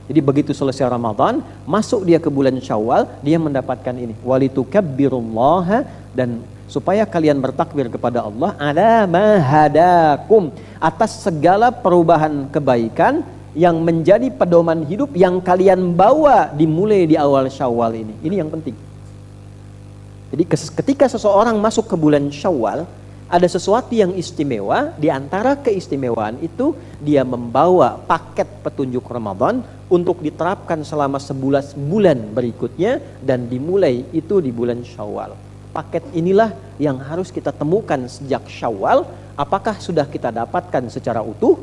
Jadi begitu selesai Ramadan, masuk dia ke bulan Syawal, dia mendapatkan ini. Walitukabbirullaha, dan supaya kalian bertakbir kepada Allah ala ma hadakum, atas segala perubahan kebaikan yang menjadi pedoman hidup yang kalian bawa dimulai di awal Syawal ini. Ini yang penting. Jadi ketika seseorang masuk ke bulan Syawal, ada sesuatu yang istimewa. Di antara keistimewaan itu, dia membawa paket petunjuk Ramadan untuk diterapkan selama 11 bulan berikutnya, dan dimulai itu di bulan Syawal. Paket inilah yang harus kita temukan sejak Syawal. Apakah sudah kita dapatkan secara utuh,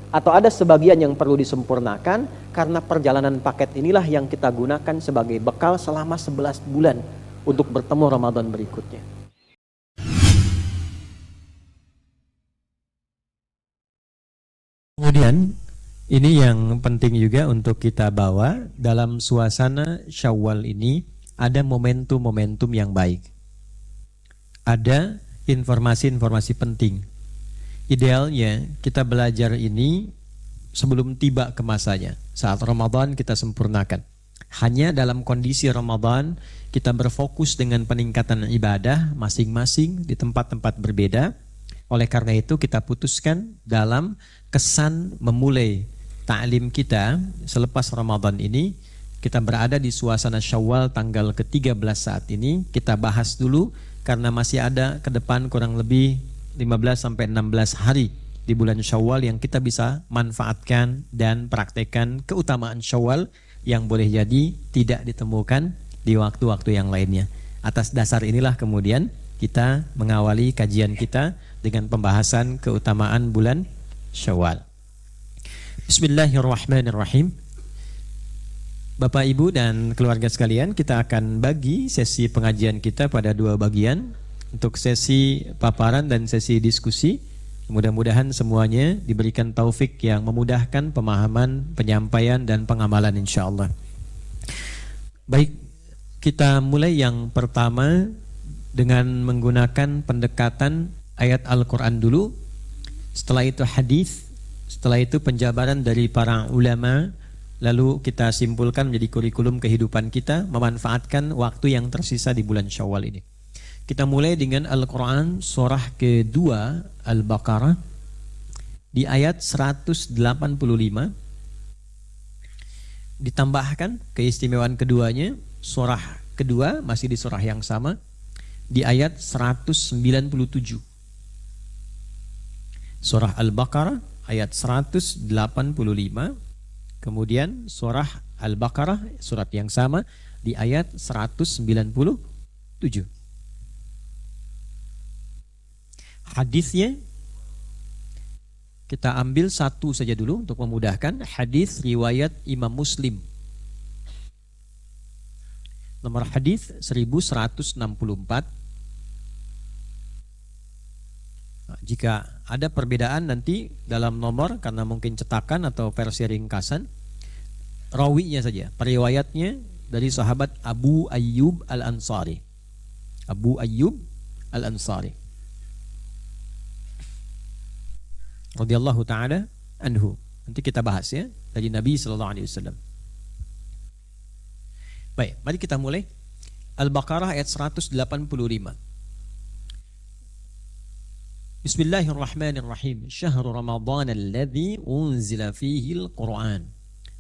atau ada sebagian yang perlu disempurnakan? Karena perjalanan paket inilah yang kita gunakan sebagai bekal selama 11 bulan untuk bertemu Ramadan berikutnya. Kemudian ini yang penting juga untuk kita bawa dalam suasana Syawal ini, ada momentum-momentum yang baik. Ada informasi-informasi penting. Idealnya kita belajar ini sebelum tiba ke masanya. Saat Ramadan kita sempurnakan. Hanya dalam kondisi Ramadan kita berfokus dengan peningkatan ibadah masing-masing di tempat-tempat berbeda. Oleh karena itu kita putuskan dalam kesan memulai ta'lim kita selepas Ramadan ini, kita berada di suasana Syawal tanggal ke-13 saat ini. Kita bahas dulu karena masih ada ke depan kurang lebih 15-16 hari di bulan Syawal yang kita bisa manfaatkan dan praktekkan keutamaan Syawal yang boleh jadi tidak ditemukan di waktu-waktu yang lainnya. Atas dasar inilah kemudian kita mengawali kajian kita dengan pembahasan keutamaan bulan Syawal. Bismillahirrahmanirrahim. Bapak, Ibu, dan keluarga sekalian, kita akan bagi sesi pengajian kita pada dua bagian, untuk sesi paparan dan sesi diskusi. Mudah-mudahan semuanya diberikan taufik yang memudahkan pemahaman, penyampaian, dan pengamalan insyaallah. Baik, kita mulai yang pertama dengan menggunakan pendekatan ayat Al-Quran dulu, setelah itu hadis, setelah itu penjabaran dari para ulama, lalu kita simpulkan menjadi kurikulum kehidupan kita memanfaatkan waktu yang tersisa di bulan Syawal ini. Kita mulai dengan Al-Quran surah kedua Al-Baqarah di ayat 185. Ditambahkan keistimewaan keduanya, surah kedua masih di surah yang sama di ayat 197. Surah Al-Baqarah ayat 185, kemudian surah Al-Baqarah surat yang sama di ayat 197. Hadisnya kita ambil satu saja dulu untuk memudahkan. Hadis riwayat Imam Muslim, nomor hadis 1164. Jika ada perbedaan nanti dalam nomor karena mungkin cetakan atau versi ringkasan, rawinya saja, periwayatnya dari sahabat Abu Ayyub Al-Ansari. Abu Ayyub Al-Ansari radhiyallahu ta'ala anhu. Nanti kita bahas ya, dari Nabi sallallahu alaihi wasallam. Baik, mari kita mulai. Al-Baqarah ayat 185. Bismillahirrahmanirrahim. Syahrul Ramadan alladzi unzila fihi al-Qur'an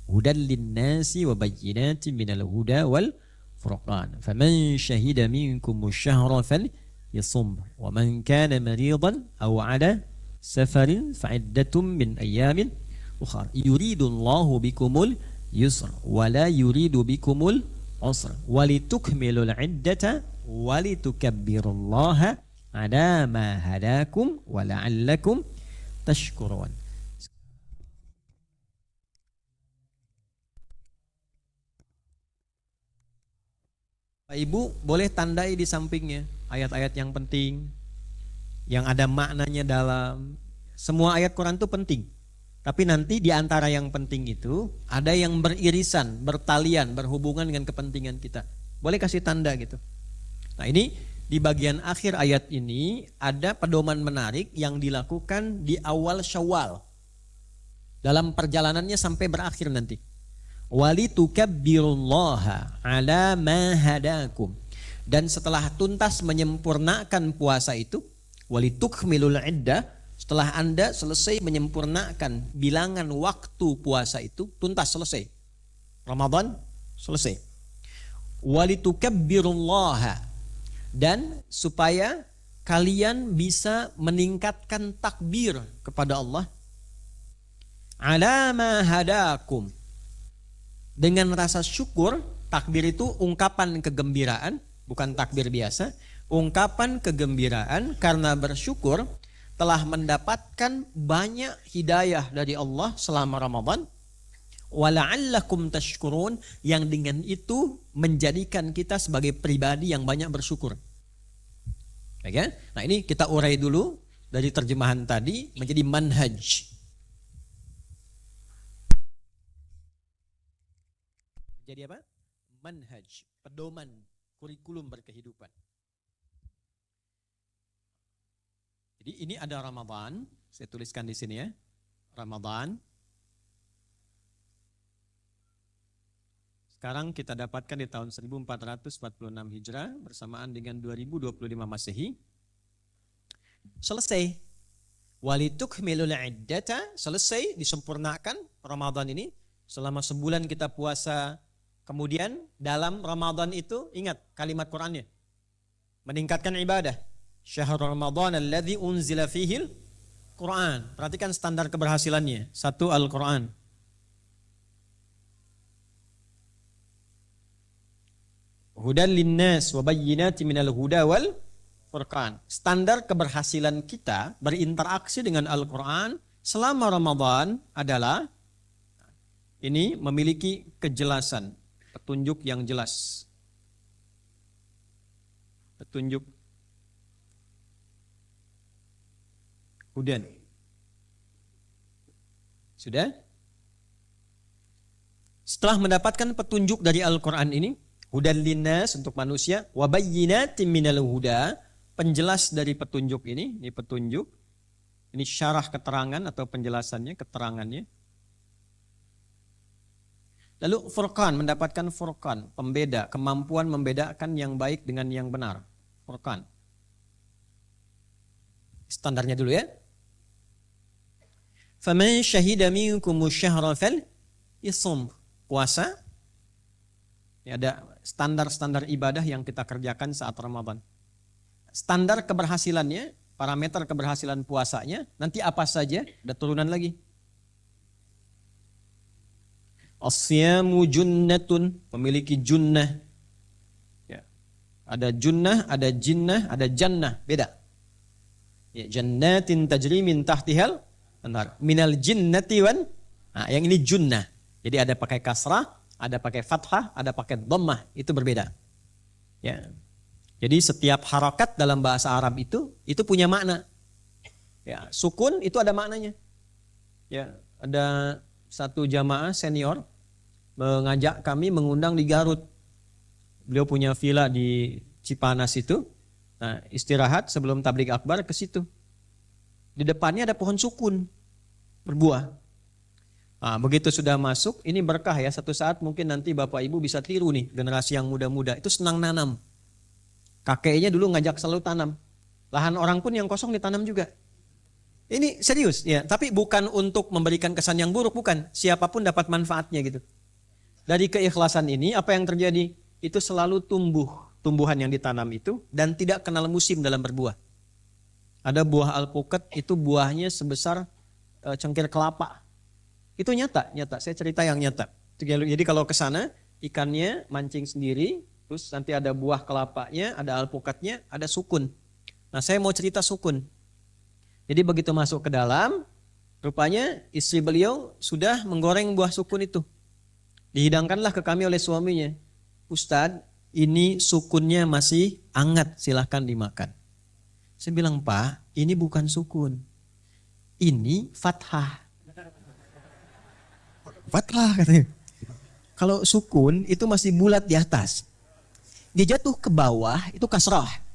hudan lin-nasi wa bayyinatin minal huda wal furqan. Faman syahida minkum asy-syahra falyasum wa man kana maridan aw 'ala safarin fa'iddatum min ayyamin ukhra. Yuridullahu bikumul yusra wa la yuridu bikumul usra walitukmilul 'iddata walitukabbirullaha ala ma hadakum wa la'allakum tashkurun. Pak Ibu boleh tandai di sampingnya ayat-ayat yang penting, yang ada maknanya dalam. Semua ayat Quran itu penting, tapi nanti di antara yang penting itu ada yang beririsan, bertalian, berhubungan dengan kepentingan kita. Boleh kasih tanda gitu. Nah, ini di bagian akhir ayat ini ada pedoman menarik yang dilakukan di awal Syawal dalam perjalanannya sampai berakhir nanti. Walitukabbirullaha ala ma hadakum. Dan setelah tuntas menyempurnakan puasa itu, walitukmilul iddah, setelah Anda selesai menyempurnakan bilangan waktu puasa itu, tuntas selesai. Ramadan selesai. Walitukabbirullaha, dan supaya kalian bisa meningkatkan takbir kepada Allah ala ma hadakum, dengan rasa syukur. Takbir itu ungkapan kegembiraan, bukan takbir biasa. Ungkapan kegembiraan karena bersyukur telah mendapatkan banyak hidayah dari Allah selama Ramadan. Wala'allakum tashkurun, yang dengan itu menjadikan kita sebagai pribadi yang banyak bersyukur. Oke? Nah, ini kita urai dulu dari terjemahan tadi menjadi manhaj. Jadi apa? Manhaj, pedoman, kurikulum berkehidupan. Jadi ini ada Ramadan, saya tuliskan di sini ya. Ramadan. Sekarang kita dapatkan di tahun 1446 Hijrah bersamaan dengan 2025 Masehi. Selesai. Walitukmilul iddata, selesai, disempurnakan Ramadan ini. Selama sebulan kita puasa. Kemudian dalam Ramadan itu ingat kalimat Qur'annya. Meningkatkan ibadah. Syahrul Ramadan alladzi unzila fihil Qur'an. Perhatikan standar keberhasilannya. 1, Al-Qur'an. Hudan linnas wa bayyinatin minal huda wal furqan. Standar keberhasilan kita berinteraksi dengan Al-Qur'an selama Ramadan adalah ini memiliki kejelasan. Petunjuk yang jelas. Petunjuk. Hudan. Sudah? Setelah mendapatkan petunjuk dari Al-Quran ini, hudan linnas untuk manusia, wa bayyinatin minal huda, penjelas dari petunjuk ini petunjuk. Ini syarah keterangan atau penjelasannya, keterangannya. Lalu furqan, mendapatkan furqan, pembeda, kemampuan membedakan yang baik dengan yang benar. Furqan. Standarnya dulu ya. Faman syahida minkumus syahra falyasum. Puasa. Ini ada standar-standar ibadah yang kita kerjakan saat Ramadan. Standar keberhasilannya, parameter keberhasilan puasanya, nanti apa saja, ada turunan lagi. As-siyamu junnatun, memiliki junnah. Ya. Ada junnah, ada jinnah, ada jannah, beda. Ya, jannatin tajri min tahtihal anhar. Minal jinnati wan. Nah, yang ini junnah. Jadi ada pakai kasrah, ada pakai fathah, ada pakai dhammah, itu berbeda. Ya. Jadi setiap harakat dalam bahasa Arab itu punya makna. Ya, sukun itu ada maknanya. Ya, ada satu jamaah senior mengajak kami mengundang di Garut. Beliau punya villa di Cipanas itu. Nah, istirahat sebelum tabligh akbar ke situ. Di depannya ada pohon sukun berbuah. Nah, begitu sudah masuk, ini berkah ya. Satu saat mungkin nanti Bapak Ibu bisa tiru nih, generasi yang muda-muda itu senang nanam. Kakeknya dulu ngajak selalu tanam. Lahan orang pun yang kosong ditanam juga. Ini serius ya, tapi bukan untuk memberikan kesan yang buruk, bukan. Siapapun dapat manfaatnya gitu. Dari keikhlasan ini apa yang terjadi? Itu selalu tumbuhan yang ditanam itu dan tidak kenal musim dalam berbuah. Ada buah alpukat itu buahnya sebesar cengkir kelapa. Itu nyata. Saya cerita yang nyata. Jadi kalau ke sana ikannya mancing sendiri, terus nanti ada buah kelapanya, ada alpukatnya, ada sukun. Nah, saya mau cerita sukun. Jadi begitu masuk ke dalam, rupanya istri beliau sudah menggoreng buah sukun itu. Dihidangkanlah ke kami oleh suaminya. Ustadz, ini sukunnya masih hangat, silahkan dimakan. Saya bilang, Pak, ini bukan sukun. Ini fathah. Fathah katanya. Kalau sukun itu masih bulat di atas. Dia jatuh ke bawah, itu kasrah.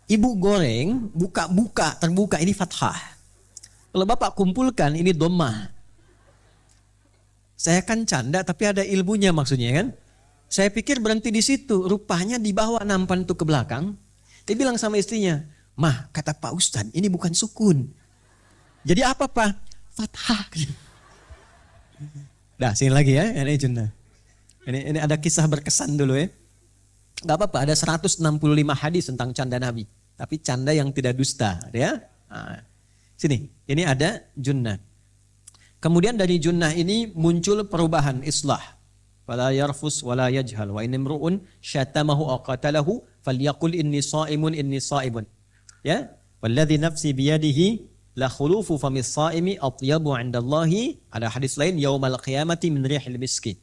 Ibu goreng, terbuka, ini fathah. Kalau Bapak kumpulkan, ini dhammah. Saya kan canda tapi ada ilmunya maksudnya kan. Saya pikir berhenti di situ. Rupanya dibawa nampan itu ke belakang. Dia bilang sama istrinya, "Mah, kata Pak Ustadz, ini bukan sukun. Jadi apa Pak? Fathah." Dah, sini lagi ya. Ini Junnah. Ini ada kisah berkesan dulu ya. Gak apa-apa, ada 165 hadis tentang canda Nabi. Tapi canda yang tidak dusta. Ya. Nah, sini, ini ada Junnah. Kemudian dari Junnah ini muncul perubahan islah. Fala yarfus wala yajhal wa in imru'un syatamahu aw qatalahu falyaqul inni sha'imun. Ya. Walladzi nafsi biyadihi la khulufu famis sha'imi atyabu 'indallahi, ada hadis lain yaumal qiyamati min rihil miski.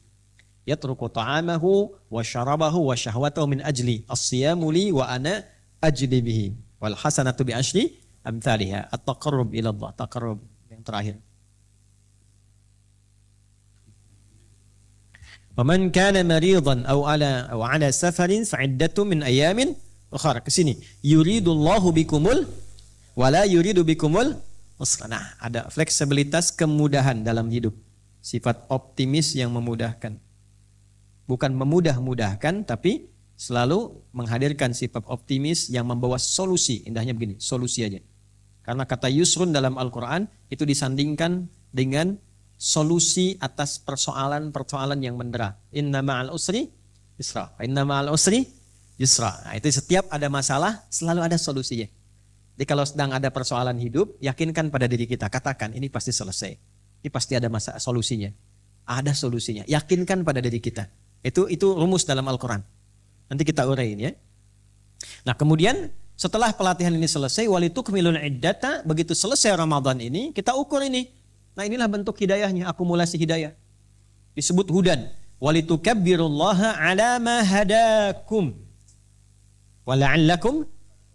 Yatruku ta'amahu wa syarabahu wa syahwatahu min ajli as-siyamu li wa ana ajli bihi wal hasanatu bi asyri amthaliha. At-taqarrub ila Allah, taqarrub yang terakhir. Waman kana maridan aw ala safarin fa'iddatu min ayamin ukhra. Ke sini. Yuridullahu bikumul wala yuridu bikumul usra. Nah, ada fleksibilitas, kemudahan dalam hidup. Sifat optimis yang memudahkan. Bukan memudah-mudahkan tapi selalu menghadirkan sifat optimis yang membawa solusi. Indahnya begini, solusi aja. Karena kata yusrun dalam Al-Quran itu disandingkan dengan solusi atas persoalan-persoalan yang mendera. Inna ma'al usri yusra. Inna ma'al usri yusra. Nah, itu setiap ada masalah selalu ada solusinya. Jadi kalau sedang ada persoalan hidup, yakinkan pada diri kita, katakan ini pasti selesai. Ini pasti ada masalah solusinya. Ada solusinya. Yakinkan pada diri kita. Itu rumus dalam Al-Quran. Nanti kita uraiin ya. Nah, kemudian setelah pelatihan ini selesai, walitukmilul iddata, begitu selesai Ramadan ini, kita ukur ini. Nah, inilah bentuk hidayahnya, akumulasi hidayah. Disebut hudan. Walitukabbirullaha ala ma hadakum. Wala'allakum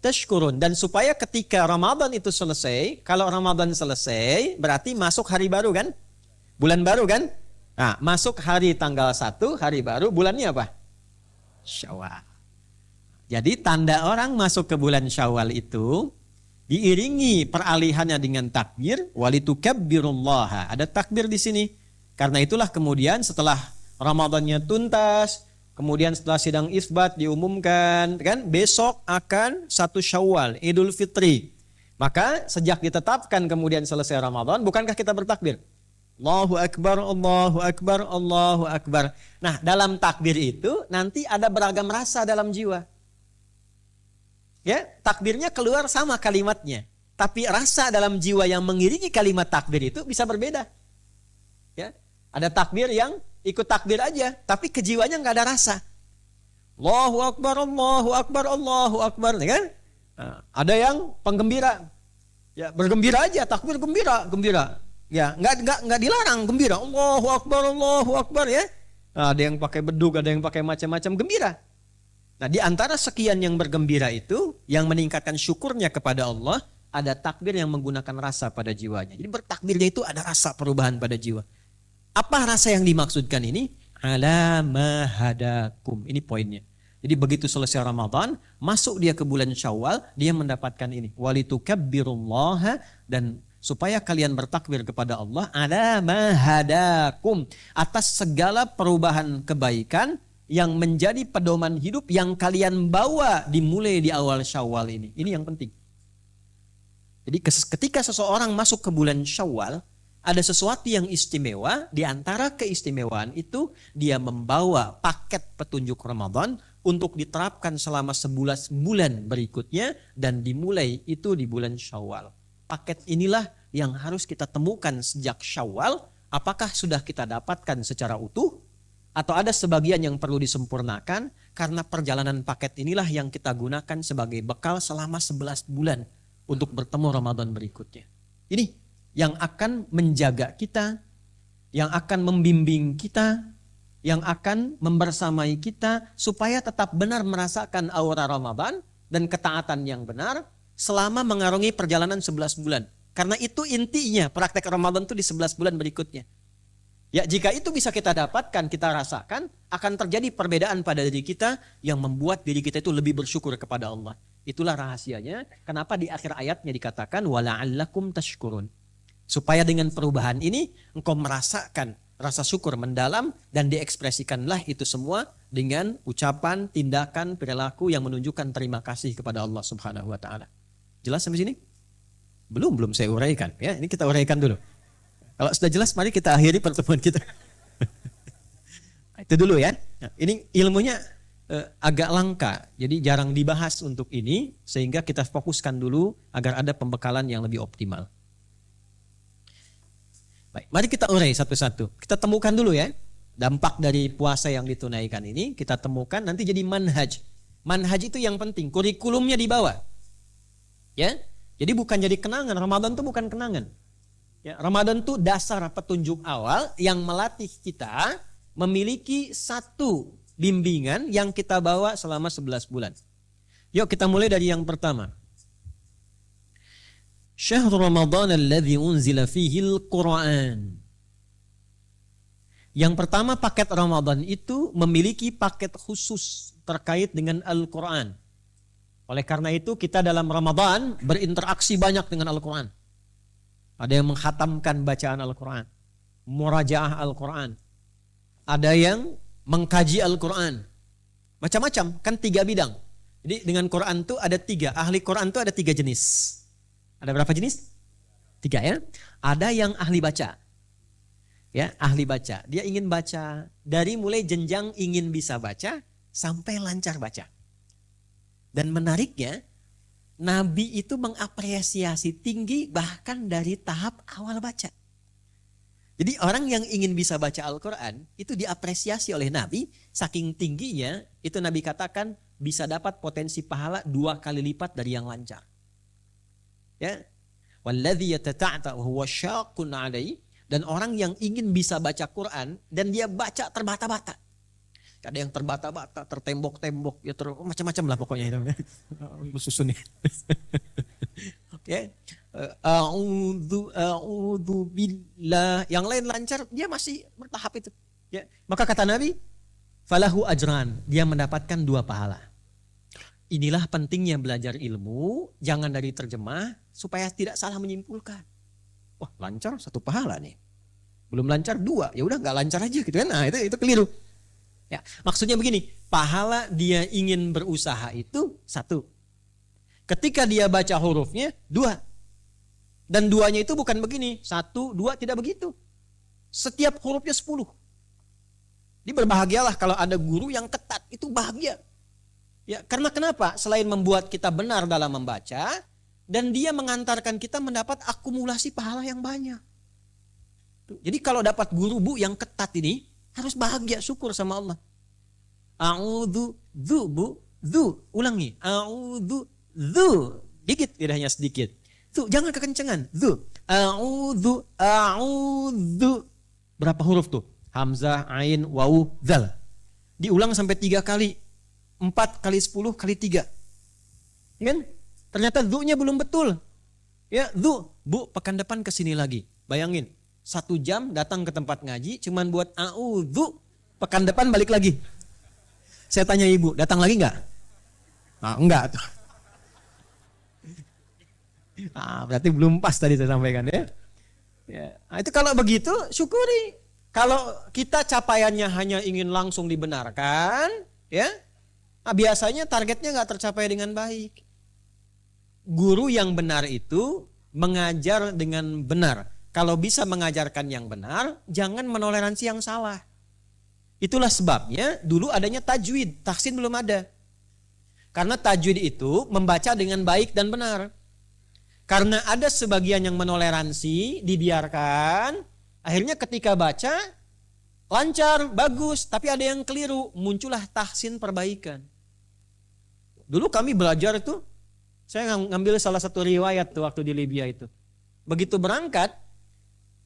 tashkurun. Dan supaya ketika Ramadan itu selesai, kalau Ramadan selesai, berarti masuk hari baru kan? Bulan baru kan? Nah, masuk hari tanggal 1, hari baru, bulannya apa? Syawal. Jadi tanda orang masuk ke bulan Syawal itu diiringi peralihannya dengan takbir, walitukabbirullaha. Ada takbir di sini. Karena itulah kemudian setelah Ramadannya tuntas, kemudian setelah sidang isbat diumumkan, kan besok akan 1 Syawal, Idul Fitri. Maka sejak ditetapkan kemudian selesai Ramadan, bukankah kita bertakbir? Allahu Akbar, Allahu Akbar, Allahu Akbar. Nah, dalam takbir itu nanti ada beragam rasa dalam jiwa. Ya, takbirnya keluar sama kalimatnya, tapi rasa dalam jiwa yang mengiringi kalimat takbir itu bisa berbeda. Ya, ada takbir yang ikut takbir aja, tapi kejiwanya nggak ada rasa. Allahu Akbar, Allahu Akbar, Allahu Akbar, ya kan? Nah, ada yang penggembira, ya bergembira aja, takbir gembira. Ya, nggak dilarang gembira. Allahu Akbar, ya. Nah, ada yang pakai beduk, ada yang pakai macam-macam gembira. Nah, di antara sekian yang bergembira itu, yang meningkatkan syukurnya kepada Allah, ada takbir yang menggunakan rasa pada jiwanya. Jadi bertakbirnya itu ada rasa perubahan pada jiwa. Apa rasa yang dimaksudkan ini? Ala ma hadakum. Ini poinnya. Jadi begitu selesai Ramadan, masuk dia ke bulan Syawal, dia mendapatkan ini. Walitukabbirullaha, dan supaya kalian bertakbir kepada Allah, ala ma hadakum, atas segala perubahan kebaikan yang menjadi pedoman hidup yang kalian bawa dimulai di awal Syawal ini. Ini yang penting. Jadi ketika seseorang masuk ke bulan Syawal, ada sesuatu yang istimewa. Di antara keistimewaan itu, dia membawa paket petunjuk Ramadan untuk diterapkan selama 11 bulan berikutnya, dan dimulai itu di bulan Syawal. Paket inilah yang harus kita temukan sejak Syawal. Apakah sudah kita dapatkan secara utuh? Atau ada sebagian yang perlu disempurnakan, karena perjalanan paket inilah yang kita gunakan sebagai bekal selama 11 bulan untuk bertemu Ramadan berikutnya. Ini yang akan menjaga kita, yang akan membimbing kita, yang akan membersamai kita supaya tetap benar merasakan aura Ramadan dan ketaatan yang benar selama mengarungi perjalanan 11 bulan. Karena itu intinya praktek Ramadan itu di 11 bulan berikutnya. Ya, jika itu bisa kita dapatkan, kita rasakan, akan terjadi perbedaan pada diri kita yang membuat diri kita itu lebih bersyukur kepada Allah. Itulah rahasianya. Kenapa di akhir ayatnya dikatakan wala'allakum tashkurun. Supaya dengan perubahan ini engkau merasakan rasa syukur mendalam dan diekspresikanlah itu semua dengan ucapan, tindakan, perilaku yang menunjukkan terima kasih kepada Allah Subhanahu wa taala. Jelas sampai sini? Belum saya uraikan ya. Ini kita uraikan dulu. Kalau sudah jelas mari kita akhiri pertemuan kita. Itu dulu ya. Nah, ini ilmunya agak langka. Jadi jarang dibahas untuk ini sehingga kita fokuskan dulu agar ada pembekalan yang lebih optimal. Baik, mari kita urai satu-satu. Kita temukan dulu ya. Dampak dari puasa yang ditunaikan ini kita temukan nanti jadi manhaj. Manhaj itu yang penting, kurikulumnya dibawa. Ya. Jadi bukan jadi kenangan, Ramadan itu bukan kenangan. Ya, Ramadan itu dasar petunjuk awal yang melatih kita memiliki satu bimbingan yang kita bawa selama 11 bulan. Yuk kita mulai dari yang pertama. Syahr Ramadan alladzi unzila fihil Qur'an. Yang pertama paket Ramadan itu memiliki paket khusus terkait dengan Al-Quran. Oleh karena itu kita dalam Ramadan berinteraksi banyak dengan Al-Quran. Ada yang menghatamkan bacaan Al-Quran, murajaah Al-Quran. Ada yang mengkaji Al-Quran. Macam-macam, kan 3 bidang. Jadi dengan Quran itu ada 3, ahli Quran itu ada 3 jenis. Ada berapa jenis? 3 ya. Ada yang ahli baca. Ya, ahli baca. Dia ingin baca dari mulai jenjang ingin bisa baca sampai lancar baca. Dan menariknya, Nabi itu mengapresiasi tinggi bahkan dari tahap awal baca. Jadi orang yang ingin bisa baca Al-Quran itu diapresiasi oleh Nabi saking tingginya itu Nabi katakan bisa dapat potensi pahala 2 kali lipat dari yang lancar. Ya, walladzi yatata'ta wa huwa syaqqun 'alaihi, dan orang yang ingin bisa baca Quran dan dia baca terbata-bata. Ada yang terbata-bata, tertembok-tembok, ya macam-macam lah pokoknya itu. Susun nih. Oke. A'udzu billah. Yang lain lancar, dia masih bertahap itu. Ya. Maka kata Nabi, falahu ajran, dia mendapatkan 2 pahala. Inilah pentingnya belajar ilmu, jangan dari terjemah supaya tidak salah menyimpulkan. Wah, lancar 1 pahala nih. Belum lancar 2, ya udah nggak lancar aja gitu kan. Nah, itu keliru. Ya, maksudnya begini, pahala dia ingin berusaha itu 1. Ketika dia baca hurufnya 2. Dan 2-nya itu bukan begini, 1, 2 tidak begitu. Setiap hurufnya 10. Jadi berbahagialah kalau ada guru yang ketat, itu bahagia. Ya, karena kenapa? Selain membuat kita benar dalam membaca, dan dia mengantarkan kita mendapat akumulasi pahala yang banyak. Jadi kalau dapat guru bu yang ketat ini, harus bahagia, syukur sama Allah. A'udzu bu, ulangi. A'udzu, dikit, tidak hanya sedikit. Jangan kekencengan. A'udzu. Berapa huruf tuh? Hamzah, ain, wawu, dzal. Diulang sampai 3 kali. 4 kali 10 kali 3. Ya kan? Ternyata dzu-nya belum betul. Ya, dzu, bu, pekan depan kesini lagi. Bayangin, 1 jam datang ke tempat ngaji, cuman buat a'udzu, pekan depan balik lagi. Saya tanya ibu, datang lagi nggak? Nah, enggak tuh. Berarti belum pas tadi saya sampaikan ya. Nah, itu kalau begitu, syukuri. Kalau kita capaiannya hanya ingin langsung dibenarkan, ya, biasanya targetnya nggak tercapai dengan baik. Guru yang benar itu mengajar dengan benar. Kalau bisa mengajarkan yang benar, jangan menoleransi yang salah. Itulah sebabnya dulu adanya tajwid, tahsin belum ada. Karena tajwid itu membaca dengan baik dan benar. Karena ada sebagian yang menoleransi, dibiarkan, akhirnya ketika baca lancar, bagus, tapi ada yang keliru, muncullah tahsin perbaikan. Dulu kami belajar itu, saya ngambil salah satu riwayat tuh waktu di Libya itu. Begitu berangkat,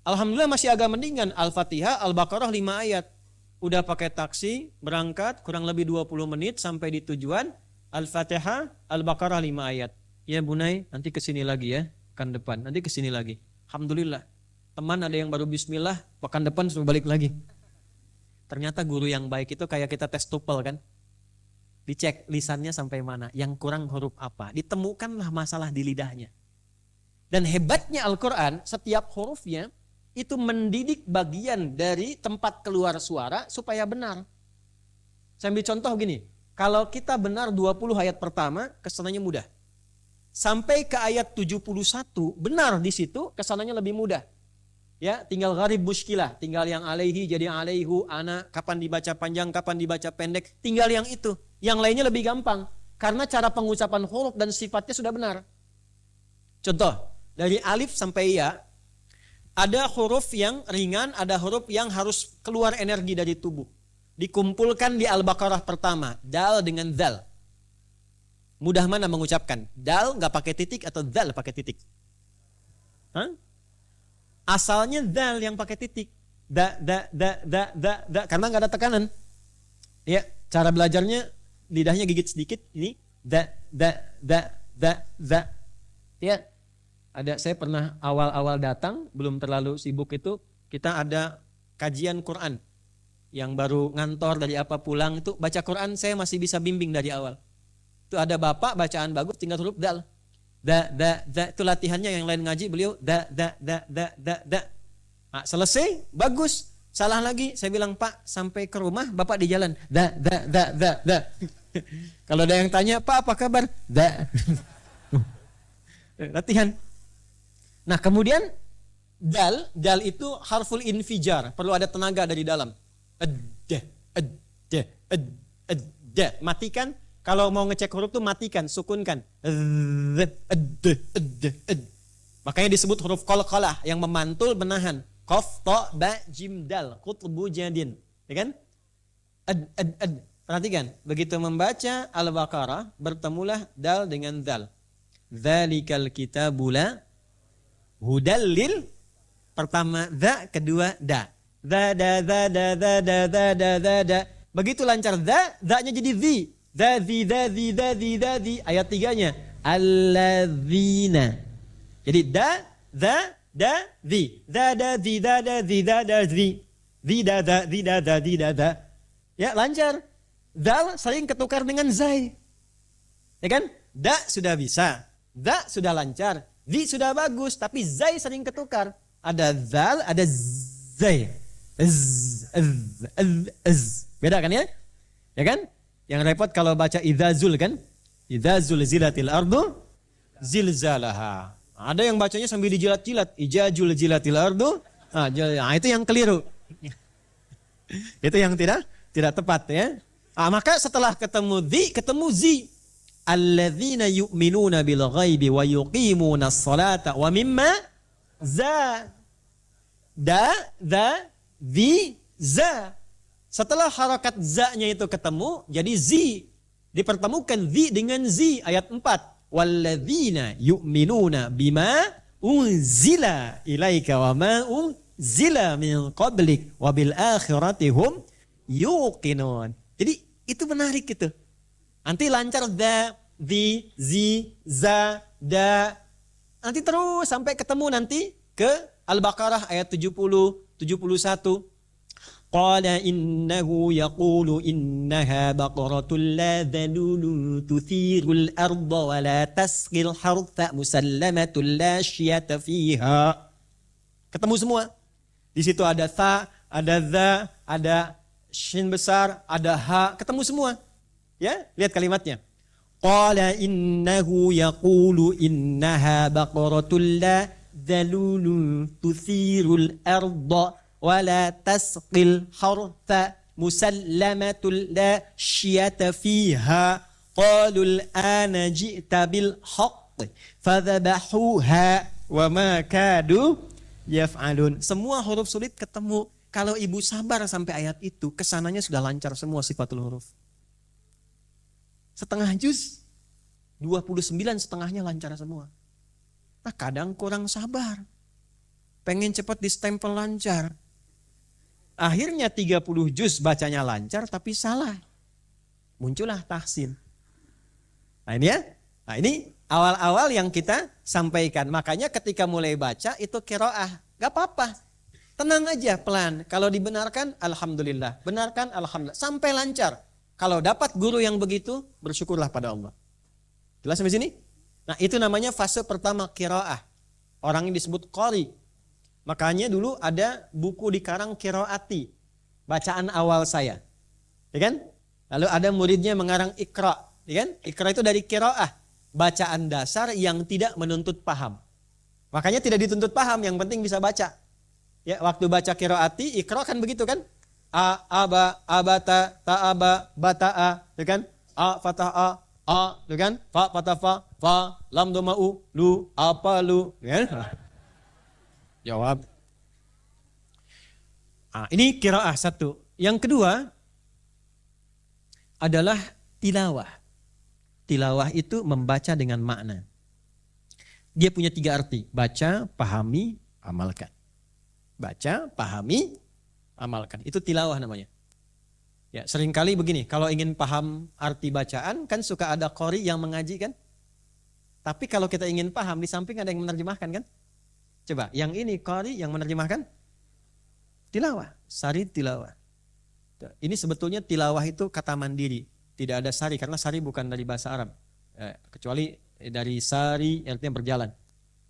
alhamdulillah masih agak mendingan. Al-Fatihah, Al-Baqarah 5 ayat. Udah pakai taksi, berangkat kurang lebih 20 menit sampai di tujuan. Al-Fatihah, Al-Baqarah 5 ayat. Ya Bunai, nanti kesini lagi ya, pekan depan. Nanti kesini lagi. Alhamdulillah. Teman ada yang baru bismillah, pekan depan suruh balik lagi. Ternyata guru yang baik itu kayak kita tes TOEFL kan. Dicek lisannya sampai mana, yang kurang huruf apa. Ditemukanlah masalah di lidahnya. Dan hebatnya Al-Quran, setiap hurufnya itu mendidik bagian dari tempat keluar suara supaya benar. Saya ambil contoh gini, kalau kita benar 20 ayat pertama, kesananya mudah. Sampai ke ayat 71, benar di situ, kesananya lebih mudah. Ya, tinggal gharib muskilah, tinggal yang alaihi jadi alaihu, ana, kapan dibaca panjang, kapan dibaca pendek, tinggal yang itu. Yang lainnya lebih gampang, karena cara pengucapan huruf dan sifatnya sudah benar. Contoh, dari alif sampai ya, ada huruf yang ringan, ada huruf yang harus keluar energi dari tubuh. Dikumpulkan di Al-Baqarah pertama, dal dengan zal. Mudah mana mengucapkan? Dal nggak pakai titik atau zal pakai titik? Hah? Asalnya dal yang pakai titik. Da, karena nggak ada tekanan. Ya, cara belajarnya lidahnya gigit sedikit. Ini da. Ya, saya pernah awal-awal datang, belum terlalu sibuk itu, kita ada kajian Quran. Yang baru ngantor dari apa pulang itu baca Quran saya masih bisa bimbing dari awal. Itu ada bapak bacaan bagus tinggal huruf dal. Da itu latihannya, yang lain ngaji beliau da. Nah, selesai bagus. Salah lagi saya bilang Pak sampai ke rumah bapak di jalan da. Kalau ada yang tanya Pak apa kabar? Da. Latihan. Nah, kemudian dal itu harful infijar, perlu ada tenaga dari dalam. Matikan. Kalau mau ngecek huruf tuh matikan, sukunkan. Makanya disebut huruf qalqalah yang memantul menahan. Qaf, ta, ba, jim, dal, qutbu jadin. Ya kan? Perhatikan, begitu membaca Al-Baqarah bertemulah dal dengan dal. Dzalikal kitabula hudal lil, pertama da, kedua da. Da. Begitu lancar da-nya jadi zi. Zi. Ayat 3-nya alladzina. Jadi da, zi. Zi, da. Ya, lancar. Dal sering ketukar dengan zai. Ya kan? Da sudah bisa. Da sudah lancar. Zi sudah bagus, tapi zai sering ketukar. Ada zal, ada zai. Beda kan ya? Ya kan? Yang repot kalau baca idzazul kan? Idzazul zilatil ardu zilzalaha. Ada yang bacanya sambil dijilat-jilat. Ijajul zilatil ardu. Nah, itu yang keliru. Itu yang tidak tepat ya. Maka setelah ketemu zi. Alladzina yu'minuna bil ghaibi wa yuqimuna as-salata wa mimma za. Zi, za. Setelah harakat za-nya itu ketemu, jadi zi. Dipertemukan zi dengan zi. Ayat 4. Walladzina yu'minuna bima unzila ilaika wa ma unzila min qablik wa bil akhirati hum yuqinun. Jadi itu menarik gitu. Nanti lancar da, zi, za, da. Nanti terus sampai ketemu nanti ke Al-Baqarah ayat 70, 71. Qala innahu yaqulu innaha baqaratul la dhalulu tuthirul arda wa la tasqil hartha musallamatul la syiyata fiha. Ketemu semua. Di situ ada tha, ada za, ada shin besar, ada ha, ketemu semua. Ya, lihat kalimatnya. Qala innahu yaqulu innaha baqaratul la dhalulu tuthirul arda wa la tasqil hartha musallamatul la syiyata fiha qalul ana ji'ta bil haqq fadhabahuha wa ma kadu yaf'alun. Semua huruf sulit ketemu. Kalau ibu sabar sampai ayat itu, kesananya sudah lancar semua sifatul huruf. Setengah juz 29 setengahnya lancar semua. Nah, kadang kurang sabar. Pengen cepat distempel lancar. Akhirnya 30 juz bacanya lancar tapi salah. Muncullah tahsin. Nah ini ya. Nah ini awal-awal yang kita sampaikan. Makanya ketika mulai baca itu qiraah. Gak apa-apa. Tenang aja pelan. Kalau dibenarkan alhamdulillah. Benarkan alhamdulillah. Sampai lancar. Kalau dapat guru yang begitu, bersyukurlah pada Allah. Jelas sampai sini? Nah itu namanya fase pertama qiraah. Orang yang disebut qari. Makanya dulu ada buku dikarang Qiraati, bacaan awal saya. Ya kan? Lalu ada muridnya mengarang Iqra, ya kan? Iqra itu dari qiraah, bacaan dasar yang tidak menuntut paham. Makanya tidak dituntut paham, yang penting bisa baca. Ya, waktu baca Qiraati, Iqra kan begitu kan? A, aba, abata, ta'aba, bata'a, ya kan? A, fata'a, a, ya kan? Fa, fatafa, fa, lam, doma'u, lu, apa, lu, ya kan? Jawab. Ini qiraah satu. Yang kedua adalah tilawah. Tilawah itu membaca dengan makna. Dia punya 3 arti. Baca, pahami, amalkan. Baca, pahami, amalkan. Itu tilawah namanya. Ya, seringkali begini, kalau ingin paham arti bacaan, kan suka ada qori yang mengaji kan? Tapi kalau kita ingin paham, di samping ada yang menerjemahkan kan? Coba, yang ini qori yang menerjemahkan tilawah, sari tilawah. Ini sebetulnya tilawah itu kata mandiri, tidak ada sari karena sari bukan dari bahasa Arab, kecuali dari sari artinya berjalan.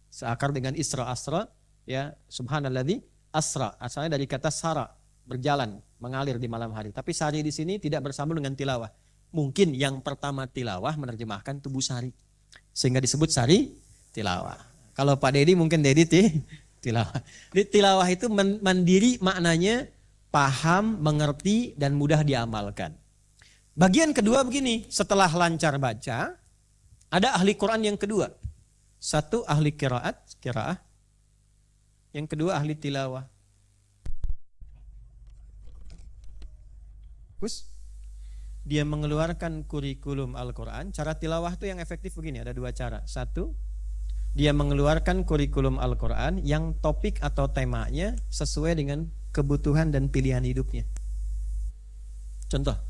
Seakar dengan isra asra, ya subhanalladzi asra, asalnya dari kata sara, berjalan, mengalir di malam hari. Tapi sari di sini tidak bersambung dengan tilawah. Mungkin yang pertama tilawah menerjemahkan tubuh sari, sehingga disebut sari tilawah. Kalau Pak Dedi mungkin Dedi tilawah. Jadi tilawah itu mandiri, maknanya paham, mengerti, dan mudah diamalkan. Bagian kedua begini, setelah lancar baca, ada ahli Quran yang kedua. Satu ahli qiraah. Yang kedua ahli tilawah. Dia mengeluarkan kurikulum Al-Quran. Cara tilawah itu yang efektif begini, ada 2 cara. Satu, dia mengeluarkan kurikulum Al-Quran yang topik atau temanya sesuai dengan kebutuhan dan pilihan hidupnya. Contoh,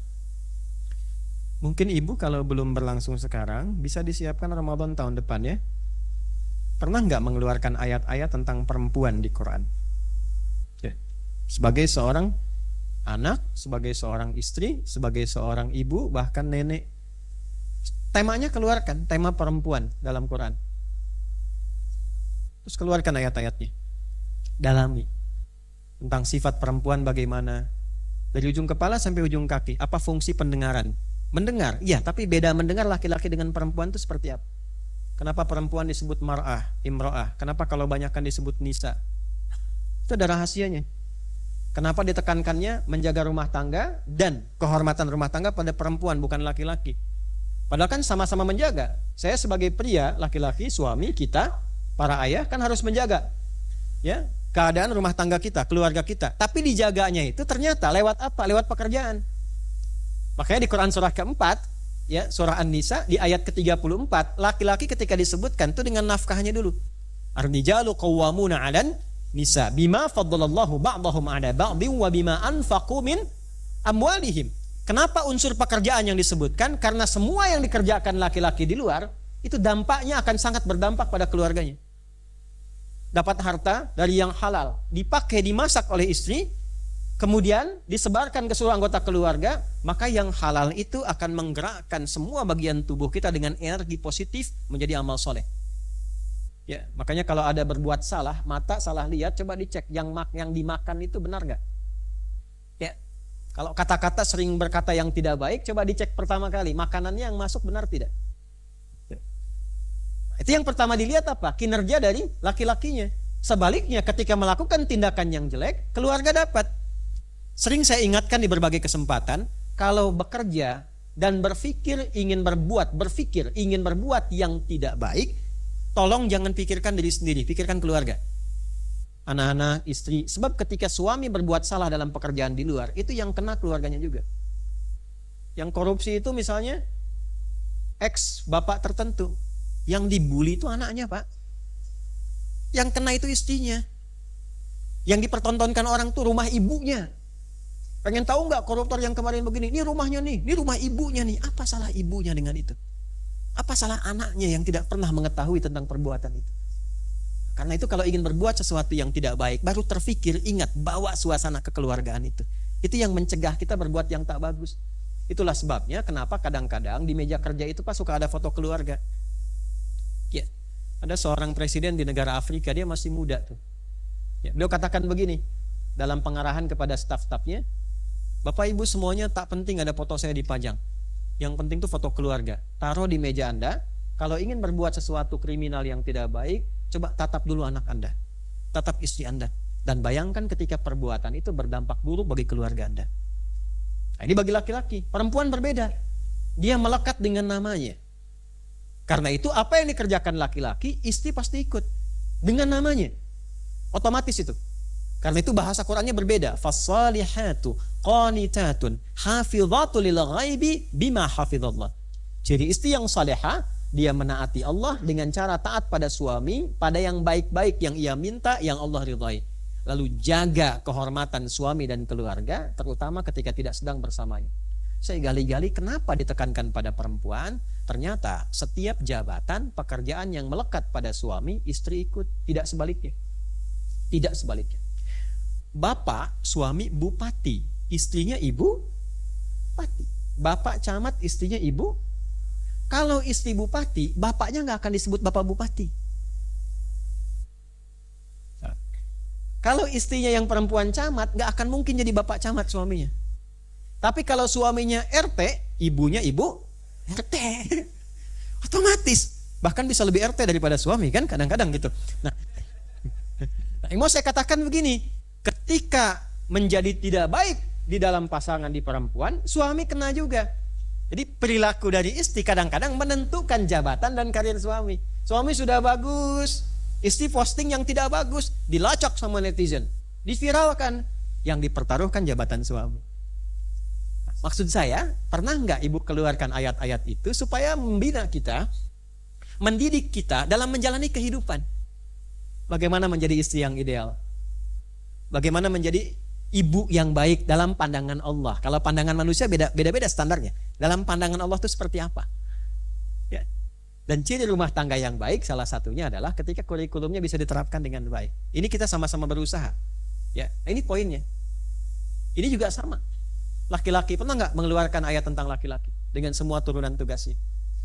mungkin ibu kalau belum berlangsung sekarang bisa disiapkan Ramadan tahun depan ya. Pernah nggak mengeluarkan ayat-ayat tentang perempuan di Quran? Ya. Sebagai seorang anak, sebagai seorang istri, sebagai seorang ibu, bahkan nenek, temanya keluarkan, tema perempuan dalam Quran. Terus keluarkan ayat-ayatnya, dalami tentang sifat perempuan bagaimana, dari ujung kepala sampai ujung kaki. Apa fungsi pendengaran? Mendengar, iya, tapi beda mendengar laki-laki dengan perempuan itu seperti apa? Kenapa perempuan disebut mar'ah, imro'ah? Kenapa kalau banyakkan disebut nisa? Itu ada rahasianya. Kenapa ditekankannya menjaga rumah tangga dan kehormatan rumah tangga pada perempuan, bukan laki-laki? Padahal kan sama-sama menjaga. Saya sebagai pria, laki-laki, suami kita, para ayah kan harus menjaga ya keadaan rumah tangga kita, keluarga kita. Tapi dijaganya itu ternyata lewat apa? Lewat pekerjaan. Makanya di Quran surah keempat, ya surah An-Nisa di ayat ke-34, laki-laki ketika disebutkan itu dengan nafkahnya dulu. Ar-rijalu qawwamuna 'alan nisa bima faddalallahu ba'dahum 'ala ba'dhin wa bima anfaqu min amwalihim. Kenapa unsur pekerjaan yang disebutkan? Karena semua yang dikerjakan laki-laki di luar itu dampaknya akan sangat berdampak pada keluarganya. Dapat harta dari yang halal, dipakai, dimasak oleh istri, kemudian disebarkan ke seluruh anggota keluarga, maka yang halal itu akan menggerakkan semua bagian tubuh kita dengan energi positif menjadi amal soleh. Ya, makanya kalau ada berbuat salah, mata salah lihat, coba dicek yang dimakan itu benar nggak? Ya, kalau kata-kata sering berkata yang tidak baik, coba dicek pertama kali makanannya yang masuk benar tidak? Itu yang pertama dilihat apa? Kinerja dari laki-lakinya. Sebaliknya ketika melakukan tindakan yang jelek, keluarga dapat. Sering saya ingatkan di berbagai kesempatan, kalau bekerja dan berpikir ingin berbuat yang tidak baik, tolong jangan pikirkan diri sendiri, pikirkan keluarga. Anak-anak, istri. Sebab ketika suami berbuat salah dalam pekerjaan di luar, itu yang kena keluarganya juga. Yang korupsi itu misalnya ex bapak tertentu. Yang dibully itu anaknya, Pak. Yang kena itu istrinya. Yang dipertontonkan orang tuh rumah ibunya. Pengen tahu nggak koruptor yang kemarin begini? Ini rumahnya nih, ini rumah ibunya nih. Apa salah ibunya dengan itu? Apa salah anaknya yang tidak pernah mengetahui tentang perbuatan itu? Karena itu kalau ingin berbuat sesuatu yang tidak baik, baru terfikir, ingat, bawa suasana kekeluargaan itu. Itu yang mencegah kita berbuat yang tak bagus. Itulah sebabnya kenapa kadang-kadang di meja kerja itu Pak suka ada foto keluarga. Ya, ada seorang presiden di negara Afrika, dia masih muda tuh. Ya, beliau katakan begini dalam pengarahan kepada staf-stafnya, Bapak Ibu semuanya tak penting ada foto saya dipajang. Yang penting tuh foto keluarga. Taruh di meja Anda. Kalau ingin berbuat sesuatu kriminal yang tidak baik, coba tatap dulu anak Anda. Tatap istri Anda. Dan bayangkan ketika perbuatan itu berdampak buruk bagi keluarga Anda. Nah, ini bagi laki-laki. Perempuan berbeda. Dia melekat dengan namanya. Karena itu apa yang dikerjakan laki-laki, istri pasti ikut. Dengan namanya. Otomatis itu. Karena itu bahasa Qur'annya berbeda. Fassalihatu qanitatun hafizatu lil ghaibi bima hafizallah. Jadi istri yang salihah, dia menaati Allah dengan cara taat pada suami, pada yang baik-baik yang ia minta, yang Allah ridhai. Lalu jaga kehormatan suami dan keluarga, terutama ketika tidak sedang bersamanya. Saya gali-gali kenapa ditekankan pada perempuan. Ternyata setiap jabatan, pekerjaan yang melekat pada suami, istri ikut. Tidak sebaliknya. Tidak sebaliknya. Bapak, suami bupati, istrinya ibu bupati. Bapak camat, istrinya ibu. Kalau istri bupati, bapaknya nggak akan disebut bapak bupati. Kalau istrinya yang perempuan camat, nggak akan mungkin jadi bapak camat suaminya. Tapi kalau suaminya RT, ibunya ibu RT. Otomatis. Bahkan bisa lebih RT daripada suami kan, kadang-kadang gitu. Nah, yang mau saya katakan begini. Ketika menjadi tidak baik di dalam pasangan di perempuan, suami kena juga. Jadi perilaku dari istri kadang-kadang menentukan jabatan dan karir suami. Suami sudah bagus, istri posting yang tidak bagus, dilacak sama netizen, diviralkan, yang dipertaruhkan jabatan suami. Maksud saya, pernah nggak ibu keluarkan ayat-ayat itu supaya membina kita, mendidik kita dalam menjalani kehidupan. Bagaimana menjadi istri yang ideal? Bagaimana menjadi ibu yang baik dalam pandangan Allah. Kalau pandangan manusia beda-beda standarnya. Dalam pandangan Allah itu seperti apa? Ya. Dan ciri rumah tangga yang baik salah satunya adalah ketika kurikulumnya bisa diterapkan dengan baik. Ini kita sama-sama berusaha. Ya, nah ini poinnya. Ini juga sama. Laki-laki pernah nggak mengeluarkan ayat tentang laki-laki dengan semua turunan tugasnya?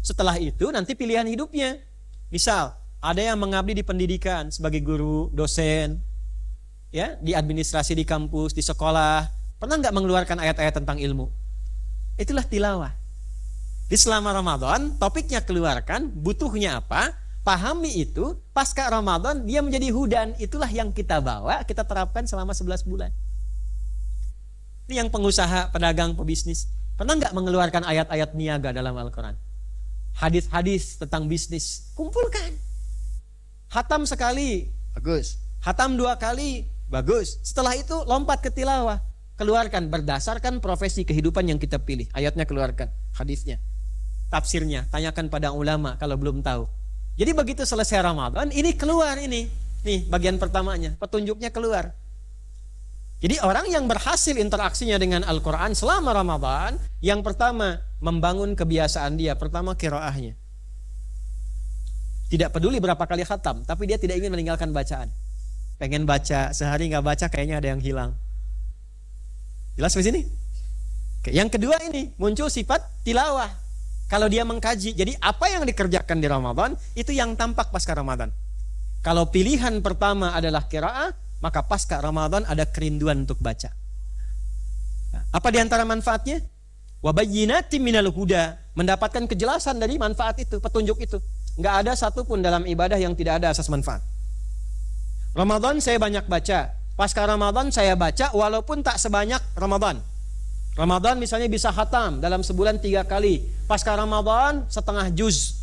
Setelah itu nanti pilihan hidupnya. Misal ada yang mengabdi di pendidikan sebagai guru, dosen, ya, di administrasi di kampus, di sekolah, pernah nggak mengeluarkan ayat-ayat tentang ilmu? Itulah tilawah. Di selama Ramadan, topiknya keluarkan, butuhnya apa, pahami itu, pasca Ramadan dia menjadi hudan, itulah yang kita bawa, kita terapkan selama 11 bulan. Ini yang pengusaha, pedagang, pebisnis, pernah nggak mengeluarkan ayat-ayat niaga dalam Al-Quran? Hadis-hadis tentang bisnis, kumpulkan. Hatam sekali, bagus. Hatam 2 kali, bagus. Setelah itu lompat ke tilawah. Keluarkan berdasarkan profesi kehidupan yang kita pilih. Ayatnya keluarkan, hadisnya, tafsirnya, tanyakan pada ulama kalau belum tahu. Jadi begitu selesai Ramadan, ini keluar ini. Nih bagian pertamanya, petunjuknya keluar. Jadi orang yang berhasil interaksinya dengan Al-Quran selama Ramadan, yang pertama membangun kebiasaan dia. Pertama qiraahnya. Tidak peduli berapa kali khatam, tapi dia tidak ingin meninggalkan bacaan. Pengen baca, sehari nggak baca kayaknya ada yang hilang. Jelas di sini? Yang kedua ini muncul sifat tilawah. Kalau dia mengkaji, jadi apa yang dikerjakan di Ramadan itu yang tampak pasca Ramadan. Kalau pilihan pertama adalah qiraah, maka pasca Ramadan ada kerinduan untuk baca. Apa di antara manfaatnya? Wa bayyinatin minal huda, mendapatkan kejelasan dari manfaat itu, petunjuk itu. Nggak ada satupun dalam ibadah yang tidak ada asas manfaat. Ramadan saya banyak baca, pasca Ramadan saya baca walaupun tak sebanyak Ramadan. Ramadan misalnya bisa khatam dalam sebulan 3 kali, pasca Ramadan setengah juz,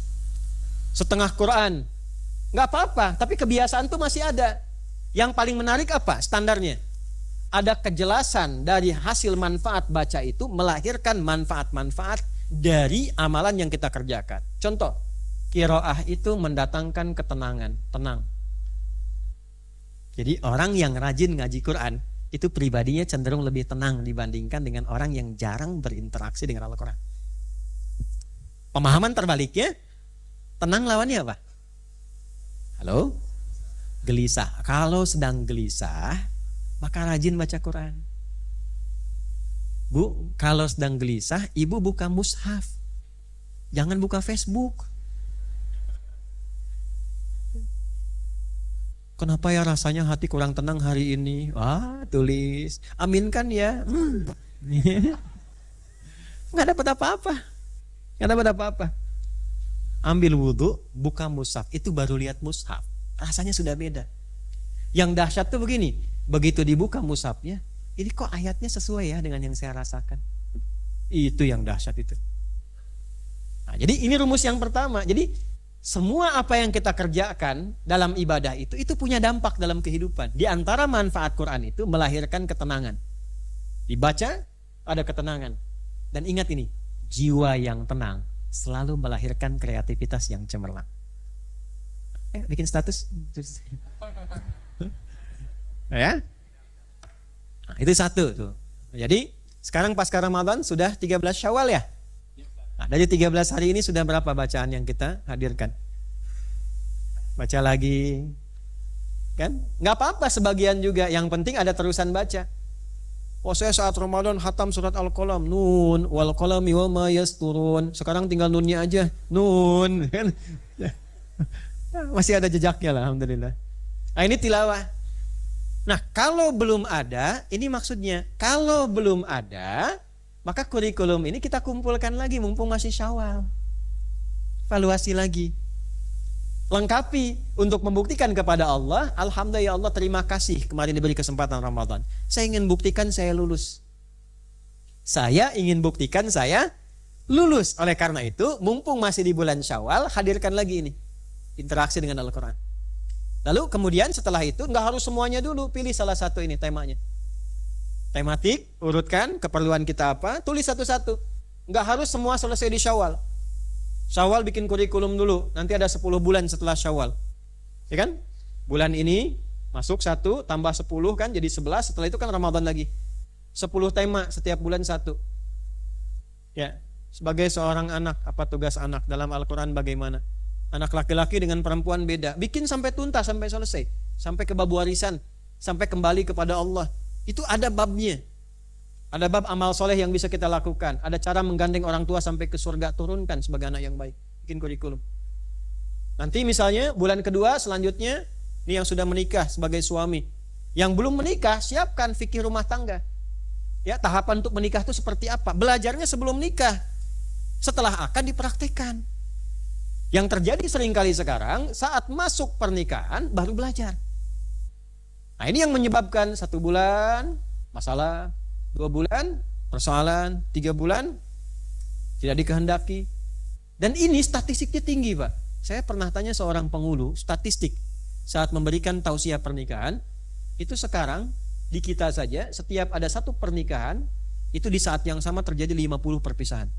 setengah Quran. Nggak apa-apa, tapi kebiasaan itu masih ada. Yang paling menarik apa? Standarnya. Ada kejelasan dari hasil manfaat baca itu melahirkan manfaat-manfaat dari amalan yang kita kerjakan. Contoh, qiraah itu mendatangkan ketenangan, tenang. Jadi orang yang rajin ngaji Quran itu pribadinya cenderung lebih tenang dibandingkan dengan orang yang jarang berinteraksi dengan Al-Quran. Pemahaman terbaliknya, tenang lawannya apa? Halo? Gelisah. Kalau sedang gelisah, maka rajin baca Quran. Bu, kalau sedang gelisah, ibu buka mushaf. Jangan buka Facebook. Kenapa ya rasanya hati kurang tenang hari ini? Wah, tulis. Aminkan ya. Nggak dapat apa-apa. Nggak dapat apa-apa. Ambil wudhu, buka mushaf. Itu baru lihat mushaf. Rasanya sudah beda. Yang dahsyat tuh begini. Begitu dibuka mushafnya, ini kok ayatnya sesuai ya dengan yang saya rasakan. Itu yang dahsyat itu. Nah, jadi ini rumus yang pertama. Jadi semua apa yang kita kerjakan dalam ibadah itu punya dampak dalam kehidupan. Di antara manfaat Quran itu melahirkan ketenangan. Dibaca ada ketenangan. Dan ingat ini, jiwa yang tenang selalu melahirkan kreativitas yang cemerlang. Bikin status. Ya. Nah, itu satu tuh. Jadi sekarang pasca Ramadan sudah 13 Syawal ya. Nah, dari 13 hari ini sudah berapa bacaan yang kita hadirkan? Baca lagi. Kan? Nggak apa-apa sebagian juga. Yang penting ada terusan baca. Oh, saya saat Ramadan khatam surat Al-Qalam. Nun wal qalami wa ma yasturun. Sekarang tinggal nunnya aja. Nun. Kan? Masih ada jejaknya lah, alhamdulillah. Nah, ini tilawah. Nah, kalau belum ada, ini maksudnya, kalau belum ada, maka kurikulum ini kita kumpulkan lagi mumpung masih Syawal. Evaluasi lagi. Lengkapi untuk membuktikan kepada Allah, alhamdulillah ya Allah, terima kasih kemarin diberi kesempatan Ramadan. Saya ingin buktikan saya lulus. Saya ingin buktikan saya lulus. Oleh karena itu, mumpung masih di bulan Syawal, hadirkan lagi ini. Interaksi dengan Al-Quran. Lalu kemudian setelah itu, nggak harus semuanya dulu, pilih salah satu ini temanya. Tematik, urutkan keperluan kita apa, tulis satu-satu. Nggak harus semua selesai di Syawal. Syawal bikin kurikulum dulu, nanti ada 10 bulan setelah Syawal. Ya kan? Bulan ini masuk 1 tambah 10 kan jadi 11, setelah itu kan Ramadan lagi. 10 tema setiap bulan 1. Ya, sebagai seorang anak, apa tugas anak dalam Al-Quran bagaimana? Anak laki-laki dengan perempuan beda. Bikin sampai tuntas, sampai selesai. Sampai ke bab warisan, sampai kembali kepada Allah. Itu ada babnya. Ada bab amal soleh yang bisa kita lakukan. Ada cara menggandeng orang tua sampai ke surga, turunkan sebagai anak yang baik. Bikin kurikulum. Nanti misalnya bulan kedua selanjutnya, ini yang sudah menikah sebagai suami. Yang belum menikah, siapkan fikih rumah tangga. Ya, tahapan untuk menikah itu seperti apa? Belajarnya sebelum nikah. Setelah akan dipraktikkan. Yang terjadi seringkali sekarang, saat masuk pernikahan baru belajar. Nah, ini yang menyebabkan 1 bulan masalah, 2 bulan persoalan, 3 bulan tidak dikehendaki. Dan ini statistiknya tinggi, Pak. Saya pernah tanya seorang penghulu statistik saat memberikan tausiah pernikahan. Itu sekarang di kita saja setiap ada 1 pernikahan itu di saat yang sama terjadi 50 perpisahan.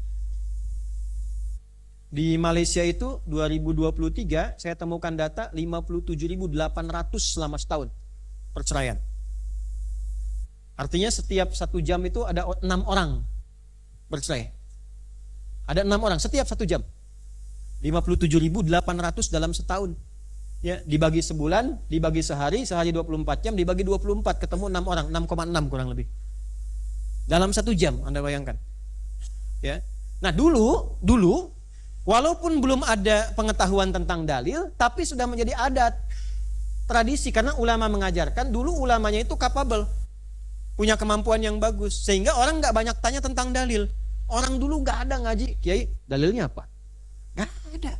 Di Malaysia itu 2023 saya temukan data 57.800 selama setahun perceraian. Artinya setiap 1 jam itu ada 6 orang bercerai. Ada 6 orang setiap 1 jam. 57.800 dalam setahun. Ya, dibagi sebulan, dibagi sehari 24 jam, dibagi 24 ketemu 6 orang, 6,6 kurang lebih. Dalam 1 jam, Anda bayangkan. Ya. Nah, dulu walaupun belum ada pengetahuan tentang dalil, tapi sudah menjadi adat, tradisi, karena ulama mengajarkan, dulu ulamanya itu capable, punya kemampuan yang bagus, sehingga orang nggak banyak tanya tentang dalil. Orang dulu nggak ada ngaji, kiai dalilnya apa? Nggak ada.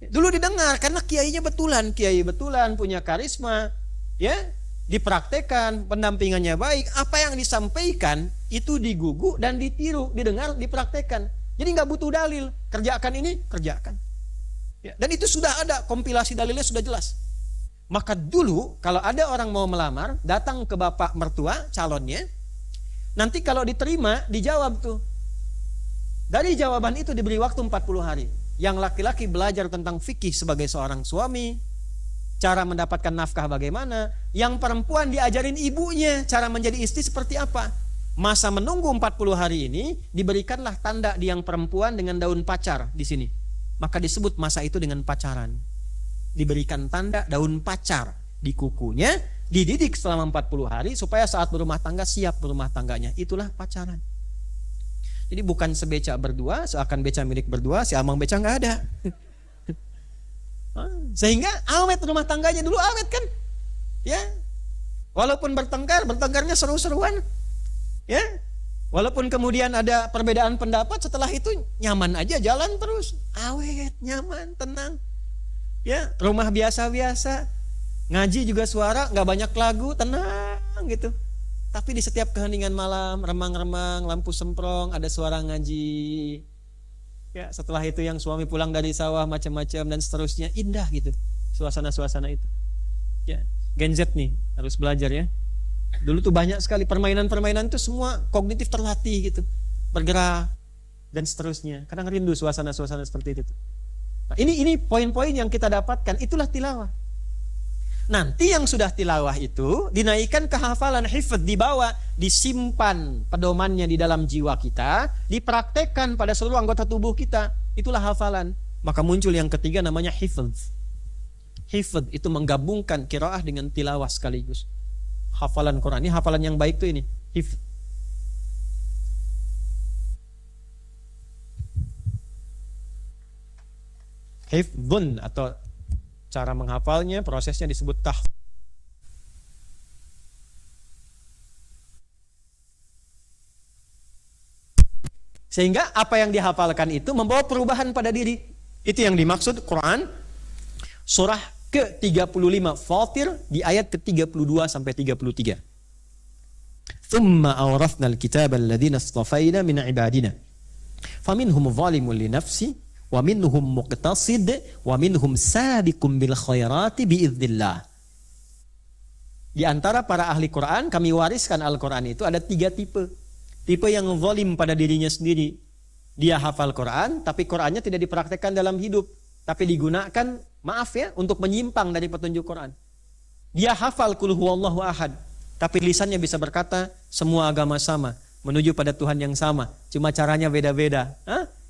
Dulu didengar karena kiainya kiai betulan, punya karisma, ya, dipraktekan, pendampingannya baik, apa yang disampaikan itu digugu dan ditiru, didengar, dipraktekan. Jadi nggak butuh dalil, kerjakan ini, kerjakan. Ya, dan itu sudah ada, kompilasi dalilnya sudah jelas. Maka dulu kalau ada orang mau melamar, datang ke bapak mertua calonnya, nanti kalau diterima dijawab tuh. Dari jawaban itu diberi waktu 40 hari. Yang laki-laki belajar tentang fikih sebagai seorang suami, cara mendapatkan nafkah bagaimana. Yang perempuan diajarin ibunya cara menjadi istri seperti apa. Masa menunggu 40 hari ini diberikanlah tanda di yang perempuan dengan daun pacar di sini. Maka disebut masa itu dengan pacaran. Diberikan tanda daun pacar di kukunya, dididik selama 40 hari supaya saat berumah tangga siap berumah tangganya. Itulah pacaran. Jadi bukan sebeca berdua, seakan beca milik berdua, si amang beca nggak ada. Sehingga awet rumah tangganya, dulu awet kan? Ya. Walaupun bertengkarnya seru-seruan. Ya. Walaupun kemudian ada perbedaan pendapat, setelah itu nyaman aja, jalan terus. Awet, nyaman, tenang. Ya, rumah biasa-biasa. Ngaji juga suara, nggak banyak lagu, tenang gitu. Tapi di setiap keheningan malam, remang-remang, lampu semprong, ada suara ngaji. Ya, setelah itu yang suami pulang dari sawah macam-macam dan seterusnya, indah gitu suasana-suasana itu. Ya, Gen Z nih harus belajar ya. Dulu tuh banyak sekali permainan-permainan tuh semua kognitif terlatih gitu, bergerak dan seterusnya. Kadang rindu suasana-suasana seperti itu. Nah, ini poin-poin yang kita dapatkan, itulah tilawah. Nanti yang sudah tilawah itu dinaikkan ke hafalan, hifdz, dibawa, disimpan pedomannya di dalam jiwa kita, dipraktekkan pada seluruh anggota tubuh kita. Itulah hafalan. Maka muncul yang ketiga namanya hifdz. Hifdz itu menggabungkan qiraah dengan tilawah sekaligus. Hafalan Quran, ini hafalan yang baik tuh ini, hifdz. Hifdzun atau cara menghafalnya, prosesnya disebut tahfidz. Sehingga apa yang dihafalkan itu membawa perubahan pada diri. Itu yang dimaksud Quran surah ke-35 Fatir di ayat ke-32 sampai 33. Thumma awrathna al-kitaba alladhina istafayna min ibadina faminhum zalimun li nafsi wa minhum muqtasid wa minhum sabiqun bil khairati biiznillah. Di antara para ahli Quran, kami wariskan Al-Quran itu ada 3 tipe. Tipe yang zalim pada dirinya sendiri. Dia hafal Quran, tapi Qurannya tidak dipraktekkan dalam hidup, tapi digunakan, maaf ya, untuk menyimpang dari petunjuk Quran. Dia hafal qul huwallahu ahad, tapi lisannya bisa berkata semua agama sama, menuju pada Tuhan yang sama, cuma caranya beda-beda.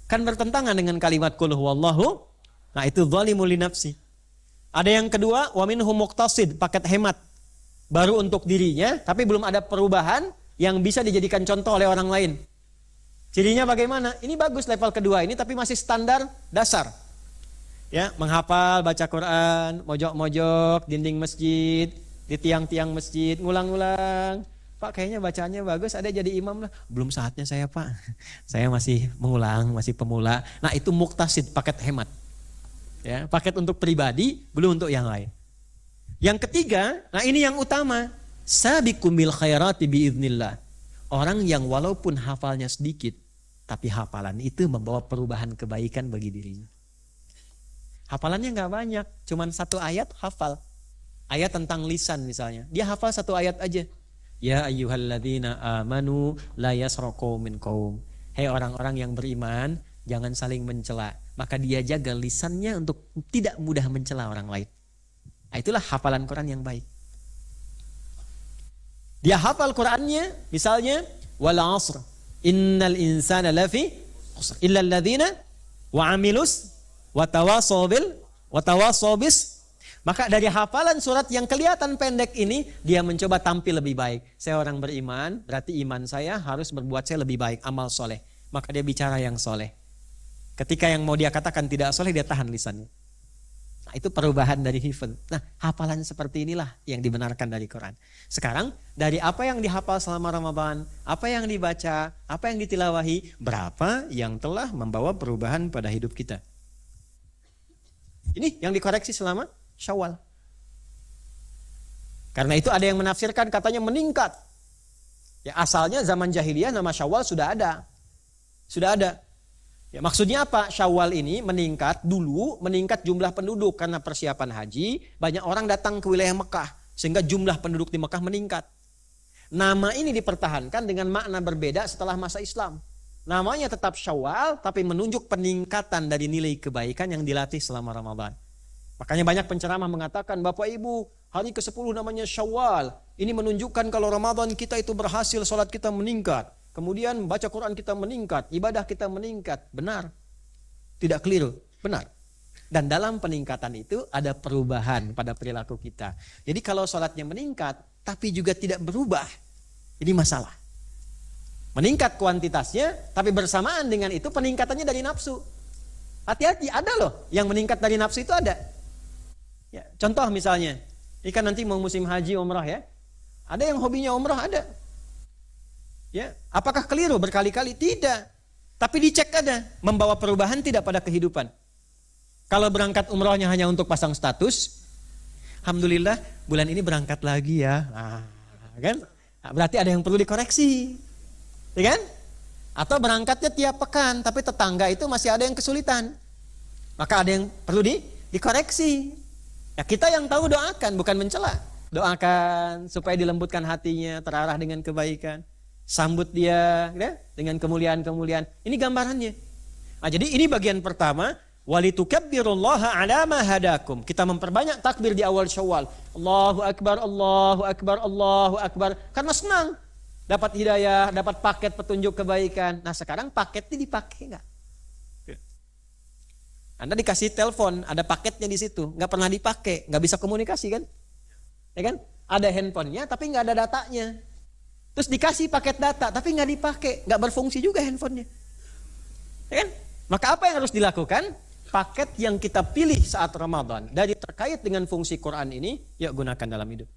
Kan bertentangan dengan kalimat qul huwallahu. Nah, itu zalimul li nafsi. Ada yang kedua, wa minhum muqtasid, paket hemat. Baru untuk dirinya, tapi belum ada perubahan yang bisa dijadikan contoh oleh orang lain. Cirinya bagaimana? Ini bagus level kedua ini, tapi masih standar dasar. Ya, menghafal, baca Quran, mojok-mojok, dinding masjid, di tiang-tiang masjid, ngulang-ngulang. Pak, kayaknya bacaannya bagus, ada jadi imam lah. Belum saatnya saya, Pak. Saya masih mengulang, masih pemula. Nah, itu muqtasid, paket hemat. Ya, paket untuk pribadi, belum untuk yang lain. Yang ketiga, nah ini yang utama, sabiqum bil khairati biiznillah. Orang yang walaupun hafalnya sedikit, tapi hafalan itu membawa perubahan kebaikan bagi dirinya. Hafalannya nggak banyak, cuman 1 ayat hafal. Ayat tentang lisan misalnya, dia hafal 1 ayat aja. Ya ayyuhalladzina amanu la yasraqu minkum. Hei orang-orang yang beriman, jangan saling mencela. Maka dia jaga lisannya untuk tidak mudah mencela orang lain. Nah, itulah hafalan Quran yang baik. Dia hafal Qurannya, misalnya wal 'asr innal insana lafi khusr illa alladzina wa 'amilus wa tawassaw bis. Maka dari hafalan surat yang kelihatan pendek ini, dia mencoba tampil lebih baik. Saya orang beriman, berarti iman saya harus berbuat saya lebih baik, amal soleh. Maka dia bicara yang soleh. Ketika yang mau dia katakan tidak soleh, dia tahan lisannya. Nah, itu perubahan dari hifdz. Nah, hafalan seperti inilah yang dibenarkan dari Quran. Sekarang, dari apa yang dihafal selama Ramadan, apa yang dibaca, apa yang ditilawahi, berapa yang telah membawa perubahan pada hidup kita. Ini yang dikoreksi selama Syawal. Karena itu ada yang menafsirkan katanya meningkat. Ya, asalnya zaman jahiliyah nama Syawal sudah ada. Sudah ada. Ya, maksudnya apa? Syawal ini meningkat dulu, meningkat jumlah penduduk karena persiapan haji, banyak orang datang ke wilayah Mekah sehingga jumlah penduduk di Mekah meningkat. Nama ini dipertahankan dengan makna berbeda setelah masa Islam. Namanya tetap Syawal tapi menunjuk peningkatan dari nilai kebaikan yang dilatih selama Ramadan. Makanya banyak penceramah mengatakan, Bapak Ibu, hari ke-10 namanya Syawal. Ini menunjukkan kalau Ramadan kita itu berhasil, sholat kita meningkat. Kemudian baca Quran kita meningkat, ibadah kita meningkat. Benar. Tidak keliru, benar. Dan dalam peningkatan itu ada perubahan pada perilaku kita. Jadi kalau sholatnya meningkat, tapi juga tidak berubah, ini masalah. Meningkat kuantitasnya, tapi bersamaan dengan itu peningkatannya dari nafsu. Hati-hati, ada loh yang meningkat dari nafsu itu ada. Ya, contoh misalnya, ini kan nanti mau musim haji umrah ya. Ada yang hobinya umrah, ada. Ya, apakah keliru berkali-kali? Tidak. Tapi dicek ada, membawa perubahan tidak pada kehidupan. Kalau berangkat umrahnya hanya untuk pasang status, alhamdulillah bulan ini berangkat lagi ya. Nah, kan? Nah, berarti ada yang perlu dikoreksi. Ya kan? Atau berangkatnya tiap pekan, tapi tetangga itu masih ada yang kesulitan. Maka ada yang perlu dikoreksi. Ya, kita yang tahu doakan, bukan mencela. Doakan supaya dilembutkan hatinya, terarah dengan kebaikan. Sambut dia ya, dengan kemuliaan-kemuliaan. Ini gambarannya. Nah, jadi ini bagian pertama. Walitukabbirullaha ala ma hadakum. Kita memperbanyak takbir di awal Syawal. Allahu Akbar, Allahu Akbar, Allahu Akbar. Karena senang. Dapat hidayah, dapat paket petunjuk kebaikan. Nah sekarang paketnya dipakai nggak? Anda dikasih telepon, ada paketnya di situ, nggak pernah dipakai, nggak bisa komunikasi kan? Ya kan? Ada handphonenya, tapi nggak ada datanya. Terus dikasih paket data, tapi nggak dipakai, nggak berfungsi juga handphonenya. Ya kan? Maka apa yang harus dilakukan? Paket yang kita pilih saat Ramadan dari terkait dengan fungsi Quran ini, yuk gunakan dalam hidup.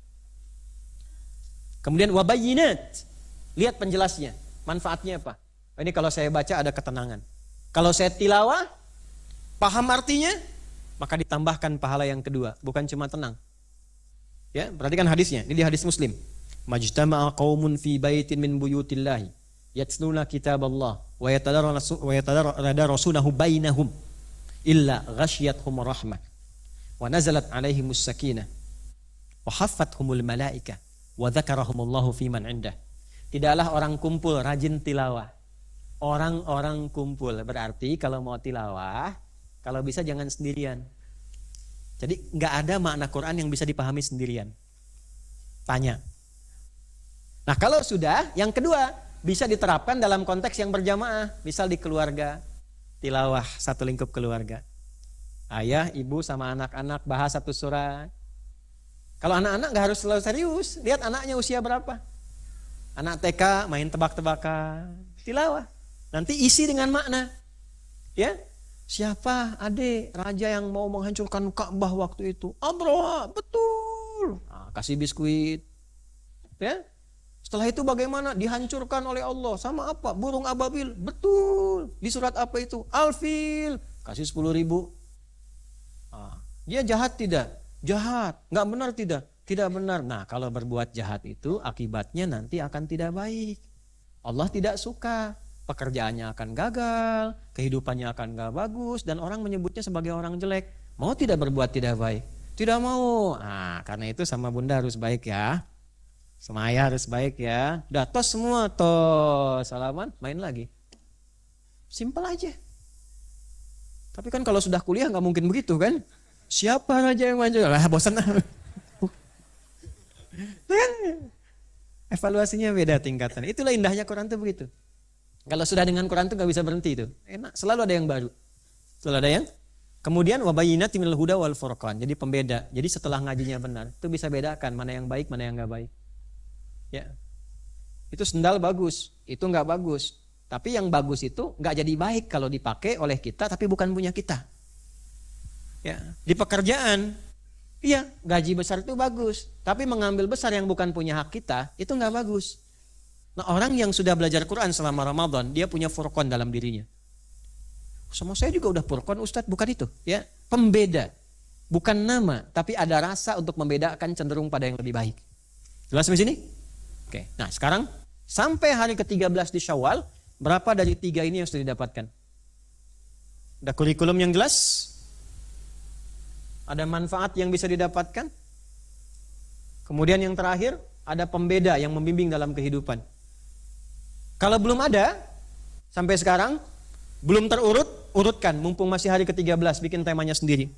Kemudian wabayinat, lihat penjelasnya, manfaatnya apa? Ini kalau saya baca ada ketenangan. Kalau saya tilawah, paham artinya, maka ditambahkan pahala yang kedua, bukan cuma tenang. Ya, perhatikan hadisnya. Ini di hadis Muslim. Majtama'a qaumun fi baitin min buyutillahi yatluna kitaballah wa yatadarasunahu bainahum illa ghasyiyatuhum rahmah wa nazalat alaihimus sakinah wa haffathumul malaikah wa dzakarahumullahu fi man indah. Tidaklah orang kumpul rajin tilawah. Orang-orang kumpul berarti kalau mau tilawah, kalau bisa jangan sendirian. Jadi nggak ada makna Quran yang bisa dipahami sendirian. Tanya. Nah kalau sudah, yang kedua bisa diterapkan dalam konteks yang berjamaah. Misal di keluarga, tilawah satu lingkup keluarga. Ayah, ibu sama anak-anak bahas satu surat. Kalau anak-anak nggak harus selalu serius. Lihat anaknya usia berapa. Anak TK main tebak-tebakan, tilawah. Nanti isi dengan makna. Ya. Siapa adik raja yang mau menghancurkan Ka'bah waktu itu? Abraha, betul. Nah, kasih biskuit. Ya. Setelah itu bagaimana? Dihancurkan oleh Allah. Sama apa? Burung ababil. Betul. Di surat apa itu? Al-Fil. Kasih 10.000. Nah, dia jahat tidak? Jahat. Nggak benar tidak? Tidak benar. Nah, kalau berbuat jahat itu akibatnya nanti akan tidak baik. Allah tidak suka. Pekerjaannya akan gagal, kehidupannya akan gak bagus, dan orang menyebutnya sebagai orang jelek. Mau tidak berbuat tidak baik? Tidak mau. Nah, karena itu sama bunda harus baik ya. Sama ayah harus baik ya. Udah tos semua, tos. Salaman, main lagi. Simpel aja. Tapi kan kalau sudah kuliah gak mungkin begitu kan? Siapa raja yang maju? Lah bosan. Evaluasinya beda tingkatan. Itulah indahnya Quran itu begitu. Kalau sudah dengan Quran itu gak bisa berhenti itu. Enak, selalu ada yang baru. Selalu ada yang. Kemudian wabayinati minal huda wal furqan. Jadi pembeda. Jadi setelah ngajinya benar, itu bisa bedakan mana yang baik, mana yang gak baik. Ya. Itu sendal bagus, itu gak bagus. Tapi yang bagus itu gak jadi baik kalau dipakai oleh kita tapi bukan punya kita. Ya, di pekerjaan, iya, gaji besar itu bagus, tapi mengambil besar yang bukan punya hak kita itu gak bagus. Nah, orang yang sudah belajar Quran selama Ramadan, dia punya furqan dalam dirinya. Sama saya juga udah furqan Ustadz, bukan itu, ya. Pembeda. Bukan nama, tapi ada rasa untuk membedakan cenderung pada yang lebih baik. Jelas sampai sini? Oke. Nah, sekarang sampai hari ke-13 di Syawal, berapa dari 3 ini yang sudah didapatkan? Ada kurikulum yang jelas? Ada manfaat yang bisa didapatkan? Kemudian yang terakhir, ada pembeda yang membimbing dalam kehidupan. Kalau belum ada, sampai sekarang, belum terurut, urutkan. Mumpung masih hari ke-13, bikin temanya sendiri.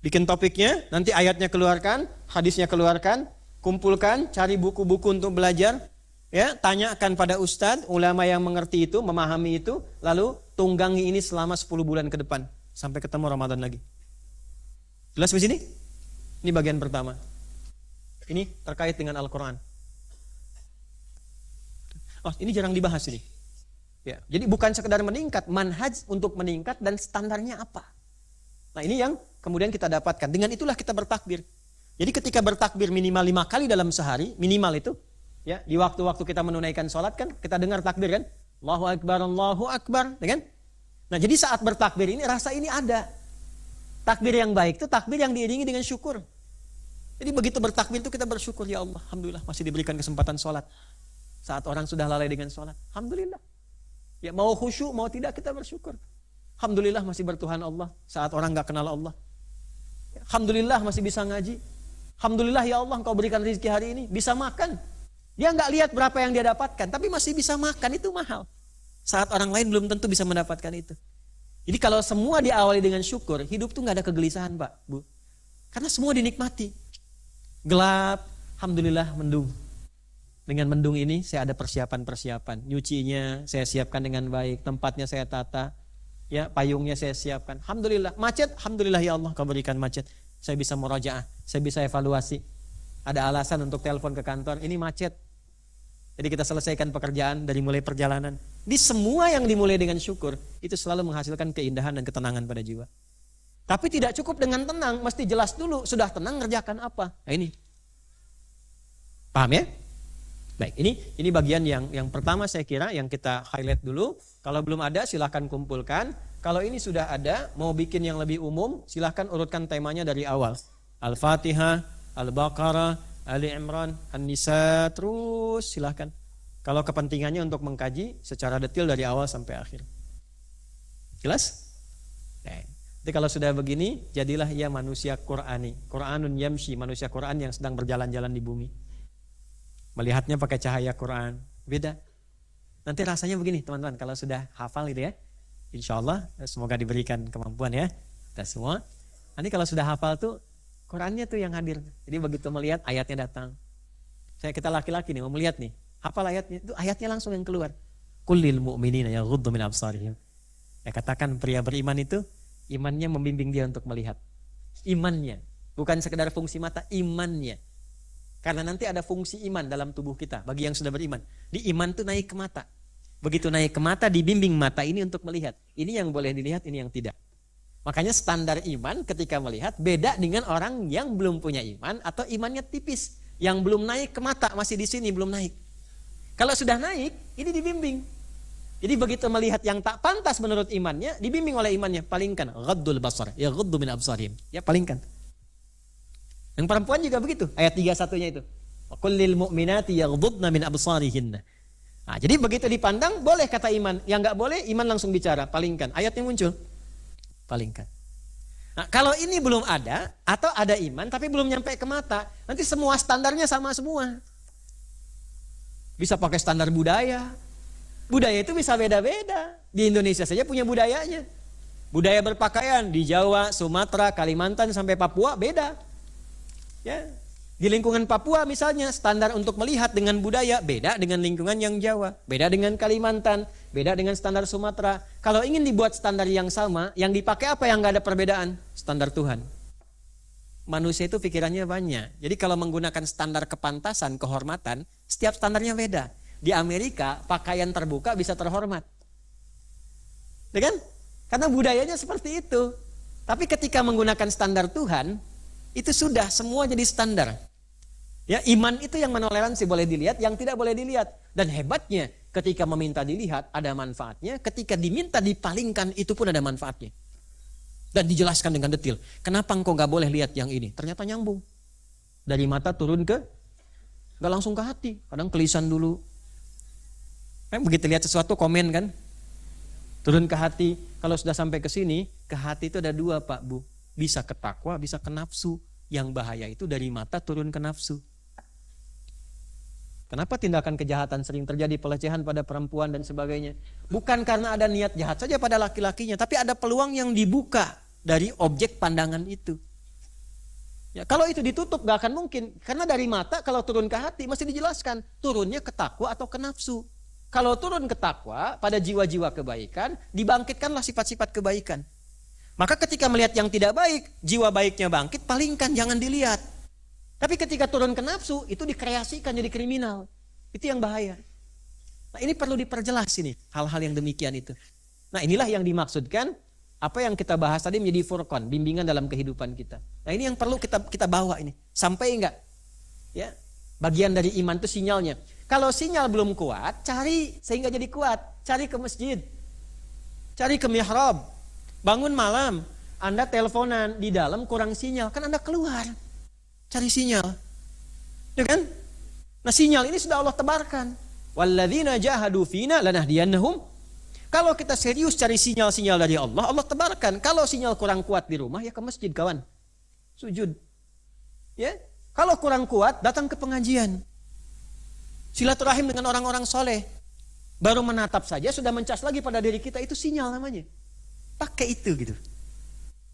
Bikin topiknya, nanti ayatnya keluarkan, hadisnya keluarkan, kumpulkan, cari buku-buku untuk belajar, ya, tanyakan pada ustadz, ulama yang mengerti itu, memahami itu, lalu tunggangi ini selama 10 bulan ke depan, sampai ketemu Ramadan lagi. Jelas di sini? Ini bagian pertama. Ini terkait dengan Al-Quran. Oh, ini jarang dibahas ini. Ya, jadi bukan sekedar meningkat, manhaj untuk meningkat dan standarnya apa. Nah ini yang kemudian kita dapatkan. Dengan itulah kita bertakbir. Jadi ketika bertakbir minimal 5 kali dalam sehari, minimal itu, ya di waktu-waktu kita menunaikan sholat kan, kita dengar takbir kan, Allahu Akbar, ya kan? Nah jadi saat bertakbir ini rasa ini ada. Takbir yang baik itu takbir yang diiringi dengan syukur. Jadi begitu bertakbir itu kita bersyukur, ya Allah, alhamdulillah masih diberikan kesempatan sholat. Saat orang sudah lalai dengan sholat, alhamdulillah. Ya mau khusyuk mau tidak kita bersyukur. Alhamdulillah masih bertuhan Allah saat orang nggak kenal Allah. Alhamdulillah masih bisa ngaji. Alhamdulillah ya Allah Engkau berikan rezeki hari ini, bisa makan. Dia nggak lihat berapa yang dia dapatkan, tapi masih bisa makan, itu mahal. Saat orang lain belum tentu bisa mendapatkan itu. Jadi kalau semua diawali dengan syukur, hidup tuh nggak ada kegelisahan, Pak, Bu. Karena semua dinikmati. Gelap, alhamdulillah mendung. Dengan mendung ini saya ada persiapan-persiapan. Nyucinya saya siapkan dengan baik, tempatnya saya tata, ya payungnya saya siapkan. Alhamdulillah. Macet, alhamdulillah ya Allah Kau berikan macet. Saya bisa murajaah, saya bisa evaluasi. Ada alasan untuk telepon ke kantor, ini macet. Jadi kita selesaikan pekerjaan dari mulai perjalanan. Di semua yang dimulai dengan syukur, itu selalu menghasilkan keindahan dan ketenangan pada jiwa. Tapi tidak cukup dengan tenang, mesti jelas dulu, sudah tenang ngerjakan apa. Nah ini. Paham ya? Baik, ini bagian yang pertama saya kira yang kita highlight dulu. Kalau belum ada silahkan kumpulkan. Kalau ini sudah ada, mau bikin yang lebih umum, silahkan urutkan temanya dari awal. Al-Fatihah, Al-Baqarah, Ali Imran, An-Nisa, terus silahkan. Kalau kepentingannya untuk mengkaji secara detail dari awal sampai akhir. Jelas? Nah, jadi kalau sudah begini, jadilah ia manusia Qur'ani. Qur'anun yamshi, manusia Qur'an yang sedang berjalan-jalan di bumi. Melihatnya pakai cahaya Qur'an. Beda. Nanti rasanya begini teman-teman, kalau sudah hafal gitu ya. Insya Allah semoga diberikan kemampuan ya kita semua. Nanti kalau sudah hafal tuh Qurannya tuh yang hadir. Jadi begitu melihat ayatnya datang. Kita laki-laki nih mau melihat nih, hafal ayatnya itu ayatnya langsung yang keluar. Kullil mu'minina yaghuddu min absarihim. Ya katakan pria beriman itu imannya membimbing dia untuk melihat. Imannya, bukan sekedar fungsi mata, imannya. Karena nanti ada fungsi iman dalam tubuh kita bagi yang sudah beriman. Di iman tuh naik ke mata. Begitu naik ke mata, dibimbing mata ini untuk melihat. Ini yang boleh dilihat, ini yang tidak. Makanya standar iman ketika melihat beda dengan orang yang belum punya iman atau imannya tipis. Yang belum naik ke mata, masih di sini, belum naik. Kalau sudah naik, ini dibimbing. Jadi begitu melihat yang tak pantas menurut imannya, dibimbing oleh imannya. Palingkan, ghaddul basar, ya ghuddu min absarihim. Ya palingkan. Yang perempuan juga begitu, ayat 31-nya itu. Wa kullil mu'minati yaghdudna min absarihinna. Nah, jadi begitu dipandang boleh kata iman, yang nggak boleh iman langsung bicara, palingkan. Ayatnya muncul, palingkan. Nah, kalau ini belum ada atau ada iman tapi belum nyampe ke mata, nanti semua standarnya sama semua. Bisa pakai standar budaya. Budaya itu bisa beda-beda. Di Indonesia saja punya budayanya. Budaya berpakaian di Jawa, Sumatera, Kalimantan sampai Papua beda. Ya. Di lingkungan Papua misalnya standar untuk melihat dengan budaya beda dengan lingkungan yang Jawa, beda dengan Kalimantan, beda dengan standar Sumatera. Kalau ingin dibuat standar yang sama, yang dipakai apa yang nggak ada perbedaan? Standar Tuhan. Manusia itu pikirannya banyak. Jadi kalau menggunakan standar kepantasan, kehormatan, setiap standarnya beda. Di Amerika pakaian terbuka bisa terhormat, ya kan? Karena budayanya seperti itu. Tapi ketika menggunakan standar Tuhan, itu sudah semua jadi standar. Ya, iman itu yang menoleransi boleh dilihat, yang tidak boleh dilihat. Dan hebatnya ketika meminta dilihat ada manfaatnya, ketika diminta dipalingkan itu pun ada manfaatnya. Dan dijelaskan dengan detail. Kenapa engkau gak boleh lihat yang ini? Ternyata nyambung. Dari mata turun ke, gak langsung ke hati. Kadang kelisan dulu. Begitu lihat sesuatu komen kan? Turun ke hati. Kalau sudah sampai ke sini, ke hati itu ada dua Pak Bu. Bisa ke takwa, bisa ke nafsu. Yang bahaya itu dari mata turun ke nafsu. Kenapa tindakan kejahatan sering terjadi, pelecehan pada perempuan dan sebagainya? Bukan karena ada niat jahat saja pada laki-lakinya, tapi ada peluang yang dibuka dari objek pandangan itu. Ya, kalau itu ditutup gak akan mungkin. Karena dari mata kalau turun ke hati mesti dijelaskan. Turunnya ke takwa atau ke nafsu. Kalau turun ke takwa pada jiwa-jiwa kebaikan, dibangkitkanlah sifat-sifat kebaikan. Maka ketika melihat yang tidak baik, jiwa baiknya bangkit, palingkan, jangan dilihat. Tapi ketika turun ke nafsu, itu dikreasikan jadi kriminal. Itu yang bahaya. Nah ini perlu diperjelas ini, hal-hal yang demikian itu. Nah inilah yang dimaksudkan Apa yang kita bahas tadi menjadi furqan, bimbingan dalam kehidupan kita. Nah ini yang perlu kita bawa ini. Sampai enggak? Ya, bagian dari iman itu sinyalnya. Kalau sinyal belum kuat, cari sehingga jadi kuat. Cari ke masjid. Cari ke mihrab. Bangun malam, Anda teleponan di dalam kurang sinyal, kan Anda keluar. Cari sinyal. Ya kan? Nah, sinyal ini sudah Allah tebarkan. Walladzina jahadu fina lanahdiyannahum. Kalau kita serius cari sinyal-sinyal dari Allah, Allah tebarkan. Kalau sinyal kurang kuat di rumah, ya ke masjid kawan. Sujud. Ya. Kalau kurang kuat, datang ke pengajian. Silaturahim dengan orang-orang soleh. Baru menatap saja sudah mencas lagi pada diri kita, itu sinyal namanya. Pakai itu gitu.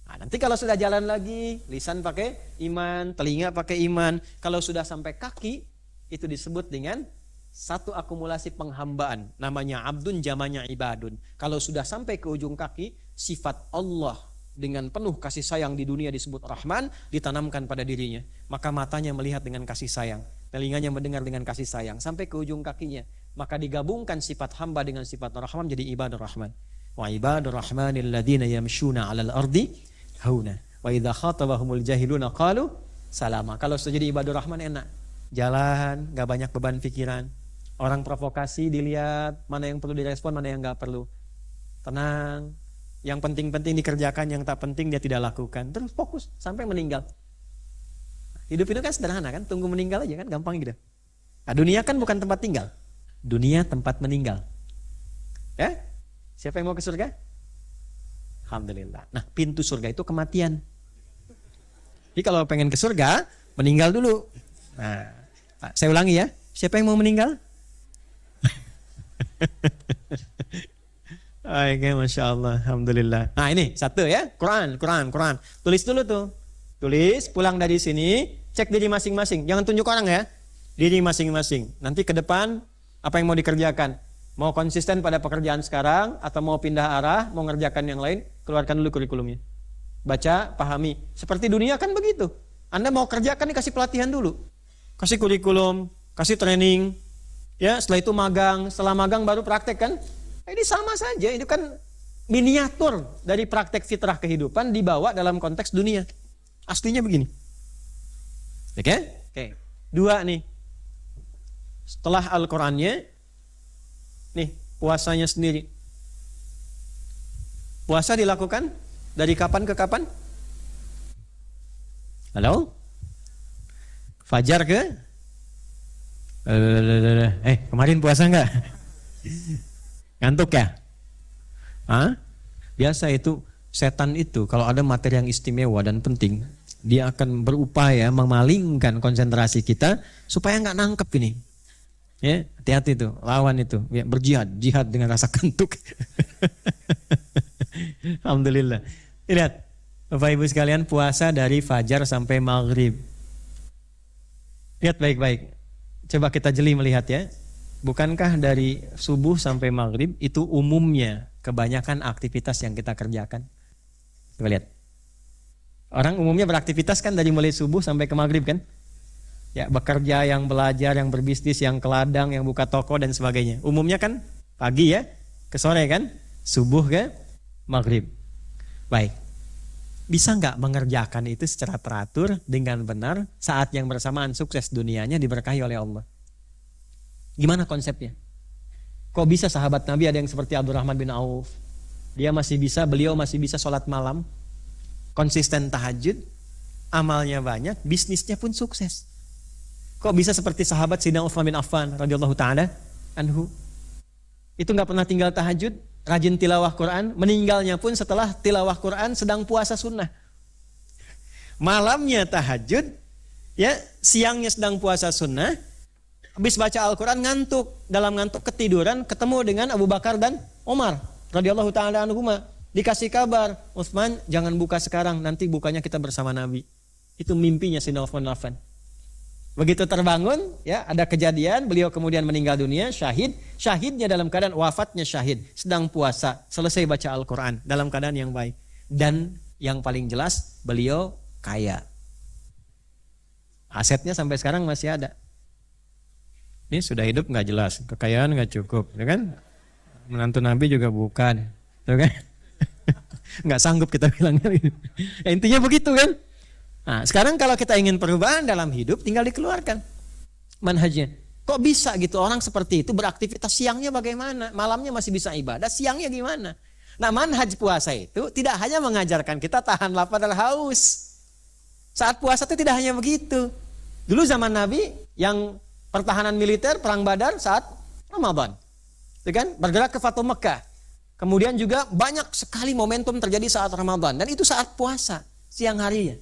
Nah, nanti kalau sudah jalan lagi, lisan pakai iman, telinga pakai iman. Kalau sudah sampai kaki, itu disebut dengan satu akumulasi penghambaan. Namanya abdun, jamanya ibadun. Kalau sudah sampai ke ujung kaki, sifat Allah dengan penuh kasih sayang di dunia disebut Rahman, ditanamkan pada dirinya. Maka matanya melihat dengan kasih sayang, telinganya mendengar dengan kasih sayang, sampai ke ujung kakinya. Maka digabungkan sifat hamba dengan sifat Rahman jadi ibadur Rahman. Wa ibadur Rahmanil ladzina yamshuna 'alal ardi hauna wa idza khatabahumul jahiluna qalu salama. Kalau sudah jadi ibadur Rahman enak. Jalan, gak banyak beban pikiran. Orang provokasi dilihat, mana yang perlu direspon, mana yang gak perlu. Tenang. Yang penting-penting dikerjakan, yang tak penting dia tidak lakukan. Terus fokus sampai meninggal. Hidup itu kan sederhana kan, tunggu meninggal aja kan, gampang gitu. Nah, dunia kan bukan tempat tinggal. Dunia tempat meninggal. Ya? Siapa yang mau ke surga? Alhamdulillah. Nah, pintu surga itu kematian. Jadi kalau pengen ke surga, meninggal dulu. Nah, saya ulangi ya. Siapa yang mau meninggal? Oke, Masya Allah, Alhamdulillah. Nah ini satu ya, Quran. Tulis dulu tuh. Tulis, pulang dari sini, cek diri masing-masing. Jangan tunjuk orang ya. Diri masing-masing. Nanti ke depan, apa yang mau dikerjakan? Mau konsisten pada pekerjaan sekarang, atau mau pindah arah, mau ngerjakan yang lain, keluarkan dulu kurikulumnya. Baca, pahami. Seperti dunia kan begitu. Anda mau kerjakan, dikasih pelatihan dulu. Kasih kurikulum, kasih training. Ya, setelah itu magang. Setelah magang baru praktek kan? Ini sama saja, itu kan miniatur dari praktek fitrah kehidupan dibawa dalam konteks dunia. Aslinya begini. Oke? Oke. Dua nih. Setelah Al-Qur'annya, nih puasanya sendiri. Puasa dilakukan dari kapan ke kapan? Halo? Fajar ke? Kemarin puasa enggak? Ngantuk ya? Hah? Biasa itu setan itu kalau ada materi yang istimewa dan penting, dia akan berupaya memalingkan konsentrasi kita supaya nggak nangkep ini. Ya, hati-hati tuh, lawan itu, ya, jihad dengan rasa kantuk. Alhamdulillah. Lihat, Bapak Ibu sekalian, puasa dari fajar sampai maghrib. Lihat baik-baik. Coba kita jeli melihat ya. Bukankah dari subuh sampai maghrib itu umumnya kebanyakan aktivitas yang kita kerjakan? Coba lihat. Orang umumnya beraktivitas kan dari mulai subuh sampai ke maghrib kan? Ya, bekerja, yang belajar, yang berbisnis, yang ke ladang, yang buka toko dan sebagainya. Umumnya kan pagi ya, ke sore kan? Subuh ke maghrib. Baik. Bisa nggak mengerjakan itu secara teratur dengan benar saat yang bersamaan sukses dunianya diberkahi oleh Allah? Gimana konsepnya? Kok bisa sahabat Nabi ada yang seperti Abdurrahman bin Auf? Beliau masih bisa sholat malam, konsisten tahajud, amalnya banyak, bisnisnya pun sukses. Kok bisa seperti sahabat Sayyidina Utsman bin Affan radhiyallahu taala anhu? Itu nggak pernah tinggal tahajud, rajin tilawah Quran, meninggalnya pun setelah tilawah Quran sedang puasa sunnah. Malamnya tahajud, ya, siangnya sedang puasa sunnah. Habis baca Al-Quran ngantuk, dalam ngantuk ketiduran ketemu dengan Abu Bakar dan Umar radhiyallahu taala anhuma. Dikasih kabar, Utsman jangan buka sekarang, nanti bukanya kita bersama Nabi. Itu mimpinya Sayyidina Utsman bin Affan. Begitu terbangun, ya, ada kejadian, beliau kemudian meninggal dunia, syahid. Syahidnya dalam keadaan wafatnya syahid, sedang puasa, selesai baca Al-Quran dalam keadaan yang baik. Dan yang paling jelas, beliau kaya. Asetnya sampai sekarang masih ada. Ini sudah hidup nggak jelas, kekayaan nggak cukup, ya kan? Menantu Nabi juga bukan, ya kan? Nggak sanggup kita bilangnya. Ya, intinya begitu kan. Nah, sekarang kalau kita ingin perubahan dalam hidup, tinggal dikeluarkan manhajnya. Kok bisa gitu orang seperti itu beraktivitas, siangnya bagaimana? Malamnya masih bisa ibadah, siangnya gimana? Nah, manhaj puasa itu tidak hanya mengajarkan kita tahan lapar dan haus. Saat puasa itu tidak hanya begitu. Dulu zaman Nabi yang pertahanan militer, perang Badar saat Ramadan. Itu kan bergerak ke Fatu Mekah. Kemudian juga banyak sekali momentum terjadi saat Ramadan. Dan itu saat puasa, siang harinya.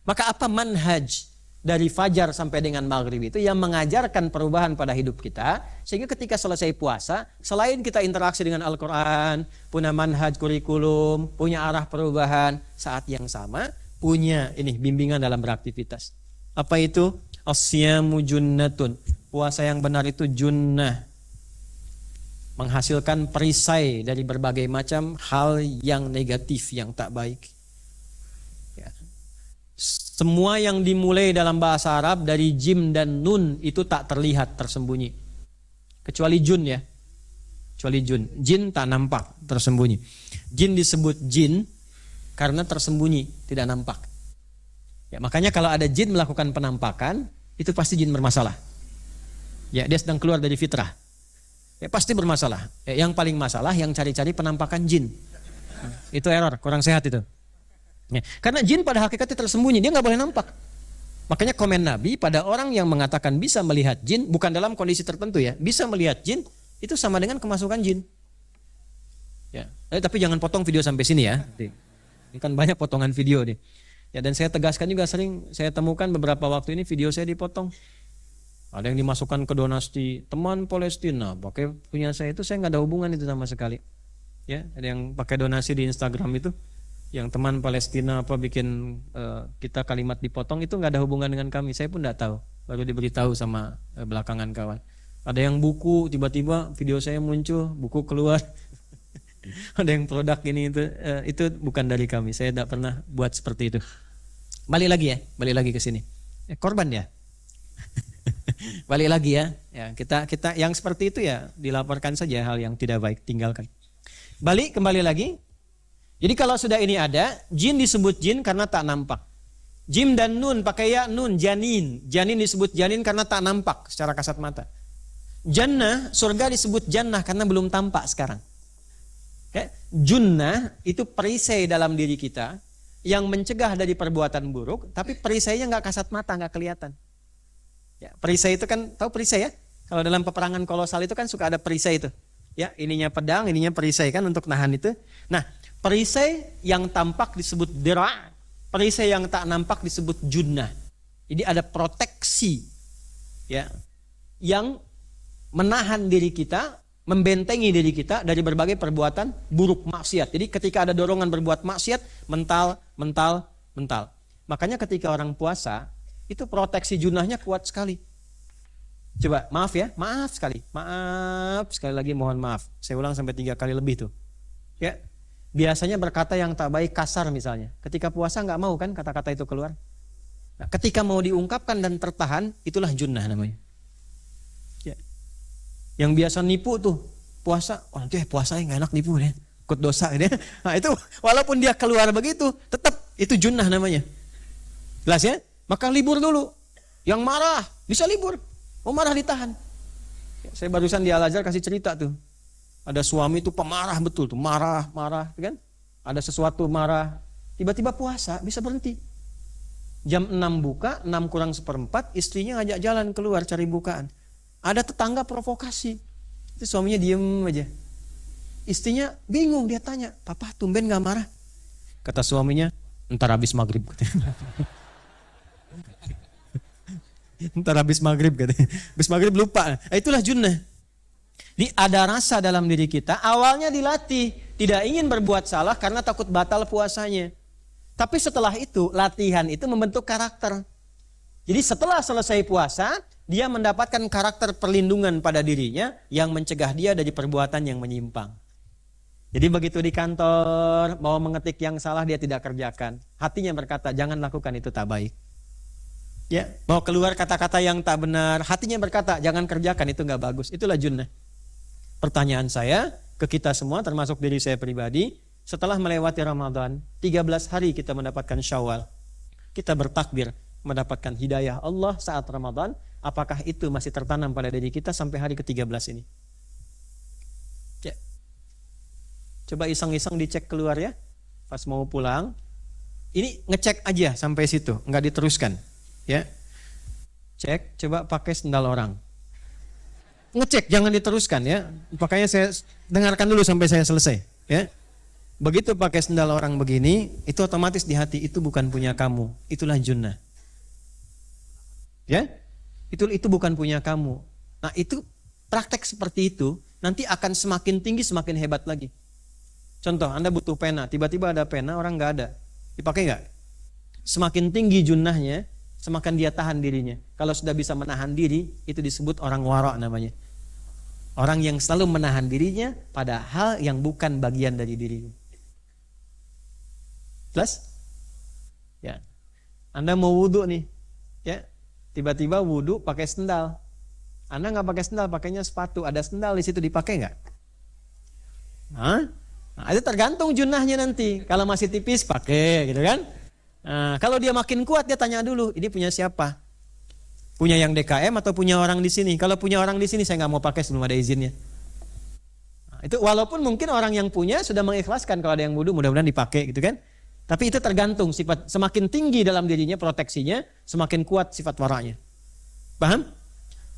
Maka apa manhaj dari fajar sampai dengan maghrib itu yang mengajarkan perubahan pada hidup kita. Sehingga ketika selesai puasa, selain kita interaksi dengan Al-Quran, punya manhaj kurikulum, punya arah perubahan, saat yang sama punya ini bimbingan dalam beraktivitas. Apa itu? As-siyamu junnatun. Puasa yang benar itu junnah. Menghasilkan perisai dari berbagai macam hal yang negatif, yang tak baik. Ya. Semua yang dimulai dalam bahasa Arab dari jim dan nun itu tak terlihat, tersembunyi. Kecuali jun ya. Kecuali jun. Jin tak nampak, tersembunyi. Jin disebut jin karena tersembunyi, tidak nampak. Ya, makanya kalau ada jin melakukan penampakan, itu pasti jin bermasalah. Ya, dia sedang keluar dari fitrah. Ya, pasti bermasalah. Ya, yang paling masalah yang cari-cari penampakan jin. Itu error, kurang sehat itu. Ya, karena jin pada hakikatnya tersembunyi, dia nggak boleh nampak. Makanya komen Nabi pada orang yang mengatakan bisa melihat jin, bukan dalam kondisi tertentu ya, bisa melihat jin, itu sama dengan kemasukan jin. Ya, tapi jangan potong video sampai sini ya. Ini kan banyak potongan video nih. Ya, dan saya tegaskan juga sering saya temukan beberapa waktu ini video saya dipotong. Ada yang dimasukkan ke donasi teman Palestina, pakai punya saya itu, saya nggak ada hubungan itu sama sekali. Ya, ada yang pakai donasi di Instagram itu. Yang teman Palestina apa bikin kita kalimat dipotong, itu nggak ada hubungan dengan kami, saya pun nggak tahu, baru diberitahu sama belakangan kawan. Ada yang buku, tiba-tiba video saya muncul, buku keluar. Ada yang produk ini itu bukan dari kami, saya tidak pernah buat seperti itu. Balik lagi ke sini. Korban ya. Balik lagi ya. Ya, kita yang seperti itu ya dilaporkan saja, hal yang tidak baik tinggalkan. Kembali lagi. Jadi kalau sudah ini ada, jin disebut jin karena tak nampak. Jim dan nun pakai ya nun, janin. Janin disebut janin karena tak nampak secara kasat mata. Jannah, surga disebut jannah karena belum tampak sekarang. Ya, junnah itu perisai dalam diri kita yang mencegah dari perbuatan buruk, tapi perisainya nggak kasat mata, nggak kelihatan. Ya, perisai itu kan, tahu perisai ya? Kalau dalam peperangan kolosal itu kan suka ada perisai itu. Ya, ininya pedang, ininya perisai kan untuk nahan itu. Nah, perisai yang tampak disebut dira', perisai yang tak nampak disebut junnah. Jadi ada proteksi ya yang menahan diri kita, membentengi diri kita dari berbagai perbuatan buruk, maksiat. Jadi ketika ada dorongan berbuat maksiat, mental. Makanya ketika orang puasa, itu proteksi junnahnya kuat sekali. Coba, maaf sekali lagi, mohon maaf. Saya ulang sampai 3 kali lebih tuh. Ya. Biasanya berkata yang tak baik, kasar misalnya. Ketika puasa nggak mau kan kata-kata itu keluar. Nah, ketika mau diungkapkan dan tertahan, itulah junnah namanya. Ya. Yang biasa nipu tuh puasa, nanti puasa nggak enak nipu deh, ikut dosa deh. Nah itu walaupun dia keluar begitu, tetap itu junnah namanya. Jelas ya? Maka libur dulu. Yang marah bisa libur, mau marah ditahan. Ya, saya barusan di Al-Azhar kasih cerita tuh. Ada suami itu pemarah betul tuh, marah, kan? Ada sesuatu marah, tiba-tiba puasa bisa berhenti. Jam 6 buka, 6 kurang 1/4, istrinya ngajak jalan keluar cari bukaan. Ada tetangga provokasi, itu suaminya diem aja. Istrinya bingung, dia tanya, "Papa tumben gak marah?" Kata suaminya, "Ntar habis maghrib." Ntar habis maghrib katanya. Habis maghrib lupa. Itulah junnah. Jadi ada rasa dalam diri kita, awalnya dilatih, tidak ingin berbuat salah karena takut batal puasanya. Tapi setelah itu, latihan itu membentuk karakter. Jadi setelah selesai puasa, dia mendapatkan karakter perlindungan pada dirinya yang mencegah dia dari perbuatan yang menyimpang. Jadi begitu di kantor, mau mengetik yang salah dia tidak kerjakan. Hatinya berkata, jangan lakukan, itu tak baik. Ya, mau keluar kata-kata yang tak benar, hatinya berkata, jangan kerjakan, itu gak bagus. Itulah junnah. Pertanyaan saya ke kita semua, termasuk diri saya pribadi, setelah melewati Ramadan, 13 hari kita mendapatkan Syawal. Kita bertakbir mendapatkan hidayah Allah saat Ramadan. Apakah itu masih tertanam pada diri kita sampai hari ke-13 ini? Ya. Coba iseng-iseng dicek keluar ya. Pas mau pulang, ini ngecek aja sampai situ, nggak diteruskan. Ya. Cek, coba pakai sendal orang. Ngecek, jangan diteruskan ya. Makanya saya dengarkan dulu sampai saya selesai. Ya. Begitu pakai sendal orang begini, itu otomatis di hati itu bukan punya kamu, itulah junnah. Ya, itu bukan punya kamu. Nah itu praktek seperti itu nanti akan semakin tinggi semakin hebat lagi. Contoh, Anda butuh pena, tiba-tiba ada pena, orang nggak ada, dipakai nggak? Semakin tinggi junnahnya, semakin dia tahan dirinya. Kalau sudah bisa menahan diri, itu disebut orang wara namanya. Orang yang selalu menahan dirinya pada hal yang bukan bagian dari dirinya. Jelas? Ya. Anda mau wudhu nih, ya. Tiba-tiba wudhu pakai sendal. Anda nggak pakai sendal, pakainya sepatu. Ada sendal di situ, dipakai nggak? Hah? Nah, itu tergantung junnahnya nanti. Kalau masih tipis pakai, gitu kan? Nah, kalau dia makin kuat, dia tanya dulu, ini punya siapa? Punya yang DKM atau punya orang di sini? Kalau punya orang di sini, saya nggak mau pakai sebelum ada izinnya. Nah, itu walaupun mungkin orang yang punya sudah mengikhlaskan kalau ada yang wudhu, mudah-mudahan dipakai, gitu kan? Tapi itu tergantung sifat, semakin tinggi dalam dirinya proteksinya, semakin kuat sifat waranya. Paham?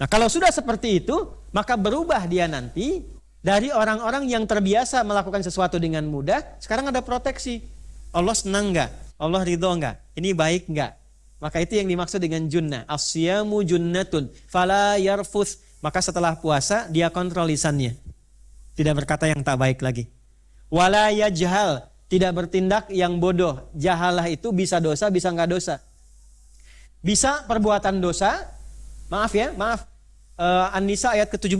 Nah, kalau sudah seperti itu, maka berubah dia nanti dari orang-orang yang terbiasa melakukan sesuatu dengan mudah, sekarang ada proteksi. Allah senang nggak? Allah ridho nggak? Ini baik nggak? Maka itu yang dimaksud dengan junnah. As-siyamu junnatun fala yarfuth. Maka setelah puasa dia kontrol lisannya, tidak berkata yang tak baik lagi. Wala yajhal, tidak bertindak yang bodoh. Jahalah itu bisa dosa, bisa nggak dosa. Bisa perbuatan dosa. Maaf ya, maaf. An-Nisa ayat ke-17.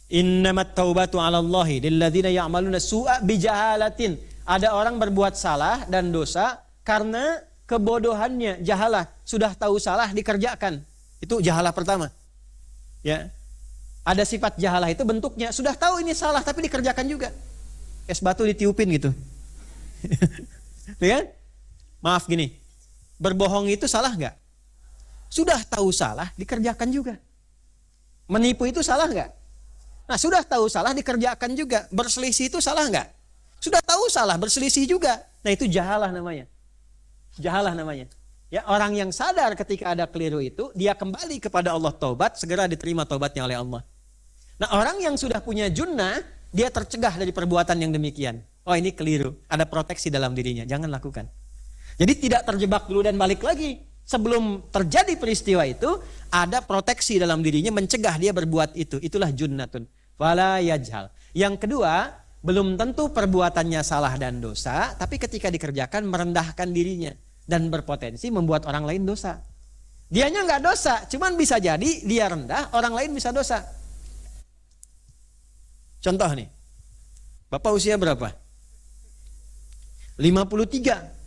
Innamat taubatu 'alallahi lilladzina ya'maluna su'a bijahalatin. Ada orang berbuat salah dan dosa karena kebodohannya, jahalah, sudah tahu salah dikerjakan. Itu jahalah pertama. Ya. Ada sifat jahalah itu bentuknya sudah tahu ini salah tapi dikerjakan juga. Es batu ditiupin gitu. Ya? Maaf gini. Berbohong itu salah enggak? Sudah tahu salah dikerjakan juga. Menipu itu salah enggak? Nah, sudah tahu salah dikerjakan juga. Berselisih itu salah enggak? Sudah tahu salah berselisih juga. Nah, itu jahalah namanya. Jahalah namanya. Ya, orang yang sadar ketika ada keliru itu, dia kembali kepada Allah taubat, segera diterima taubatnya oleh Allah. Nah, orang yang sudah punya junnah, dia tercegah dari perbuatan yang demikian. Oh, ini keliru, ada proteksi dalam dirinya, jangan lakukan. Jadi tidak terjebak dulu dan balik lagi. Sebelum terjadi peristiwa itu, ada proteksi dalam dirinya mencegah dia berbuat itu. Itulah junnatun. Fala yajhal. Yang kedua, belum tentu perbuatannya salah dan dosa, tapi ketika dikerjakan merendahkan dirinya dan berpotensi membuat orang lain dosa. Dianya nggak dosa, cuman bisa jadi dia rendah, orang lain bisa dosa. Contoh nih, Bapak usia berapa? 53.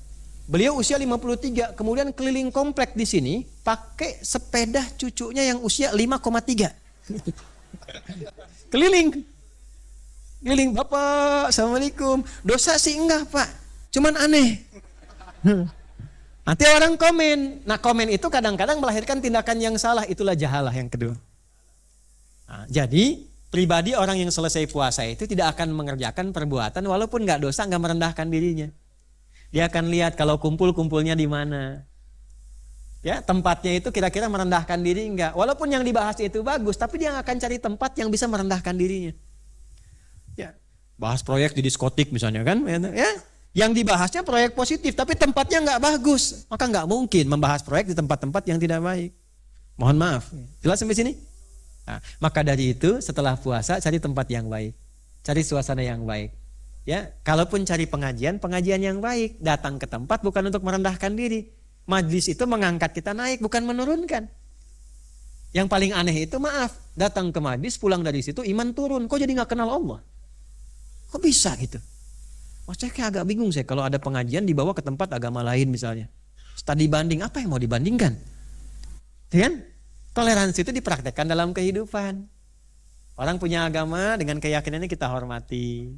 Beliau usia 53, kemudian keliling komplek di sini pakai sepeda cucunya yang usia 5,3. Keliling, Bapak, Assalamualaikum. Dosa sih enggak, Pak, cuman aneh. Nanti orang komen. Nah, komen itu kadang-kadang melahirkan tindakan yang salah. Itulah jahalah yang kedua. Nah, jadi pribadi orang yang selesai puasa itu tidak akan mengerjakan perbuatan walaupun nggak dosa, nggak merendahkan dirinya. Dia akan lihat kalau kumpul-kumpulnya di mana. Ya, tempatnya itu kira-kira merendahkan diri enggak. Walaupun yang dibahas itu bagus, tapi dia akan cari tempat yang bisa merendahkan dirinya. Ya, bahas proyek di diskotik misalnya kan, ya. Yang dibahasnya proyek positif, tapi tempatnya nggak bagus, maka nggak mungkin membahas proyek di tempat-tempat yang tidak baik. Mohon maaf. Jelas sampai sini? Nah, maka dari itu setelah puasa cari tempat yang baik, cari suasana yang baik. Ya, kalaupun cari pengajian yang baik, datang ke tempat bukan untuk merendahkan diri. Majlis itu mengangkat kita naik, bukan menurunkan. Yang paling aneh itu maaf, datang ke majlis, pulang dari situ iman turun. Kok jadi nggak kenal Allah? Kok bisa gitu? Saya kayak agak bingung saya kalau ada pengajian dibawa ke tempat agama lain misalnya. Studi banding, apa yang mau dibandingkan? Kan? Toleransi itu dipraktekkan dalam kehidupan. Orang punya agama dengan keyakinannya kita hormati.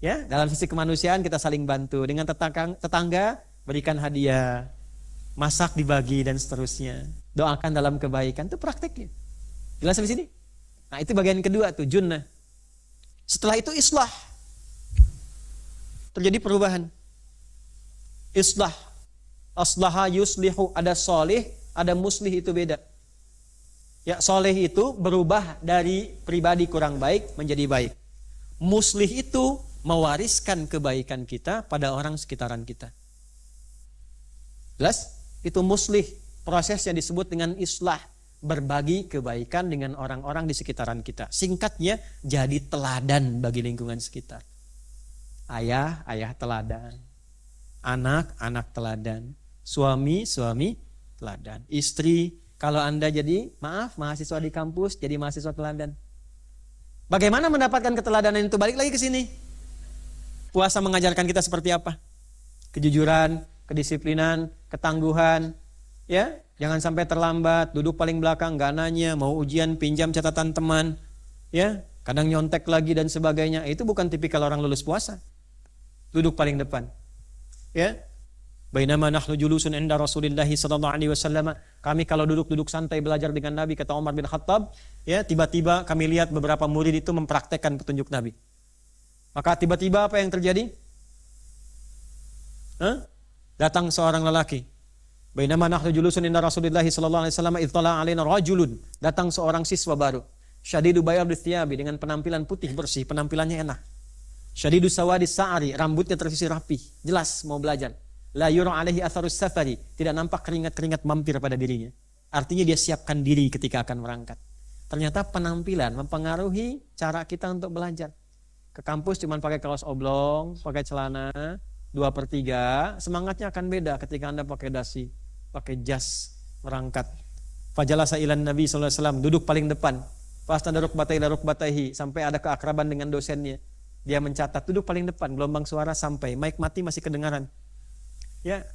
Ya, dalam sisi kemanusiaan kita saling bantu. Dengan tetangga berikan hadiah, masak dibagi dan seterusnya. Doakan dalam kebaikan, itu prakteknya. Jelas sampai sini? Nah, itu bagian kedua tuh, junnah. Setelah itu islah. Terjadi perubahan. Islah. Aslaha yuslihu, ada solih, ada muslih, itu beda. Ya, solih itu berubah dari pribadi kurang baik menjadi baik. Muslih itu mewariskan kebaikan kita pada orang sekitaran kita. Jelas? Itu muslih. Prosesnya disebut dengan islah. Berbagi kebaikan dengan orang-orang di sekitaran kita. Singkatnya, jadi teladan bagi lingkungan sekitar. Ayah, ayah teladan. Anak, anak teladan. Suami, suami teladan. Istri, kalau Anda jadi, maaf, mahasiswa di kampus, jadi mahasiswa teladan. Bagaimana mendapatkan keteladanan itu? Balik lagi ke sini. Puasa mengajarkan kita seperti apa? Kejujuran, kedisiplinan, ketangguhan. Ya, jangan sampai terlambat, duduk paling belakang, gak nanya, mau ujian, pinjam catatan teman. Ya, kadang nyontek lagi dan sebagainya. Itu bukan tipikal orang lulus puasa. Duduk paling depan. Ya. Bainama nahnu julusun inda Rasulillah sallallahu alaihi wasallam. Kami kalau duduk-duduk santai belajar dengan Nabi, kata Umar bin Khattab, ya, tiba-tiba kami lihat beberapa murid itu mempraktekkan petunjuk Nabi. Maka tiba-tiba apa yang terjadi? Datang seorang lelaki. Bainama nahnu julusun inda Rasulillah sallallahu alaihi wasallam ittala alaina rajulun. Datang seorang siswa baru. Syadidu bayadis thiyabi, dengan penampilan putih bersih, penampilannya enak. Syadidu sawadis sa'ari, rambutnya tersisir rapi, jelas mau belajar. La yura alaihi atharus safari, tidak nampak keringat-keringat mampir pada dirinya. Artinya dia siapkan diri ketika akan berangkat. Ternyata penampilan mempengaruhi cara kita untuk belajar. Ke kampus cuma pakai kaos oblong, pakai celana 2/3, semangatnya akan beda ketika Anda pakai dasi, pakai jas berangkat. Fajalasa ilan Nabi sallallahu alaihi wasallam, duduk paling depan. Fasta darukbatai darukbataihi, sampai ada keakraban dengan dosennya. Dia mencatat, duduk paling depan, gelombang suara sampai, mic mati masih kedengaran. Ya,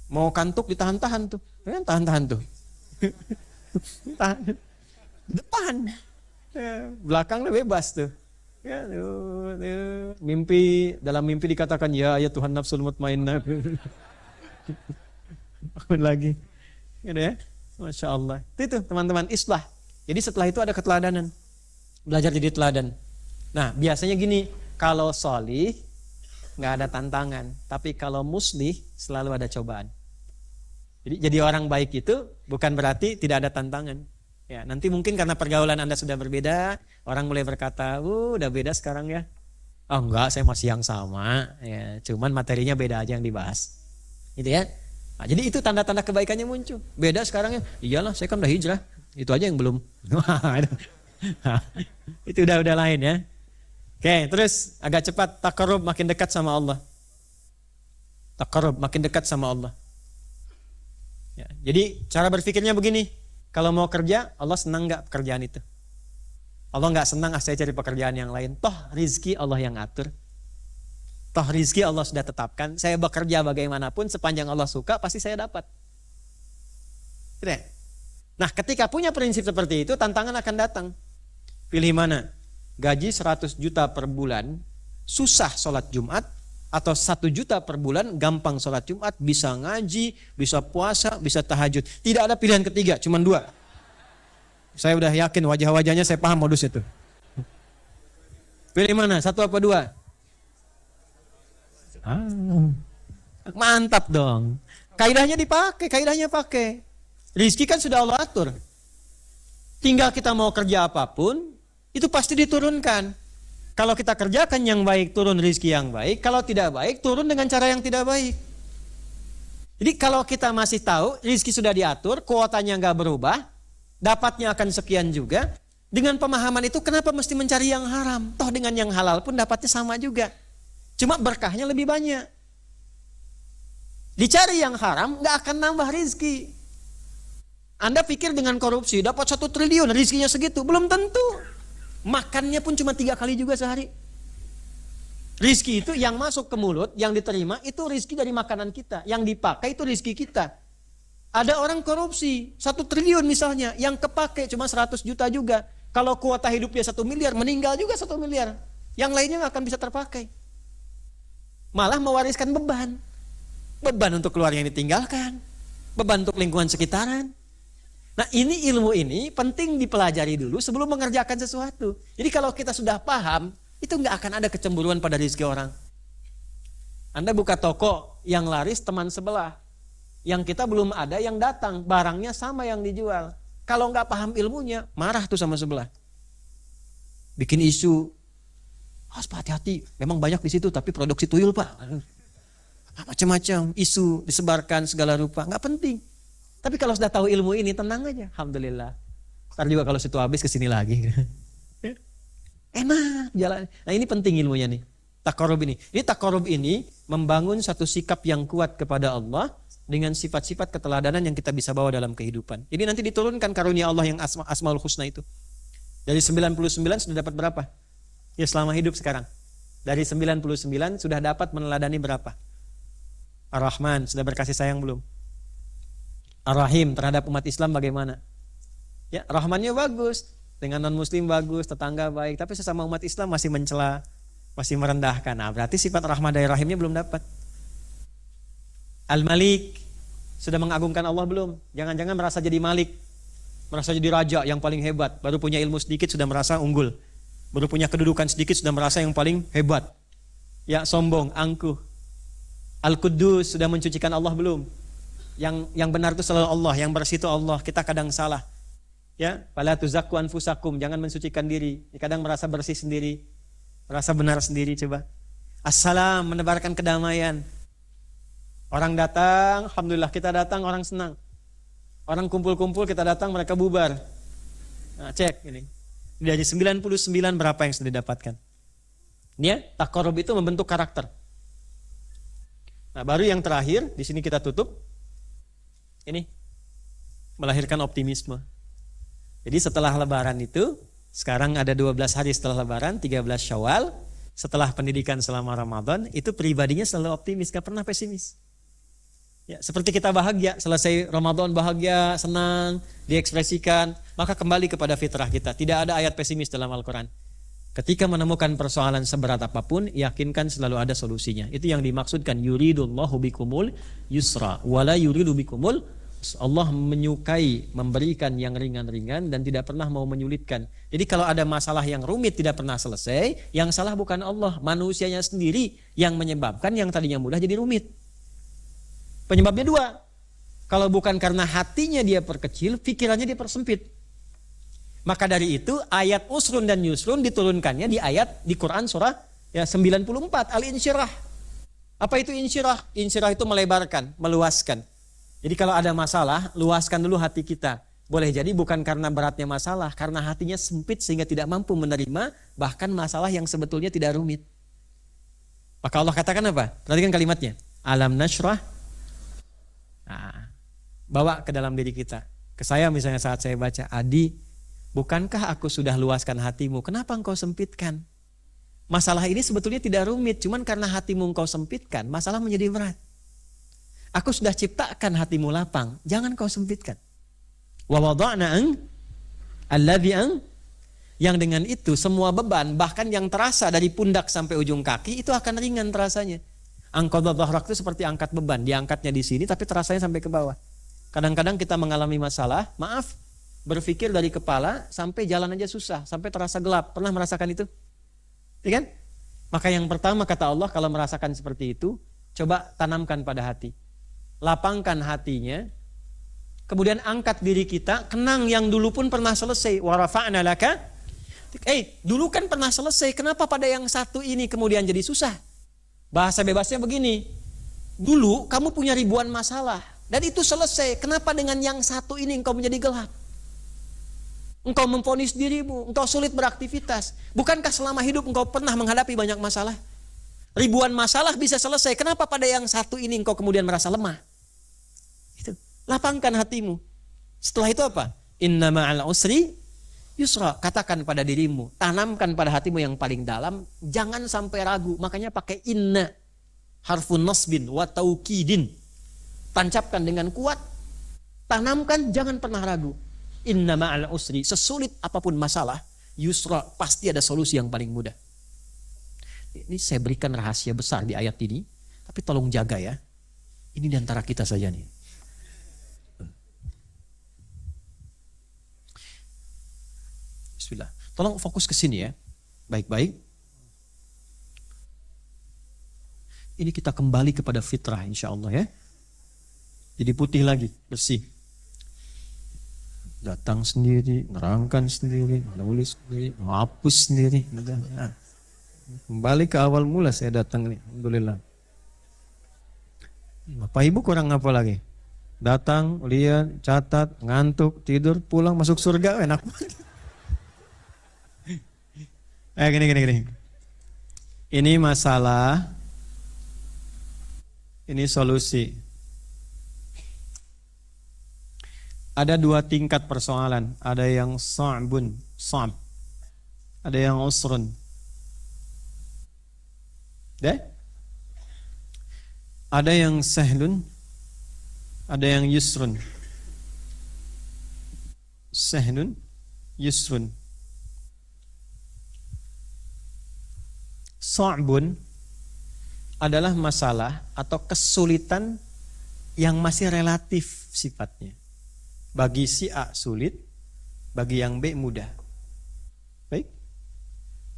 mau kantuk ditahan-tahan tuh, ya, tahan-tahan tuh, tahan. Depan, ya, belakangnya bebas tuh. Ya, mimpi, dalam mimpi dikatakan ya Tuhan nafsul mutmainnah. Bangun lagi, gitu ya, Masya Allah. Itu teman-teman, islah. Jadi setelah itu ada keteladanan, belajar jadi teladan. Nah, biasanya gini, kalau solih nggak ada tantangan, tapi kalau muslih selalu ada cobaan. Jadi orang baik itu bukan berarti tidak ada tantangan. Ya, nanti mungkin karena pergaulan Anda sudah berbeda, orang mulai berkata, udah beda sekarang ya. Oh enggak, saya masih yang sama. Ya, cuman materinya beda aja yang dibahas. Gitu ya. Nah, jadi itu tanda-tanda kebaikannya muncul. Beda sekarang ya. Iyalah, saya kan udah hijrah. Itu aja yang belum. Itu udah lain ya. Oke, terus agak cepat, taqarrub, makin dekat sama Allah. Taqarrub, makin dekat sama Allah. Ya, jadi cara berpikirnya begini, kalau mau kerja, Allah senang gak pekerjaan itu? Allah gak senang, saya cari pekerjaan yang lain. Toh rizki Allah yang atur. Toh rizki Allah sudah tetapkan. Saya bekerja bagaimanapun, sepanjang Allah suka, pasti saya dapat. Nah, ketika punya prinsip seperti itu, tantangan akan datang. Pilih mana? Gaji 100 juta per bulan, susah sholat Jumat, atau 1 juta per bulan, gampang sholat Jumat, bisa ngaji, bisa puasa, bisa tahajud. Tidak ada pilihan ketiga, cuma 2. Saya udah yakin wajah-wajahnya, saya paham modus itu. Pilih mana? 1 apa 2? Mantap dong. Kaidahnya dipakai, kaidahnya pakai. Rizki kan sudah Allah atur. Tinggal kita mau kerja apapun, itu pasti diturunkan. Kalau kita kerjakan yang baik, turun rizki yang baik. Kalau tidak baik, turun dengan cara yang tidak baik. Jadi kalau kita masih tahu rizki sudah diatur, kuotanya nggak berubah, dapatnya akan sekian juga. Dengan pemahaman itu, kenapa mesti mencari yang haram? Toh dengan yang halal pun dapatnya sama juga. Cuma berkahnya lebih banyak. Dicari yang haram, nggak akan nambah rizki. Anda pikir dengan korupsi dapat 1 triliun, rizkinya segitu, belum tentu. Makannya pun cuma 3 kali juga sehari. Rizki itu yang masuk ke mulut, yang diterima itu rizki dari makanan kita. Yang dipakai itu rizki kita. Ada orang korupsi 1 triliun misalnya, yang kepake cuma 100 juta juga. Kalau kuota hidupnya 1 miliar, meninggal juga 1 miliar. Yang lainnya nggak akan bisa terpakai. malah mewariskan beban. Beban untuk keluarga yang ditinggalkan, beban untuk lingkungan sekitaran. Nah, ini ilmu ini penting dipelajari dulu sebelum mengerjakan sesuatu. Jadi kalau kita sudah paham, itu nggak akan ada kecemburuan pada rezeki orang. Anda buka toko yang laris teman sebelah, yang kita belum ada yang datang, barangnya sama yang dijual. Kalau nggak paham ilmunya, marah tuh sama sebelah. Bikin isu, harus hati-hati, memang banyak di situ tapi produksi tuyul Pak. Macam-macam isu disebarkan segala rupa, nggak penting. Tapi kalau sudah tahu ilmu ini, tenang aja, alhamdulillah. Ntar juga kalau situ habis kesini lagi. Enak jalan. Nah ini penting ilmunya nih. Taqarrub ini. Ini taqarrub ini membangun satu sikap yang kuat kepada Allah dengan sifat-sifat keteladanan yang kita bisa bawa dalam kehidupan. Jadi nanti diturunkan karunia Allah yang Asmaul Husna itu. Dari 99 sudah dapat berapa? Ya selama hidup sekarang. Dari 99 sudah dapat meneladani berapa? Ar-Rahman sudah berkasih sayang belum? Ar-Rahim terhadap umat Islam bagaimana? Ya, Rahmannya bagus, dengan non-muslim bagus, tetangga baik, tapi sesama umat Islam masih mencela, masih merendahkan. Nah, berarti sifat Rahman dan Rahimnya belum dapat. Al-Malik sudah mengagungkan Allah belum? Jangan-jangan merasa jadi Malik, merasa jadi raja yang paling hebat, baru punya ilmu sedikit sudah merasa unggul, baru punya kedudukan sedikit sudah merasa yang paling hebat. Ya, sombong, angkuh. Al-Quddus sudah mencucikan Allah belum? Yang benar itu selalu Allah, yang bersih itu Allah. Kita kadang salah. Ya, fala tuzakku anfusakum, jangan mensucikan diri. Kadang merasa bersih sendiri, merasa benar sendiri. Coba. Assalam, menebarkan kedamaian. Orang datang, alhamdulillah kita datang, orang senang. Orang kumpul-kumpul, kita datang, mereka bubar. Nah, cek ini. Dari 99 berapa yang sudah didapatkan? Ini ya, taqarrub itu membentuk karakter. Nah, baru yang terakhir, di sini kita tutup. Ini melahirkan optimisme. Jadi setelah lebaran itu, sekarang ada 12 hari setelah lebaran, 13 Syawal, setelah pendidikan selama Ramadan, itu pribadinya selalu optimis, gak pernah pesimis. Ya, seperti kita bahagia, selesai Ramadan bahagia, senang, diekspresikan, maka kembali kepada fitrah kita. Tidak ada ayat pesimis dalam Al-Quran. Ketika menemukan persoalan seberat apapun, yakinkan selalu ada solusinya. Itu yang dimaksudkan yuridullahu bikumul yusra wala yuridu bikumul. Allah menyukai memberikan yang ringan-ringan dan tidak pernah mau menyulitkan. Jadi kalau ada masalah yang rumit tidak pernah selesai, yang salah bukan Allah, manusianya sendiri yang menyebabkan yang tadinya mudah jadi rumit. Penyebabnya dua. Kalau bukan karena hatinya dia perkecil, pikirannya dia persempit. Maka dari itu ayat usrun dan yusrun diturunkannya di ayat di Quran surah ya 94 Al-Insyirah. Apa itu insyirah? Insyirah itu melebarkan, meluaskan. Jadi kalau ada masalah, luaskan dulu hati kita. Boleh jadi bukan karena beratnya masalah, karena hatinya sempit sehingga tidak mampu menerima bahkan masalah yang sebetulnya tidak rumit. Maka Allah katakan apa? Perhatikan kalimatnya. Alam nashrah. Nah, bawa ke dalam diri kita. Ke saya misalnya saat saya baca, Adi, bukankah aku sudah luaskan hatimu? Kenapa engkau sempitkan? Masalah ini sebetulnya tidak rumit, cuman karena hatimu engkau sempitkan, masalah menjadi berat. Aku sudah ciptakan hatimu lapang, jangan kau sempitkan. Wa wada'na alladhi yang dengan itu semua beban bahkan yang terasa dari pundak sampai ujung kaki itu akan ringan terasanya. Angqadha dhahrak itu seperti angkat beban, diangkatnya di sini tapi terasanya sampai ke bawah. Kadang-kadang kita mengalami masalah, maaf, berpikir dari kepala sampai jalan aja susah, sampai terasa gelap. Pernah merasakan itu? Ya kan? Maka yang pertama kata Allah kalau merasakan seperti itu, coba tanamkan pada hati. Lapangkan hatinya. Kemudian angkat diri kita, kenang yang dulu pun pernah selesai. Wa rafa'na laka. Dulu kan pernah selesai, kenapa pada yang satu ini kemudian jadi susah? Bahasa bebasnya begini. Dulu kamu punya ribuan masalah dan itu selesai. Kenapa dengan yang satu ini engkau menjadi gelap? Engkau memvonis dirimu, engkau sulit beraktivitas. Bukankah selama hidup engkau pernah menghadapi banyak masalah? Ribuan masalah bisa selesai. Kenapa pada yang satu ini engkau kemudian merasa lemah? Itu. Lapangkan hatimu. Setelah itu apa? Inna ma'al usri yusra. Katakan pada dirimu, tanamkan pada hatimu yang paling dalam, jangan sampai ragu. Makanya pakai inna, harfun nasbin wa taukidin. Tancapkan dengan kuat. Tanamkan, jangan pernah ragu. Inna ma'al usri, sesulit apapun masalah, yusra, pasti ada solusi yang paling mudah. Ini saya berikan rahasia besar di ayat ini, tapi tolong jaga ya. Ini di antara kita saja nih. Bismillah. Tolong fokus ke sini ya. Baik-baik. Ini kita kembali kepada fitrah insya Allah ya. Jadi putih lagi, bersih. Datang sendiri, nerangkan sendiri, nulis sendiri, hapus sendiri. Nah, kembali ke awal mula saya datang nih, alhamdulillah. Bapak Ibu kurang apa lagi? Datang, lihat, catat, ngantuk, tidur, pulang, masuk surga, enak. Gini. Ini masalah, ini solusi. Ada 2 tingkat persoalan. Ada yang sa'bun, sa'b. Ada yang usrun. Ada yang sahlun, ada yang yusrun. Sahlun, yusrun. Sa'bun adalah masalah atau kesulitan yang masih relatif sifatnya. Bagi si A sulit, bagi yang B mudah. Baik.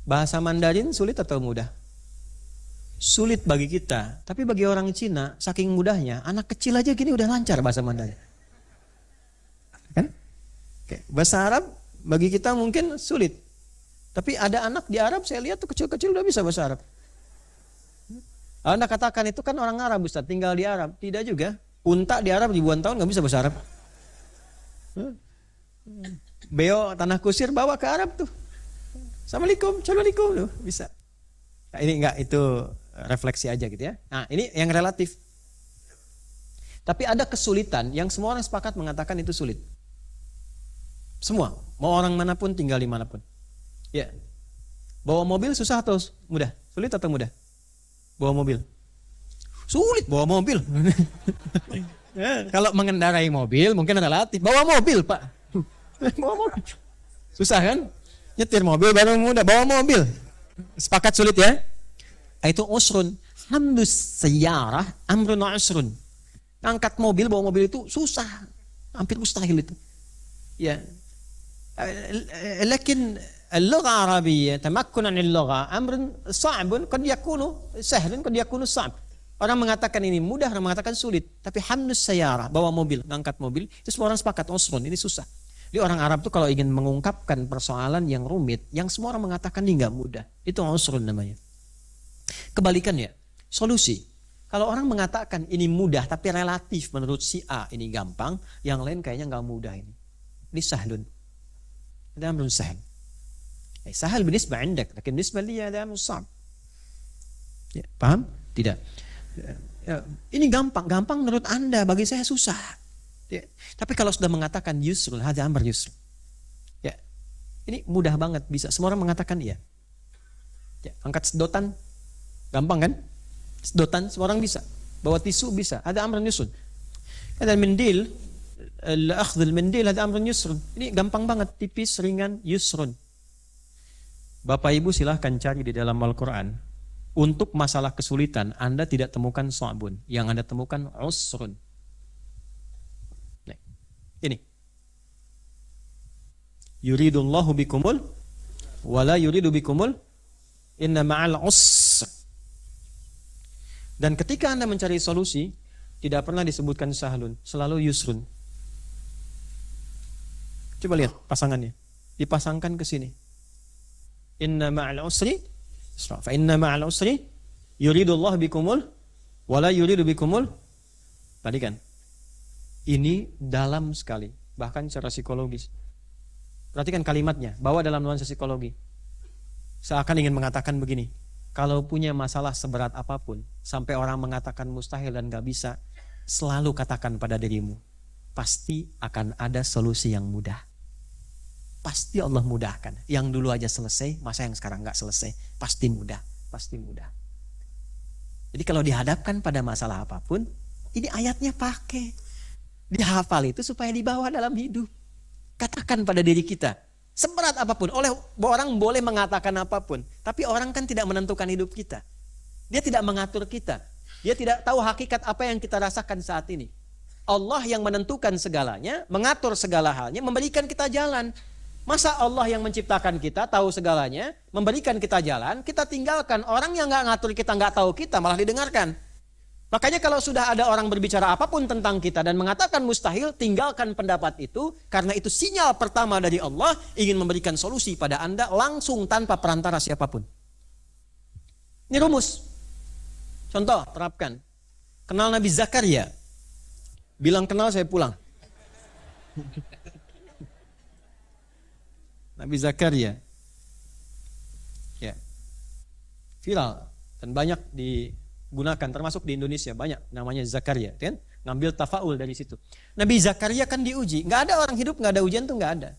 Bahasa Mandarin sulit atau mudah? Sulit bagi kita, tapi bagi orang Cina saking mudahnya, anak kecil aja gini udah lancar bahasa Mandarin. Kan? Oke. Bahasa Arab bagi kita mungkin sulit. Tapi ada anak di Arab saya lihat tuh kecil-kecil udah bisa bahasa Arab. Anda katakan itu kan orang Arab Ustaz, tinggal di Arab. Tidak juga. Unta di Arab ribuan tahun gak bisa bahasa Arab. Beo tanah kusir bawa ke Arab tuh. Assalamualaikum tuh bisa. Nah, ini enggak, itu refleksi aja gitu ya. Nah ini yang relatif. Tapi ada kesulitan yang semua orang sepakat mengatakan itu sulit. Semua, mau orang manapun tinggal di manapun. Ya, bawa mobil susah atau mudah? Sulit atau mudah? Bawa mobil. Sulit bawa mobil. Kalau mengendarai mobil mungkin relatif. Bawa mobil Pak. Bawa mobil. Susah kan? Nyetir mobil baru mudah. Bawa mobil. Sepakat sulit ya? Itu usrun. Hamdus sayyarah amrun usrun. Angkat mobil, bawa mobil itu susah. Hampir mustahil itu. Ya. Lakin اللغة العربية تمكن عن اللغة أمر صعب قد يكون سهل قد يكون صعب. Orang mengatakan ini mudah, orang mengatakan sulit. Tapi hamdus sayyarah, bawa mobil, ngangkat mobil, itu semua orang sepakat usrun, ini susah. Jadi orang Arab tuh kalau ingin mengungkapkan persoalan yang rumit, yang semua orang mengatakan ini nggak mudah, itu usrun namanya. Kebalikannya, solusi. Kalau orang mengatakan ini mudah tapi relatif menurut si A ini gampang, yang lain kayaknya nggak mudah ini. Ini sahlun. Ada amrun sahl. Sahal binisbah indak, tapi binisbah liya ada amrun sa'b. Ya, paham? Tidak. Ya, ini gampang menurut Anda, bagi saya susah. Ya. Tapi kalau sudah mengatakan yusrun, hadza amr yusrun. Ya. Ini mudah banget, bisa semua orang mengatakan iya. Ya, angkat sedotan gampang kan? Sedotan semua orang bisa. Bawa tisu bisa, hadza amr yusrun. Ada mendil, al-akhdh al-mendil hadza amr yusrun. Ini gampang banget, tipis, ringan, yusrun. Bapak Ibu silahkan cari di dalam Al-Quran. Untuk masalah kesulitan, Anda tidak temukan sa'bun. Yang Anda temukan usrun. Nah, ini. Yuridullahu bikumul wala yuridu bikumul inna ma'al usr. Dan ketika Anda mencari solusi, tidak pernah disebutkan sahlun, selalu yusrun. Coba lihat pasangannya. Dipasangkan ke sini. Inna ma'al usri fa inna ma'al usri yuridullah bikumul wala yuridu bikumul. Tadi kan ini dalam sekali, bahkan secara psikologis. Perhatikan kalimatnya, bawa dalam nuansa psikologi. Seakan ingin mengatakan begini, kalau punya masalah seberat apapun sampai orang mengatakan mustahil dan gak bisa, selalu katakan pada dirimu, pasti akan ada solusi yang mudah. Pasti Allah mudahkan. Yang dulu aja selesai, masa yang sekarang gak selesai? Pasti mudah, pasti mudah. Jadi kalau dihadapkan pada masalah apapun, ini ayatnya pakai. Dihafal itu supaya dibawa dalam hidup. Katakan pada diri kita, Seberat apapun, orang boleh mengatakan apapun. Tapi orang kan tidak menentukan hidup kita. Dia tidak mengatur kita. Dia tidak tahu hakikat apa yang kita rasakan saat ini. Allah yang menentukan segalanya, mengatur segala halnya, memberikan kita jalan. Masa Allah yang menciptakan kita, tahu segalanya, memberikan kita jalan, kita tinggalkan. Orang yang nggak ngatur kita, nggak tahu kita, malah didengarkan. Makanya kalau sudah ada orang berbicara apapun tentang kita dan mengatakan mustahil, tinggalkan pendapat itu, karena itu sinyal pertama dari Allah ingin memberikan solusi pada Anda langsung tanpa perantara siapapun. Ini rumus. Contoh, terapkan. Kenal Nabi Zakaria. Bilang kenal, saya pulang. Nabi Zakaria. Ya. Viral dan banyak digunakan, termasuk di Indonesia banyak namanya Zakaria, kan? Ngambil tafaul dari situ. Nabi Zakaria kan diuji, nggak ada orang hidup nggak ada ujian tuh nggak ada.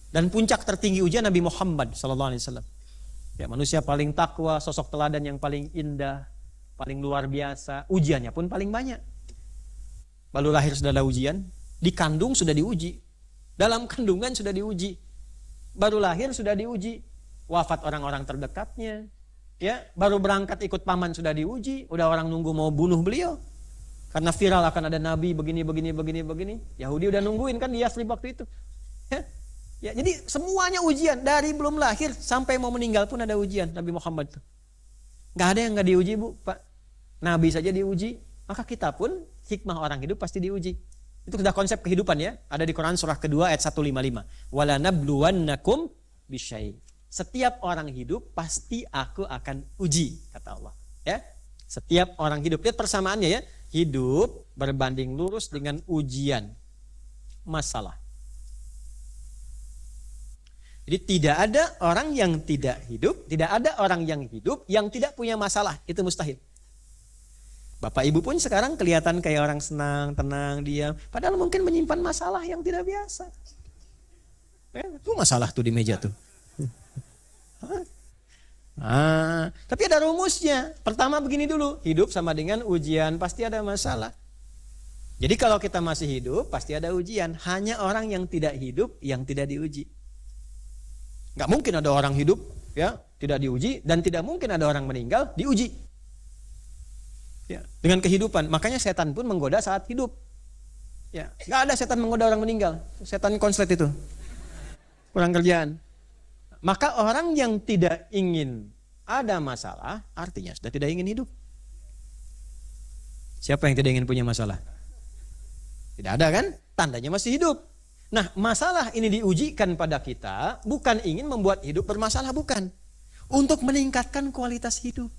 Dan puncak tertinggi ujian Nabi Muhammad SAW. Ya, manusia paling takwa, sosok teladan yang paling indah, paling luar biasa. Ujiannya pun paling banyak. Baru lahir sudah ada ujian, dikandung sudah diuji, dalam kandungan sudah diuji, baru lahir sudah diuji, wafat orang-orang terdekatnya. Ya, baru berangkat ikut paman sudah diuji, udah orang nunggu mau bunuh beliau. Karena viral akan ada nabi begini. Yahudi udah nungguin kan di Yathrib waktu itu. Ya, jadi semuanya ujian, dari belum lahir sampai mau meninggal pun ada ujian Nabi Muhammad tuh. Gak ada yang gak diuji, Bu, Pak. Nabi saja diuji, maka kita pun hikmah orang hidup pasti diuji. Itu sudah konsep kehidupan ya, ada di Quran surah kedua ayat 155. Wala nabluwannakum bisyai. Setiap orang hidup pasti aku akan uji, kata Allah. Ya, setiap orang hidup. Lihat persamaannya ya. Hidup berbanding lurus dengan ujian, masalah. Jadi tidak ada orang yang tidak hidup, tidak ada orang yang hidup yang tidak punya masalah. Itu mustahil. Bapak ibu pun sekarang kelihatan kayak orang senang, tenang, diam. Padahal mungkin menyimpan masalah yang tidak biasa. Itu masalah tuh di meja tuh. Tapi ada rumusnya. Pertama begini dulu, hidup sama dengan ujian, pasti ada masalah. Jadi kalau kita masih hidup, pasti ada ujian. Hanya orang yang tidak hidup yang tidak diuji. Gak mungkin ada orang hidup ya tidak diuji, dan tidak mungkin ada orang meninggal diuji. Ya, dengan kehidupan. Makanya setan pun menggoda saat hidup. Ya, gak ada setan menggoda orang meninggal. Setan konslet itu. Kurang kerjaan. Maka orang yang tidak ingin ada masalah, artinya sudah tidak ingin hidup. Siapa yang tidak ingin punya masalah? Tidak ada kan? Tandanya masih hidup. Nah, masalah ini diujikan pada kita, bukan ingin membuat hidup bermasalah, bukan. Untuk meningkatkan kualitas hidup.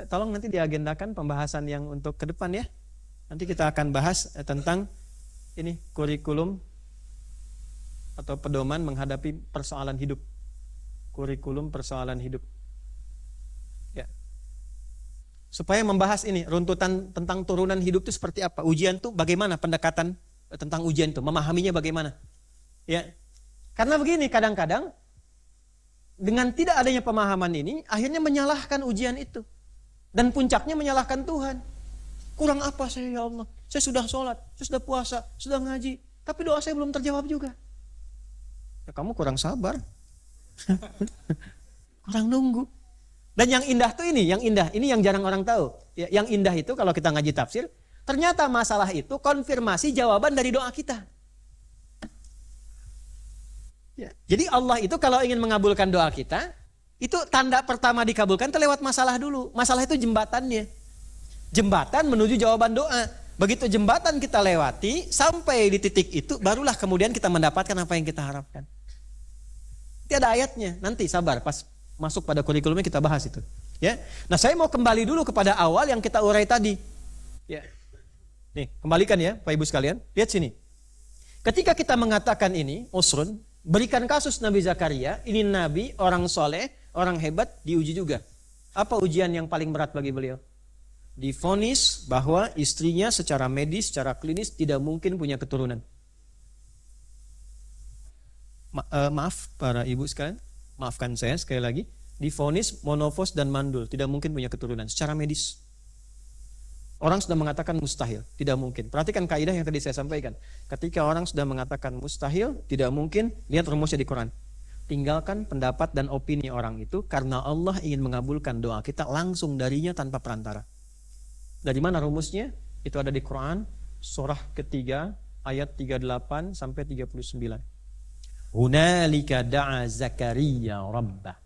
Tolong nanti diagendakan pembahasan yang untuk ke depan ya. Nanti kita akan bahas tentang ini kurikulum atau pedoman menghadapi persoalan hidup. Kurikulum persoalan hidup. Ya. Supaya membahas ini runtutan tentang turunan hidup itu seperti apa? Ujian itu bagaimana pendekatan tentang ujian itu? Memahaminya bagaimana? Ya. Karena begini, kadang-kadang dengan tidak adanya pemahaman ini akhirnya menyalahkan ujian itu. Dan puncaknya menyalahkan Tuhan. Kurang apa saya ya Allah? Saya sudah sholat, saya sudah puasa, sudah ngaji, tapi doa saya belum terjawab juga. Ya kamu kurang sabar. Kurang nunggu. Dan yang indah tuh ini yang jarang orang tahu. Ya, yang indah itu kalau kita ngaji tafsir, ternyata masalah itu konfirmasi jawaban dari doa kita. Ya, jadi Allah itu kalau ingin mengabulkan doa kita, itu tanda pertama dikabulkan itu lewat masalah dulu. Masalah itu jembatannya. Jembatan menuju jawaban doa. Begitu jembatan kita lewati, sampai di titik itu, barulah kemudian kita mendapatkan apa yang kita harapkan. Itu ada ayatnya. Nanti sabar, pas masuk pada kurikulumnya kita bahas itu. Ya. Nah, saya mau kembali dulu kepada awal yang kita urai tadi. Ya. Nih, kembalikan ya, Pak Ibu sekalian. Lihat sini. Ketika kita mengatakan ini, usrun, berikan kasus Nabi Zakaria, ini Nabi, orang soleh, orang hebat, diuji juga. Apa ujian yang paling berat bagi beliau? Divonis bahwa istrinya secara medis, secara klinis tidak mungkin punya keturunan. Maaf para ibu sekalian, maafkan saya sekali lagi. Divonis monofos dan mandul, tidak mungkin punya keturunan secara medis. Orang sudah mengatakan mustahil, tidak mungkin. Perhatikan kaidah yang tadi saya sampaikan. Ketika orang sudah mengatakan mustahil, tidak mungkin, lihat rumusnya di Quran. Tinggalkan pendapat dan opini orang itu karena Allah ingin mengabulkan doa kita langsung darinya tanpa perantara. Dari mana rumusnya? Itu ada di Quran, surah ketiga, ayat 38 sampai 39. Hunalika da'a Zakaria rabbah.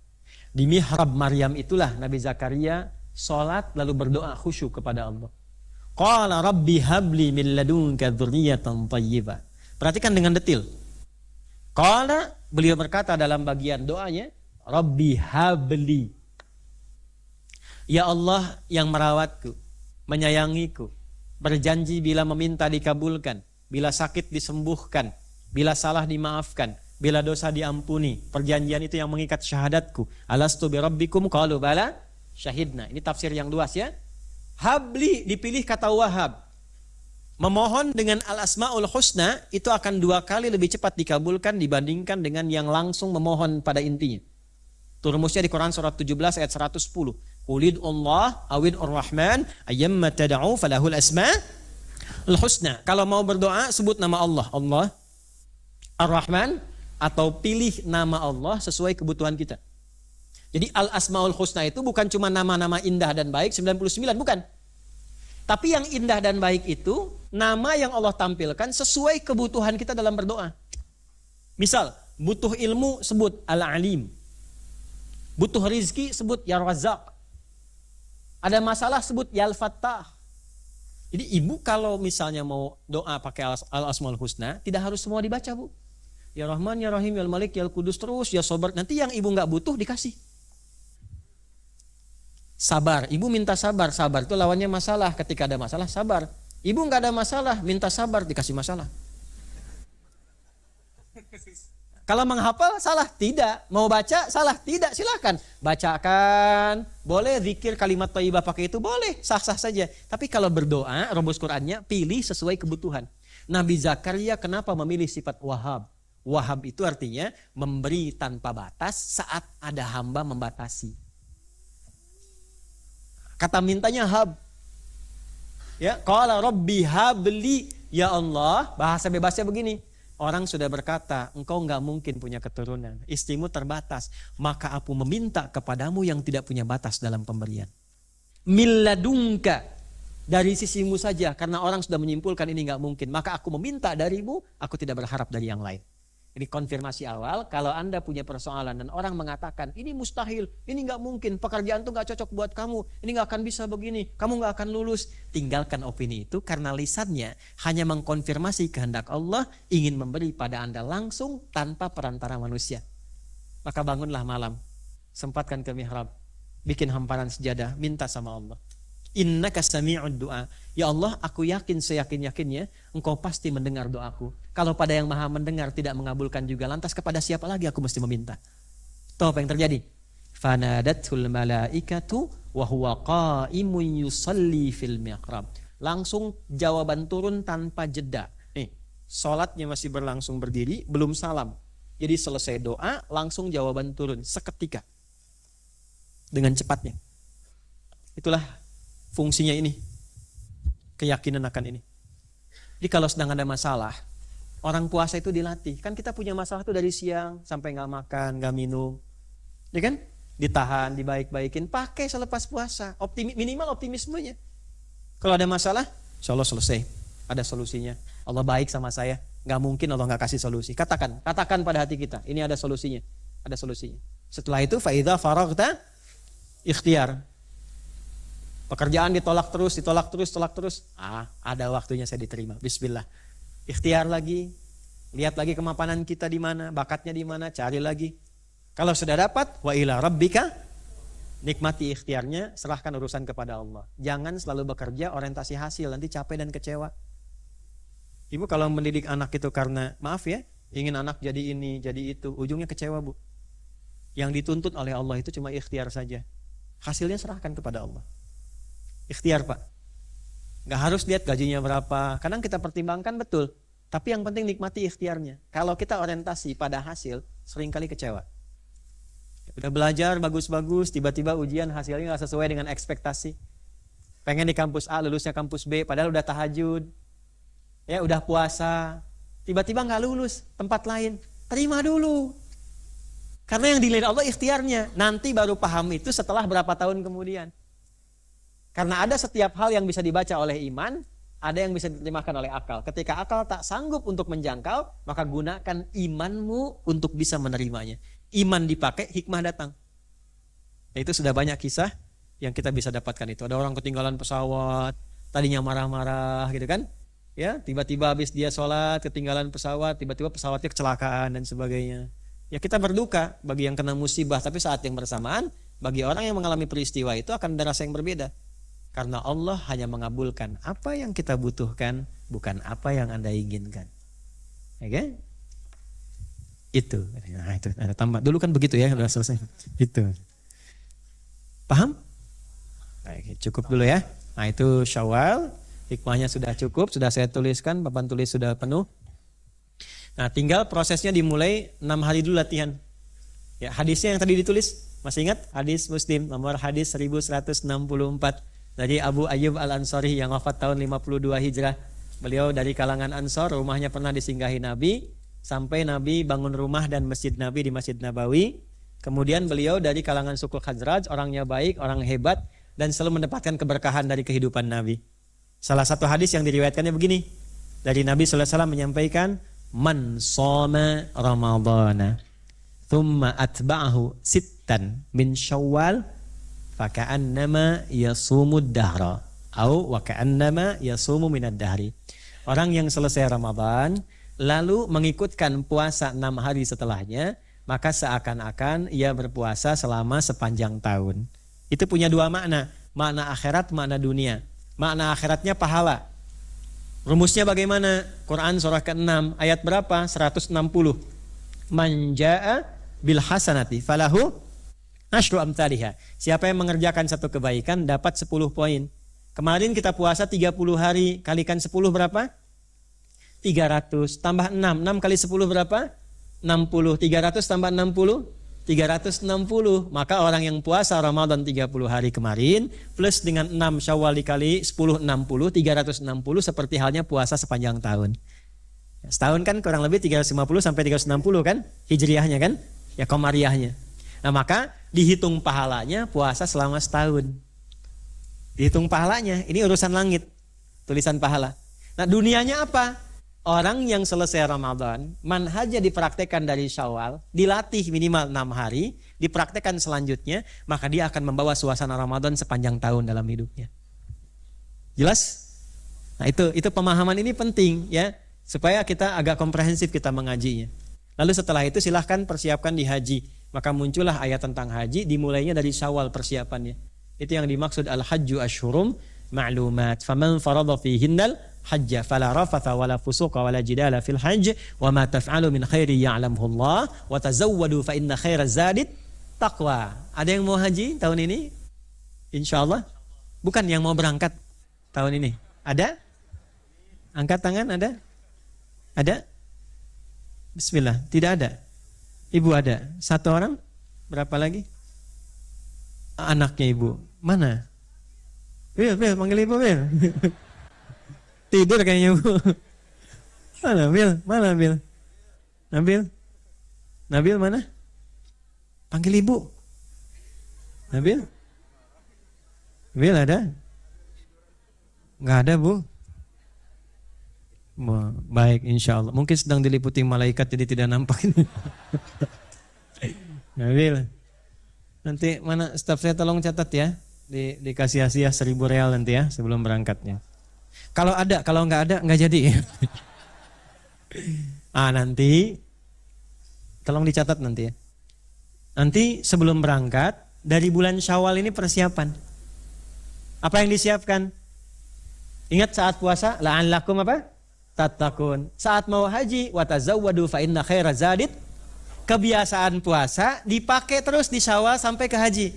Di mihrab Maryam itulah Nabi Zakaria salat lalu berdoa khusyuk kepada Allah. Qala rabbi habli min ladunka dzurriyyatan thayyibah. Perhatikan dengan detil. Qala, beliau berkata dalam bagian doanya, rabbi habli. Ya Allah yang merawatku, menyayangiku, berjanji bila meminta dikabulkan, bila sakit disembuhkan, bila salah dimaafkan, bila dosa diampuni. Perjanjian itu yang mengikat syahadatku. Alastu bi rabbikum qalu bala syahidna. Ini tafsir yang luas ya. Habli dipilih kata Wahab. Memohon dengan al-asmaul husna itu akan 2 kali lebih cepat dikabulkan dibandingkan dengan yang langsung memohon pada intinya. Itu rumusnya di Quran surat 17 ayat 110. Qulid Allah awid ar-Rahman ayyamma tad'u falahul asmaul husna. Kalau mau berdoa sebut nama Allah, Allah Ar-Rahman, atau pilih nama Allah sesuai kebutuhan kita. Jadi al-asmaul husna itu bukan cuma nama-nama indah dan baik 99, bukan. Tapi yang indah dan baik itu nama yang Allah tampilkan sesuai kebutuhan kita dalam berdoa. Misal, butuh ilmu sebut Al-Alim. Butuh rizki sebut Ya Razzaq. Ada masalah sebut Ya Al-Fattah. Jadi ibu kalau misalnya mau doa pakai al-asmaul husna, tidak harus semua dibaca, Bu. Ya Rahman, Ya Rahim, Ya Malik, Ya Kudus terus, Ya Sobar. Nanti yang ibu nggak butuh dikasih. Sabar, ibu minta sabar. Sabar itu lawannya masalah. Ketika ada masalah, sabar. Ibu nggak ada masalah, minta sabar, dikasih masalah. Kalau menghafal, salah? Tidak. Mau baca, salah? Tidak. Silakan. Bacakan. Boleh zikir kalimat thayyibah pakai itu? Boleh. Sah-sah saja. Tapi kalau berdoa, rumus Qur'annya, pilih sesuai kebutuhan. Nabi Zakaria kenapa memilih sifat Wahab? Wahab itu artinya memberi tanpa batas saat ada hamba membatasi. Kata mintanya hab. Ya, qala rabbi habli, ya Allah, bahasa bebasnya begini. Orang sudah berkata, engkau enggak mungkin punya keturunan, istrimu terbatas, maka aku meminta kepadamu yang tidak punya batas dalam pemberian. Milladunka, dari sisimu saja, karena orang sudah menyimpulkan ini enggak mungkin, maka aku meminta darimu, aku tidak berharap dari yang lain. Ini konfirmasi awal. Kalau Anda punya persoalan dan orang mengatakan ini mustahil, ini nggak mungkin, pekerjaan itu nggak cocok buat kamu, ini nggak akan bisa begini, kamu nggak akan lulus, tinggalkan opini itu karena lisannya hanya mengkonfirmasi kehendak Allah, ingin memberi pada Anda langsung tanpa perantara manusia. Maka bangunlah malam, sempatkan ke mihrab, bikin hamparan sejadah, minta sama Allah. Innaka sami'ud du'a. Ya Allah, aku yakin seyakin-yakinnya engkau pasti mendengar doaku. Kalau pada yang maha mendengar tidak mengabulkan juga, lantas kepada siapa lagi aku mesti meminta? Tahu apa yang terjadi? Fanadatul malaikatu wa huwa qa'imun yusalli fil mihrab. Langsung jawaban turun tanpa jeda. Nih, salatnya masih berlangsung berdiri, belum salam. Jadi selesai doa, langsung jawaban turun seketika. Dengan cepatnya. Itulah fungsinya ini, keyakinan akan ini. Jadi kalau sedang ada masalah, orang puasa itu dilatih. Kan kita punya masalah itu dari siang sampai nggak makan, nggak minum, ya kan? Ditahan, dibaik-baikin, pakai selepas puasa. Minimal optimismenya. Kalau ada masalah, insya Allah selesai, ada solusinya. Allah baik sama saya, nggak mungkin Allah nggak kasih solusi. Katakan pada hati kita, ini ada solusinya, ada solusinya. Setelah itu, faidha faraghta ikhtiar. Pekerjaan ditolak terus. Ada waktunya saya diterima. Bismillah. Ikhtiar lagi. Lihat lagi kemapanan kita di mana, bakatnya di mana, cari lagi. Kalau sudah dapat, wa ila rabbika, nikmati ikhtiarnya, serahkan urusan kepada Allah. Jangan selalu bekerja orientasi hasil, nanti capek dan kecewa. Ibu kalau mendidik anak itu karena, maaf ya, ingin anak jadi ini, jadi itu, ujungnya kecewa, Bu. Yang dituntut oleh Allah itu cuma ikhtiar saja. Hasilnya serahkan kepada Allah. Ikhtiar, Pak. Gak harus lihat gajinya berapa. Kadang kita pertimbangkan betul. Tapi yang penting nikmati ikhtiarnya. Kalau kita orientasi pada hasil, seringkali kecewa. Udah belajar bagus-bagus, tiba-tiba ujian hasilnya gak sesuai dengan ekspektasi. Pengen di kampus A, lulusnya kampus B, padahal udah tahajud. Ya, udah puasa. Tiba-tiba nggak lulus, tempat lain. Terima dulu. Karena yang dilihat Allah ikhtiarnya. Nanti baru paham itu setelah berapa tahun kemudian. Karena ada setiap hal yang bisa dibaca oleh iman, ada yang bisa diterjemahkan oleh akal. Ketika akal tak sanggup untuk menjangkau, maka gunakan imanmu untuk bisa menerimanya. Iman dipakai, hikmah datang. Itu sudah banyak kisah yang kita bisa dapatkan itu. Ada orang ketinggalan pesawat, tadinya marah-marah gitu kan. Ya, tiba-tiba habis dia sholat, ketinggalan pesawat, tiba-tiba pesawatnya kecelakaan dan sebagainya. Ya kita berduka bagi yang kena musibah, tapi saat yang bersamaan, bagi orang yang mengalami peristiwa itu akan ada rasa yang berbeda. Karena Allah hanya mengabulkan apa yang kita butuhkan, bukan apa yang Anda inginkan. Oke? Itu. Nah, itu ada tambah. Dulu kan begitu ya, sudah selesai. Itu. Paham? Baik, cukup dulu ya. Nah, itu Syawal. Hikmahnya sudah cukup, sudah saya tuliskan, papan tulis sudah penuh. Nah, tinggal prosesnya dimulai 6 hari dulu latihan. Ya, hadisnya yang tadi ditulis, masih ingat? Hadis Muslim, nomor hadis 1164 dari Abu Ayyub Al-Ansari yang wafat tahun 52 Hijrah. Beliau dari kalangan Ansor, rumahnya pernah disinggahi Nabi, sampai Nabi bangun rumah dan masjid Nabi di Masjid Nabawi. Kemudian beliau dari kalangan suku Khazraj, orangnya baik, orang hebat, dan selalu mendapatkan keberkahan dari kehidupan Nabi. Salah satu hadis yang diriwayatkannya begini, dari Nabi sallallahu alaihi wasallam menyampaikan, man shoma ramadhana thumma atba'ahu sittan min syawal faka'annama yasumud dahra au wa ka'annama yasumu minad dahri. Orang yang selesai Ramadan lalu mengikutkan puasa 6 hari setelahnya, maka seakan-akan ia berpuasa selama sepanjang tahun. Itu punya dua makna, makna akhirat, makna dunia. Makna akhiratnya pahala. Rumusnya bagaimana? Quran surah ke-6 ayat berapa? 160. Man jaa bil hasanati falahu asyru amsalihha. Siapa yang mengerjakan satu kebaikan dapat 10 poin. Kemarin kita puasa 30 hari, kalikan 10 berapa? 300 tambah 6. 6 kali 10 berapa? 60. 300 tambah 60? 360. Maka orang yang puasa Ramadan 30 hari kemarin plus dengan 6 Syawal dikali 10 60, 360 seperti halnya puasa sepanjang tahun. Setahun kan kurang lebih 350 sampai 360 kan hijriahnya kan? Ya komariahnya. Nah, maka dihitung pahalanya puasa selama setahun. Dihitung pahalanya, ini urusan langit. Tulisan pahala. Nah, dunianya apa? Orang yang selesai Ramadan, manhajnya dipraktekkan dari Syawal, dilatih minimal 6 hari, dipraktekkan selanjutnya, maka dia akan membawa suasana Ramadan sepanjang tahun dalam hidupnya. Jelas? Nah, itu pemahaman ini penting ya, supaya kita agak komprehensif kita mengajinya. Lalu setelah itu silahkan persiapkan di haji. Maka muncullah ayat tentang haji, dimulainya dari Syawal persiapannya. Itu yang dimaksud al-hajju asyhurum ma'lumat. Faman farada fihinnal hajja fala rafatha wala fusuqa wala jidala fil hajj wa ma taf'alu min khairi ya'lamuhu Allah wa tazawwadu fa inna khairaz zadit taqwa. Ada yang mau haji tahun ini? Insyaallah. Bukan yang mau berangkat tahun ini. Ada? Angkat tangan ada? Ada? Bismillah, tidak ada. Ibu ada. Satu orang? Berapa lagi? Anaknya ibu. Mana? Bil, panggil ibu, Bil. Tidur kayaknya bu. Mana Bil? Mana Bil? Nabil mana? Panggil ibu. Nabil? Bil ada? Nggak ada bu. Baik insya Allah. Mungkin sedang diliputi malaikat jadi tidak nampak ini. Nabil. Nanti mana staf saya tolong catat ya. Dikasih hadiah 1.000 real nanti ya sebelum berangkatnya. Kalau ada, kalau nggak ada nggak jadi. Nanti tolong dicatat nanti ya. Nanti sebelum berangkat dari bulan Syawal ini persiapan. Apa yang disiapkan? Ingat saat puasa, la'allakum apa? Tattaqun. Saat mau haji, watazawwadu fa inna khairaz zadit. Kebiasaan puasa dipakai terus di Syawal sampai ke haji.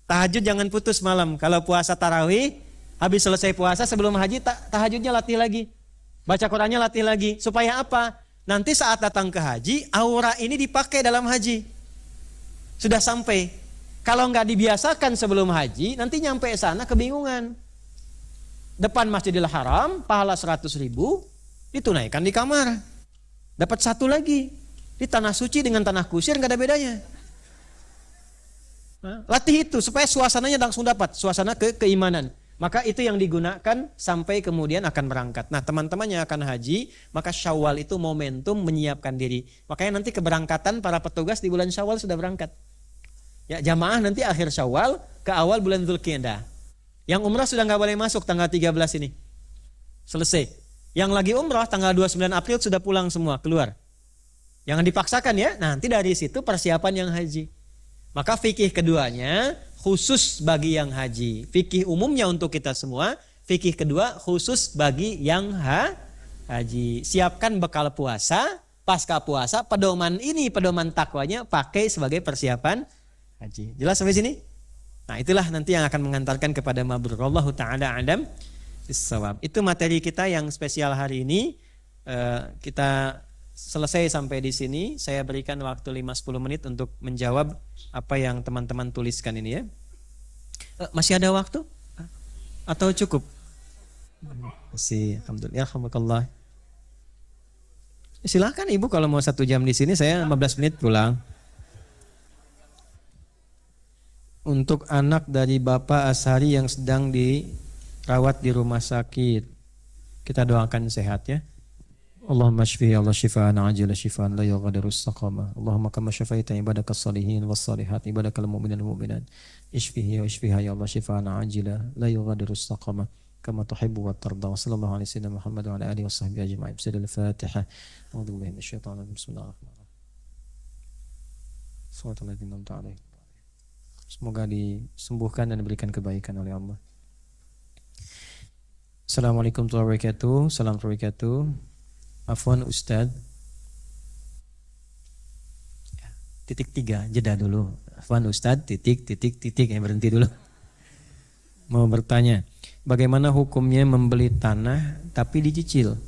Tahajud jangan putus malam. Kalau puasa tarawih, habis selesai puasa sebelum haji tahajudnya latih lagi. Baca Qur'annya latih lagi. Supaya apa? Nanti saat datang ke haji, aura ini dipakai dalam haji. Sudah sampai. Kalau nggak dibiasakan sebelum haji, nanti nyampe sana kebingungan. depan Masjidil Haram, pahala 100.000, ditunaikan di kamar. Dapat 1 lagi. Di tanah suci dengan tanah kusir nggak ada bedanya. Latih itu supaya suasananya langsung dapat, suasana keimanan. Maka itu yang digunakan sampai kemudian akan berangkat. Nah, teman-teman yang akan haji, maka Syawal itu momentum menyiapkan diri. Makanya nanti keberangkatan para petugas di bulan Syawal sudah berangkat. Ya, jamaah nanti akhir Syawal ke awal bulan Dzulqa'dah. Yang umrah sudah nggak boleh masuk tanggal 13 ini. Selesai. Yang lagi umrah tanggal 29 April sudah pulang semua, keluar. Jangan dipaksakan ya. Nanti dari situ persiapan yang haji. Maka fikih keduanya khusus bagi yang haji. Fikih umumnya untuk kita semua. Fikih kedua khusus bagi yang haji. Siapkan bekal puasa, pasca puasa, pedoman ini, pedoman takwanya pakai sebagai persiapan haji. Jelas sampai sini? Nah, itulah nanti yang akan mengantarkan kepada mabrur. Wallahu ta'ala a'lam bissawab. Itu materi kita yang spesial hari ini. Kita selesai sampai di sini. Saya berikan waktu 5-10 menit untuk menjawab apa yang teman-teman tuliskan ini ya. Masih ada waktu? Atau cukup? Masih, alhamdulillah. Alhamdulillah. Silakan Ibu kalau mau 1 jam di sini, saya 15 menit pulang. Untuk anak dari Bapak Ashari yang sedang dirawat di rumah sakit, kita doakan sehat ya. Allahumma shfihi Allah shifaan ajila shifaan la yughadiru saqama. Allahumma kama syafaita ibadaka salihin was salihat ibadakal mu'minin wal mu'minat. Ishfihi wa ishfiha ya Allah shifaan ajila la yughadiru saqama kama tuhibbu wa tarda. Sallallahu alaihi wasallam Muhammad wa ala alihi washabbihi ajma'in. Bismillahirrahmanirrahim. A'udzu billahi minasyaitonir rajim. Bismillahirrahmanirrahim. Shallatu alaihi. Semoga disembuhkan dan diberikan kebaikan oleh Allah. Assalamualaikum warahmatullahi wabarakatuh. Salam wabarakatuh. Afwan Ustadz. Titik 3, jeda dulu. Afwan Ustadz, titik, ya berhenti dulu. Mau bertanya, bagaimana hukumnya membeli tanah tapi dicicil?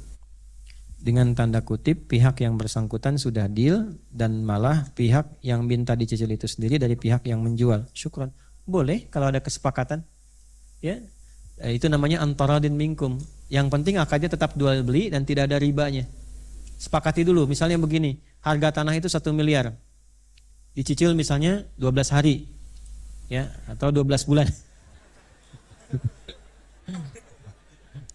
Dengan tanda kutip pihak yang bersangkutan sudah deal dan malah pihak yang minta dicicil itu sendiri dari pihak yang menjual. Syukran. Boleh kalau ada kesepakatan. Ya. Itu namanya antaradin minkum. Yang penting akadnya tetap jual beli dan tidak ada ribanya. Sepakati dulu. Misalnya begini, harga tanah itu 1 miliar. Dicicil misalnya 12 hari. Ya, atau 12 bulan.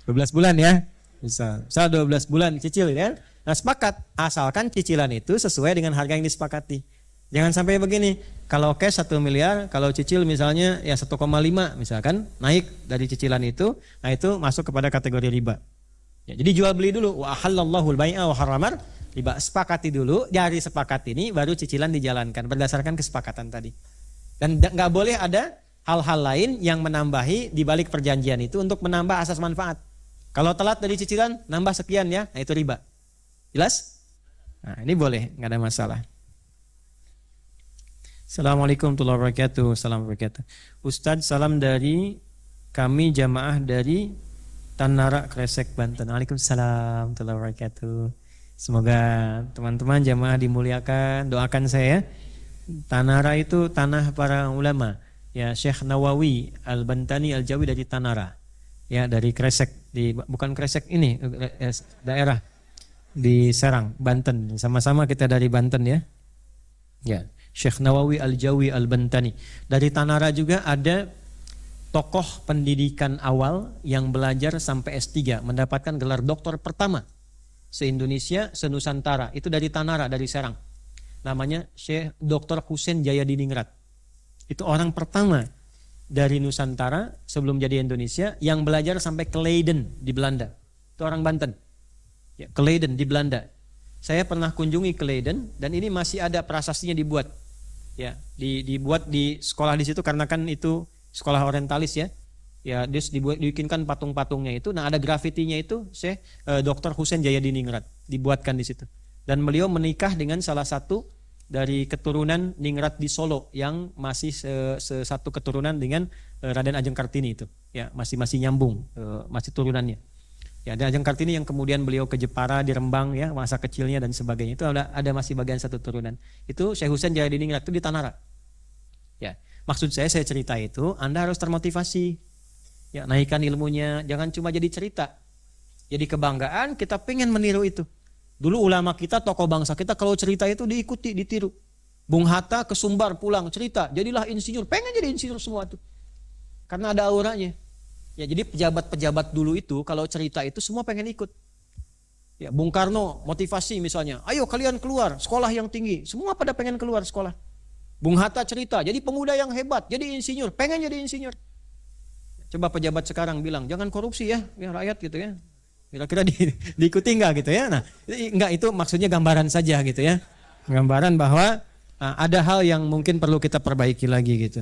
12 bulan ya. Misal 12 bulan cicil ya. Nah, sepakat asalkan cicilan itu sesuai dengan harga yang disepakati. Jangan sampai begini, kalau cash 1 miliar, kalau cicil misalnya ya 1,5 misalkan naik dari cicilan itu, nah itu masuk kepada kategori riba. Ya, jadi jual beli dulu. Wa halallahu al-bai'a wa haramar riba. Sepakati dulu, dari sepakat ini baru cicilan dijalankan berdasarkan kesepakatan tadi. Dan nggak boleh ada hal-hal lain yang menambahi di balik perjanjian itu untuk menambah asas manfaat. Kalau telat dari cicilan, nambah sekian ya, nah itu riba. Jelas? Nah ini boleh, nggak ada masalah. Assalamualaikum warahmatullahi wabarakatuh. Salam wabarakatuh. Ustadz, salam dari kami jamaah dari Tanara Kresek, Banten. Waalaikumsalam warahmatullahi wabarakatuh. Semoga teman-teman jamaah dimuliakan. Doakan saya. Tanara itu tanah para ulama. Ya, Syekh Nawawi Al-Bantani Al-Jawi dari Tanara. Ya, dari Kresek, bukan Kresek ini, daerah di Serang, Banten. Sama-sama kita dari Banten ya. Ya, Syekh Nawawi Al-Jawi Al-Bantani. Dari Tanara juga ada tokoh pendidikan awal yang belajar sampai S3, mendapatkan gelar doktor pertama se-Indonesia, se-Nusantara. Itu dari Tanara, dari Serang. Namanya Syekh Dr. Husain Jayadiningrat. Itu orang pertama dari Nusantara sebelum jadi Indonesia yang belajar sampai ke Leiden di Belanda. Itu orang Banten. Ya, ke Leiden di Belanda. Saya pernah kunjungi ke Leiden dan ini masih ada prasasnya dibuat. Ya, dibuat di sekolah di situ karena kan itu sekolah orientalis ya. Ya, dibikinkan patung-patungnya itu. Nah, ada grafitinya itu Syekh Dr. Husain Jayadiningrat dibuatkan di situ. Dan beliau menikah dengan salah satu dari keturunan Ningrat di Solo yang masih satu keturunan dengan Raden Ajeng Kartini itu. Ya, masih nyambung, masih turunannya. Ya, ada Ajeng Kartini yang kemudian beliau ke Jepara di Rembang ya, masa kecilnya dan sebagainya. Itu ada masih bagian satu turunan. Itu Syekh Husain Jayadiningrat itu di Tanara. Ya, maksud saya cerita itu Anda harus termotivasi. Ya, naikkan ilmunya, jangan cuma jadi cerita. Jadi kebanggaan, kita pengen meniru itu. Dulu ulama kita, tokoh bangsa kita kalau cerita itu diikuti, ditiru. Bung Hatta ke Sumbar pulang cerita, jadilah insinyur, pengen jadi insinyur semua tuh. Karena ada auranya. Ya, jadi pejabat-pejabat dulu itu kalau cerita itu semua pengen ikut. Ya, Bung Karno motivasi misalnya, ayo kalian keluar sekolah yang tinggi, semua pada pengen keluar sekolah. Bung Hatta cerita, jadi pemuda yang hebat, jadi insinyur, pengen jadi insinyur. Coba pejabat sekarang bilang, jangan korupsi ya rakyat gitu ya. Kira-kira diikuti enggak gitu ya? Nah, enggak, itu maksudnya gambaran saja gitu ya. Gambaran bahwa ada hal yang mungkin perlu kita perbaiki lagi gitu.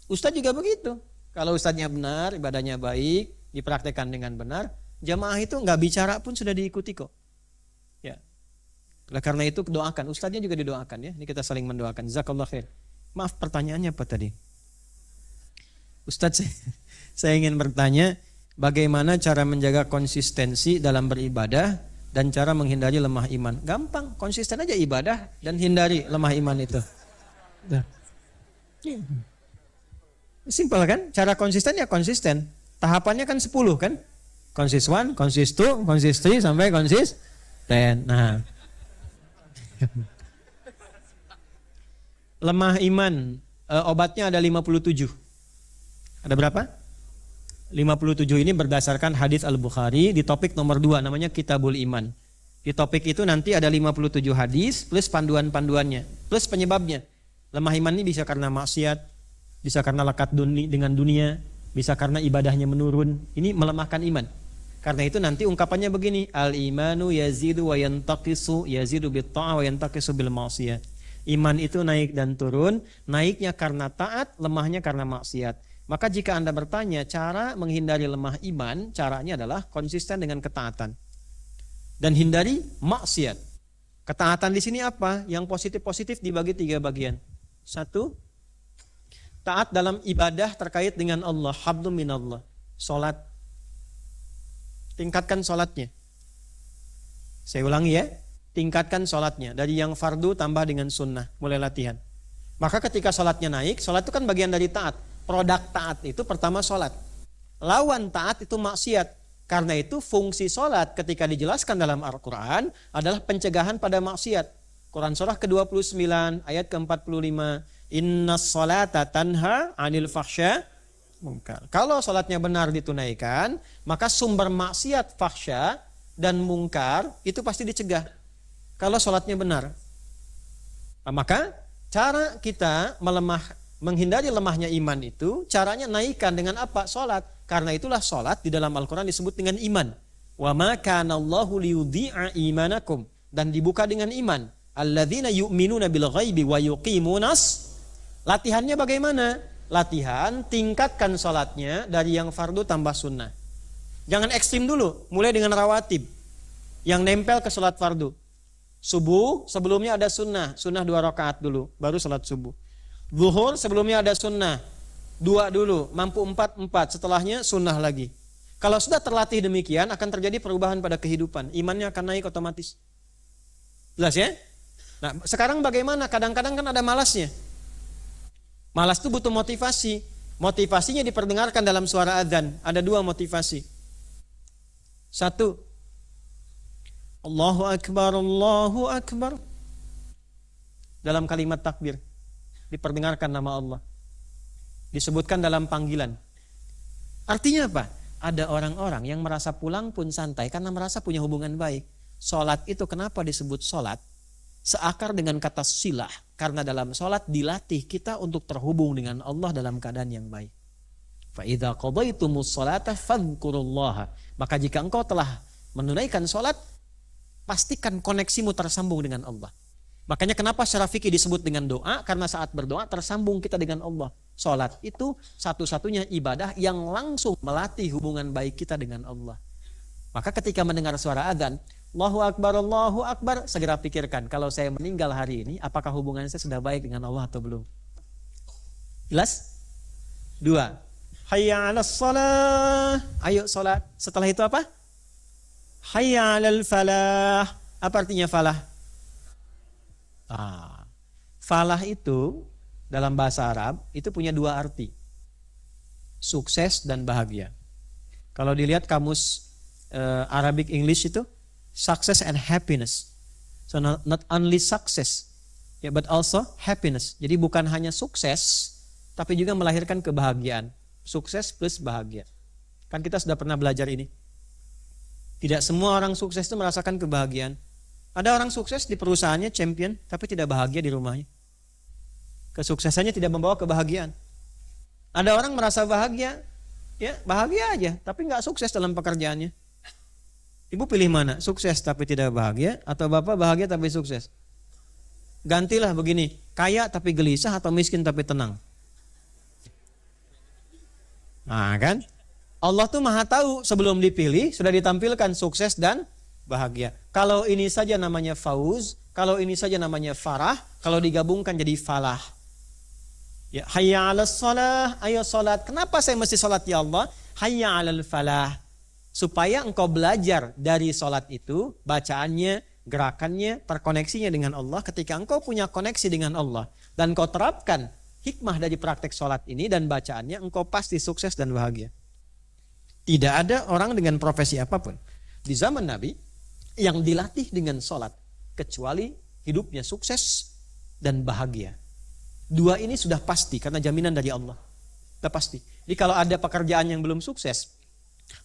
Ustadz juga begitu. Kalau ustadznya benar, ibadahnya baik, dipraktekkan dengan benar, jamaah itu enggak bicara pun sudah diikuti kok. Ya. Oleh karena itu doakan, ustadznya juga didoakan ya. Ini kita saling mendoakan. Jazakallah khair. Maaf, pertanyaannya apa tadi? Ustadz, saya ingin bertanya, bagaimana cara menjaga konsistensi dalam beribadah dan cara menghindari lemah iman? Gampang, konsisten aja ibadah dan hindari lemah iman itu. Simpel kan? Cara konsisten ya konsisten. Tahapannya kan 10 kan? Konsis 1, konsis 2, konsis 3 sampai konsis 10. Nah. Lemah iman, obatnya ada 57. Ada berapa? 57 ini berdasarkan hadis Al-Bukhari di topik nomor 2 namanya Kitabul Iman. Di topik itu nanti ada 57 hadis plus panduan-panduannya, plus penyebabnya. Lemah iman ini bisa karena maksiat, bisa karena lekat dengan dunia, bisa karena ibadahnya menurun. Ini melemahkan iman. Karena itu nanti ungkapannya begini, al-imanu yazidu wa yantaqisu, yazidu bit-ta'ah wa yantaqisu bil ma'siyah. Iman itu naik dan turun, naiknya karena taat, lemahnya karena maksiat. Maka jika Anda bertanya cara menghindari lemah iman, caranya adalah konsisten dengan ketaatan dan hindari maksiat. Ketaatan di sini apa? Yang positif-positif dibagi 3 bagian. 1, taat dalam ibadah terkait dengan Allah, hablum minallah. Salat, tingkatkan salatnya. Saya ulangi ya, tingkatkan salatnya dari yang fardu tambah dengan sunnah, mulai latihan. Maka ketika salatnya naik, salat itu kan bagian dari taat. Produk taat itu pertama sholat. Lawan taat itu maksiat. Karena itu fungsi sholat ketika dijelaskan dalam Al-Quran adalah pencegahan pada maksiat. Quran surah ke-29 ayat ke-45. Inna sholata tanha anil fahsya munkar. Kalau sholatnya benar ditunaikan, maka sumber maksiat fahsya dan mungkar itu pasti dicegah. Kalau sholatnya benar. Nah, maka cara kita menghindari lemahnya iman itu caranya naikkan dengan apa? Salat. Karena itulah salat di dalam Al-Quran disebut dengan iman. Wa ma kana Allahu liyudhi'a imanakum, dan dibuka dengan iman. Alladzina yu'minuna bil ghaibi wa yuqimunas. Latihannya bagaimana? Latihan tingkatkan salatnya dari yang fardu tambah sunnah. Jangan ekstrim dulu, mulai dengan rawatib yang nempel ke salat fardu. Subuh sebelumnya ada sunnah 2 rakaat dulu, baru salat subuh. Zuhur sebelumnya ada sunnah 2 dulu, mampu 4, setelahnya sunnah lagi. Kalau sudah terlatih demikian akan terjadi perubahan pada kehidupan, imannya akan naik otomatis. Jelas ya? Nah, sekarang bagaimana? Kadang-kadang kan ada malasnya. Malas itu butuh motivasi. Motivasinya diperdengarkan dalam suara adzan. Ada 2 motivasi. 1, Allahu Akbar, Allahu Akbar. Dalam kalimat takbir diperdengarkan nama Allah, disebutkan dalam panggilan. Artinya apa? Ada orang-orang yang merasa pulang pun santai karena merasa punya hubungan baik. Sholat itu kenapa disebut sholat? Seakar dengan kata silah, karena dalam sholat dilatih kita untuk terhubung dengan Allah dalam keadaan yang baik. Fa idza qadaitumus sholata fadhkurullaha. Maka jika engkau telah menunaikan sholat, pastikan koneksimu tersambung dengan Allah. Makanya kenapa secara fikih disebut dengan doa? Karena saat berdoa tersambung kita dengan Allah. Salat itu satu-satunya ibadah yang langsung melatih hubungan baik kita dengan Allah. Maka ketika mendengar suara adzan, Allahu Akbar, segera pikirkan, kalau saya meninggal hari ini, apakah hubungan saya sudah baik dengan Allah atau belum? Jelas? 2, hayya 'alas shalah. Ayo salat. Setelah itu apa? Hayya 'alal falah. Apa artinya falah? Falah itu dalam bahasa Arab itu punya 2 arti. sukses dan bahagia. Kalau dilihat kamus Arabic English itu, success and happiness. So not only success, ya, but also happiness. Jadi bukan hanya sukses, tapi juga melahirkan kebahagiaan. Sukses plus bahagia. Kan kita sudah pernah belajar ini. Tidak semua orang sukses itu merasakan kebahagiaan. Ada orang sukses di perusahaannya champion, tapi tidak bahagia di rumahnya. Kesuksesannya tidak membawa kebahagiaan. Ada orang merasa bahagia, ya bahagia aja, tapi nggak sukses dalam pekerjaannya. Ibu pilih mana? Sukses tapi tidak bahagia, atau bapak bahagia tapi sukses? Gantilah begini, kaya tapi gelisah atau miskin tapi tenang. Nah kan, Allah tuh maha tahu sebelum dipilih sudah ditampilkan sukses dan bahagia. Kalau ini saja namanya fauz, kalau ini saja namanya farah, kalau digabungkan jadi falah. Ya, hayya 'alas shalah, ayo salat. Kenapa saya mesti salat ya Allah? Hayya 'alal falah. Supaya engkau belajar dari salat itu, bacaannya, gerakannya, terkoneksinya dengan Allah. Ketika engkau punya koneksi dengan Allah dan kau terapkan hikmah dari praktek salat ini dan bacaannya, engkau pasti sukses dan bahagia. Tidak ada orang dengan profesi apapun di zaman Nabi yang dilatih dengan salat kecuali hidupnya sukses dan bahagia. Dua ini sudah pasti karena jaminan dari Allah. Sudah pasti. Jadi kalau ada pekerjaan yang belum sukses,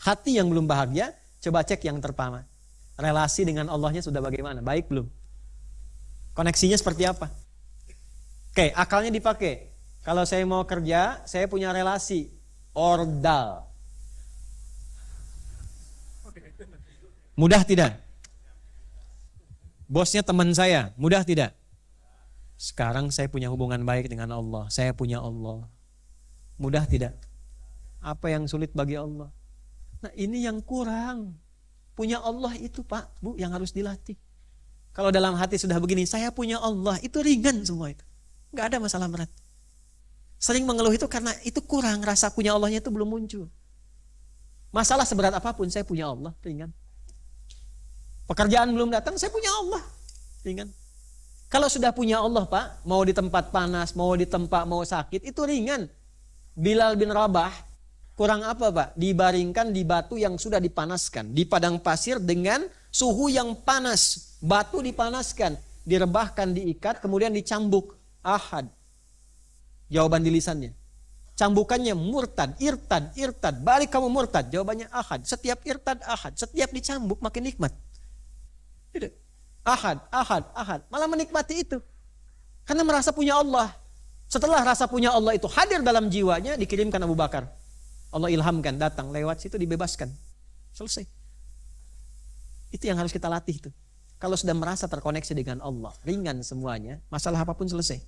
hati yang belum bahagia, coba cek yang pertama. Relasi dengan Allahnya sudah bagaimana? Baik belum? Koneksinya seperti apa? Oke, akalnya dipakai. Kalau saya mau kerja, saya punya relasi. Ordal. Mudah tidak? Bosnya teman saya, mudah tidak? Sekarang saya punya hubungan baik dengan Allah. Saya punya Allah. Mudah tidak? Apa yang sulit bagi Allah? Nah ini yang kurang. Punya Allah itu Pak, Bu, yang harus dilatih. Kalau dalam hati sudah begini, saya punya Allah, itu ringan semua itu. Gak ada masalah berat. Sering mengeluh itu karena itu kurang, rasa punya Allahnya itu belum muncul. Masalah seberat apapun, saya punya Allah, ringan. Pekerjaan belum datang, saya punya Allah, ringan. Kalau sudah punya Allah Pak, mau di tempat panas, mau di tempat mau sakit, itu ringan. Bilal bin Rabah, kurang apa Pak? Dibaringkan di batu yang sudah dipanaskan. Di padang pasir dengan suhu yang panas. Batu dipanaskan, direbahkan, diikat, kemudian dicambuk. Ahad. Jawaban di lisannya. Cambukannya murtad, irtad, irtad. Balik kamu murtad. Jawabannya ahad. Setiap irtad ahad. Setiap dicambuk makin nikmat. Tidak. Ahad, ahad, ahad. Malah menikmati itu. Karena merasa punya Allah. Setelah rasa punya Allah itu hadir dalam jiwanya, dikirimkan Abu Bakar. Allah ilhamkan, datang, lewat situ dibebaskan. Selesai. Itu yang harus kita latih itu. Kalau sudah merasa terkoneksi dengan Allah, ringan semuanya, masalah apapun selesai.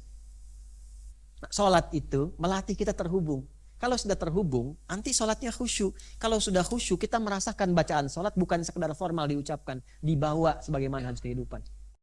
Nah, sholat itu melatih kita terhubung. Kalau sudah terhubung, nanti sholatnya khusyuk. Kalau sudah khusyuk, kita merasakan bacaan sholat bukan sekedar formal diucapkan, dibawa sebagaimana harus kehidupan.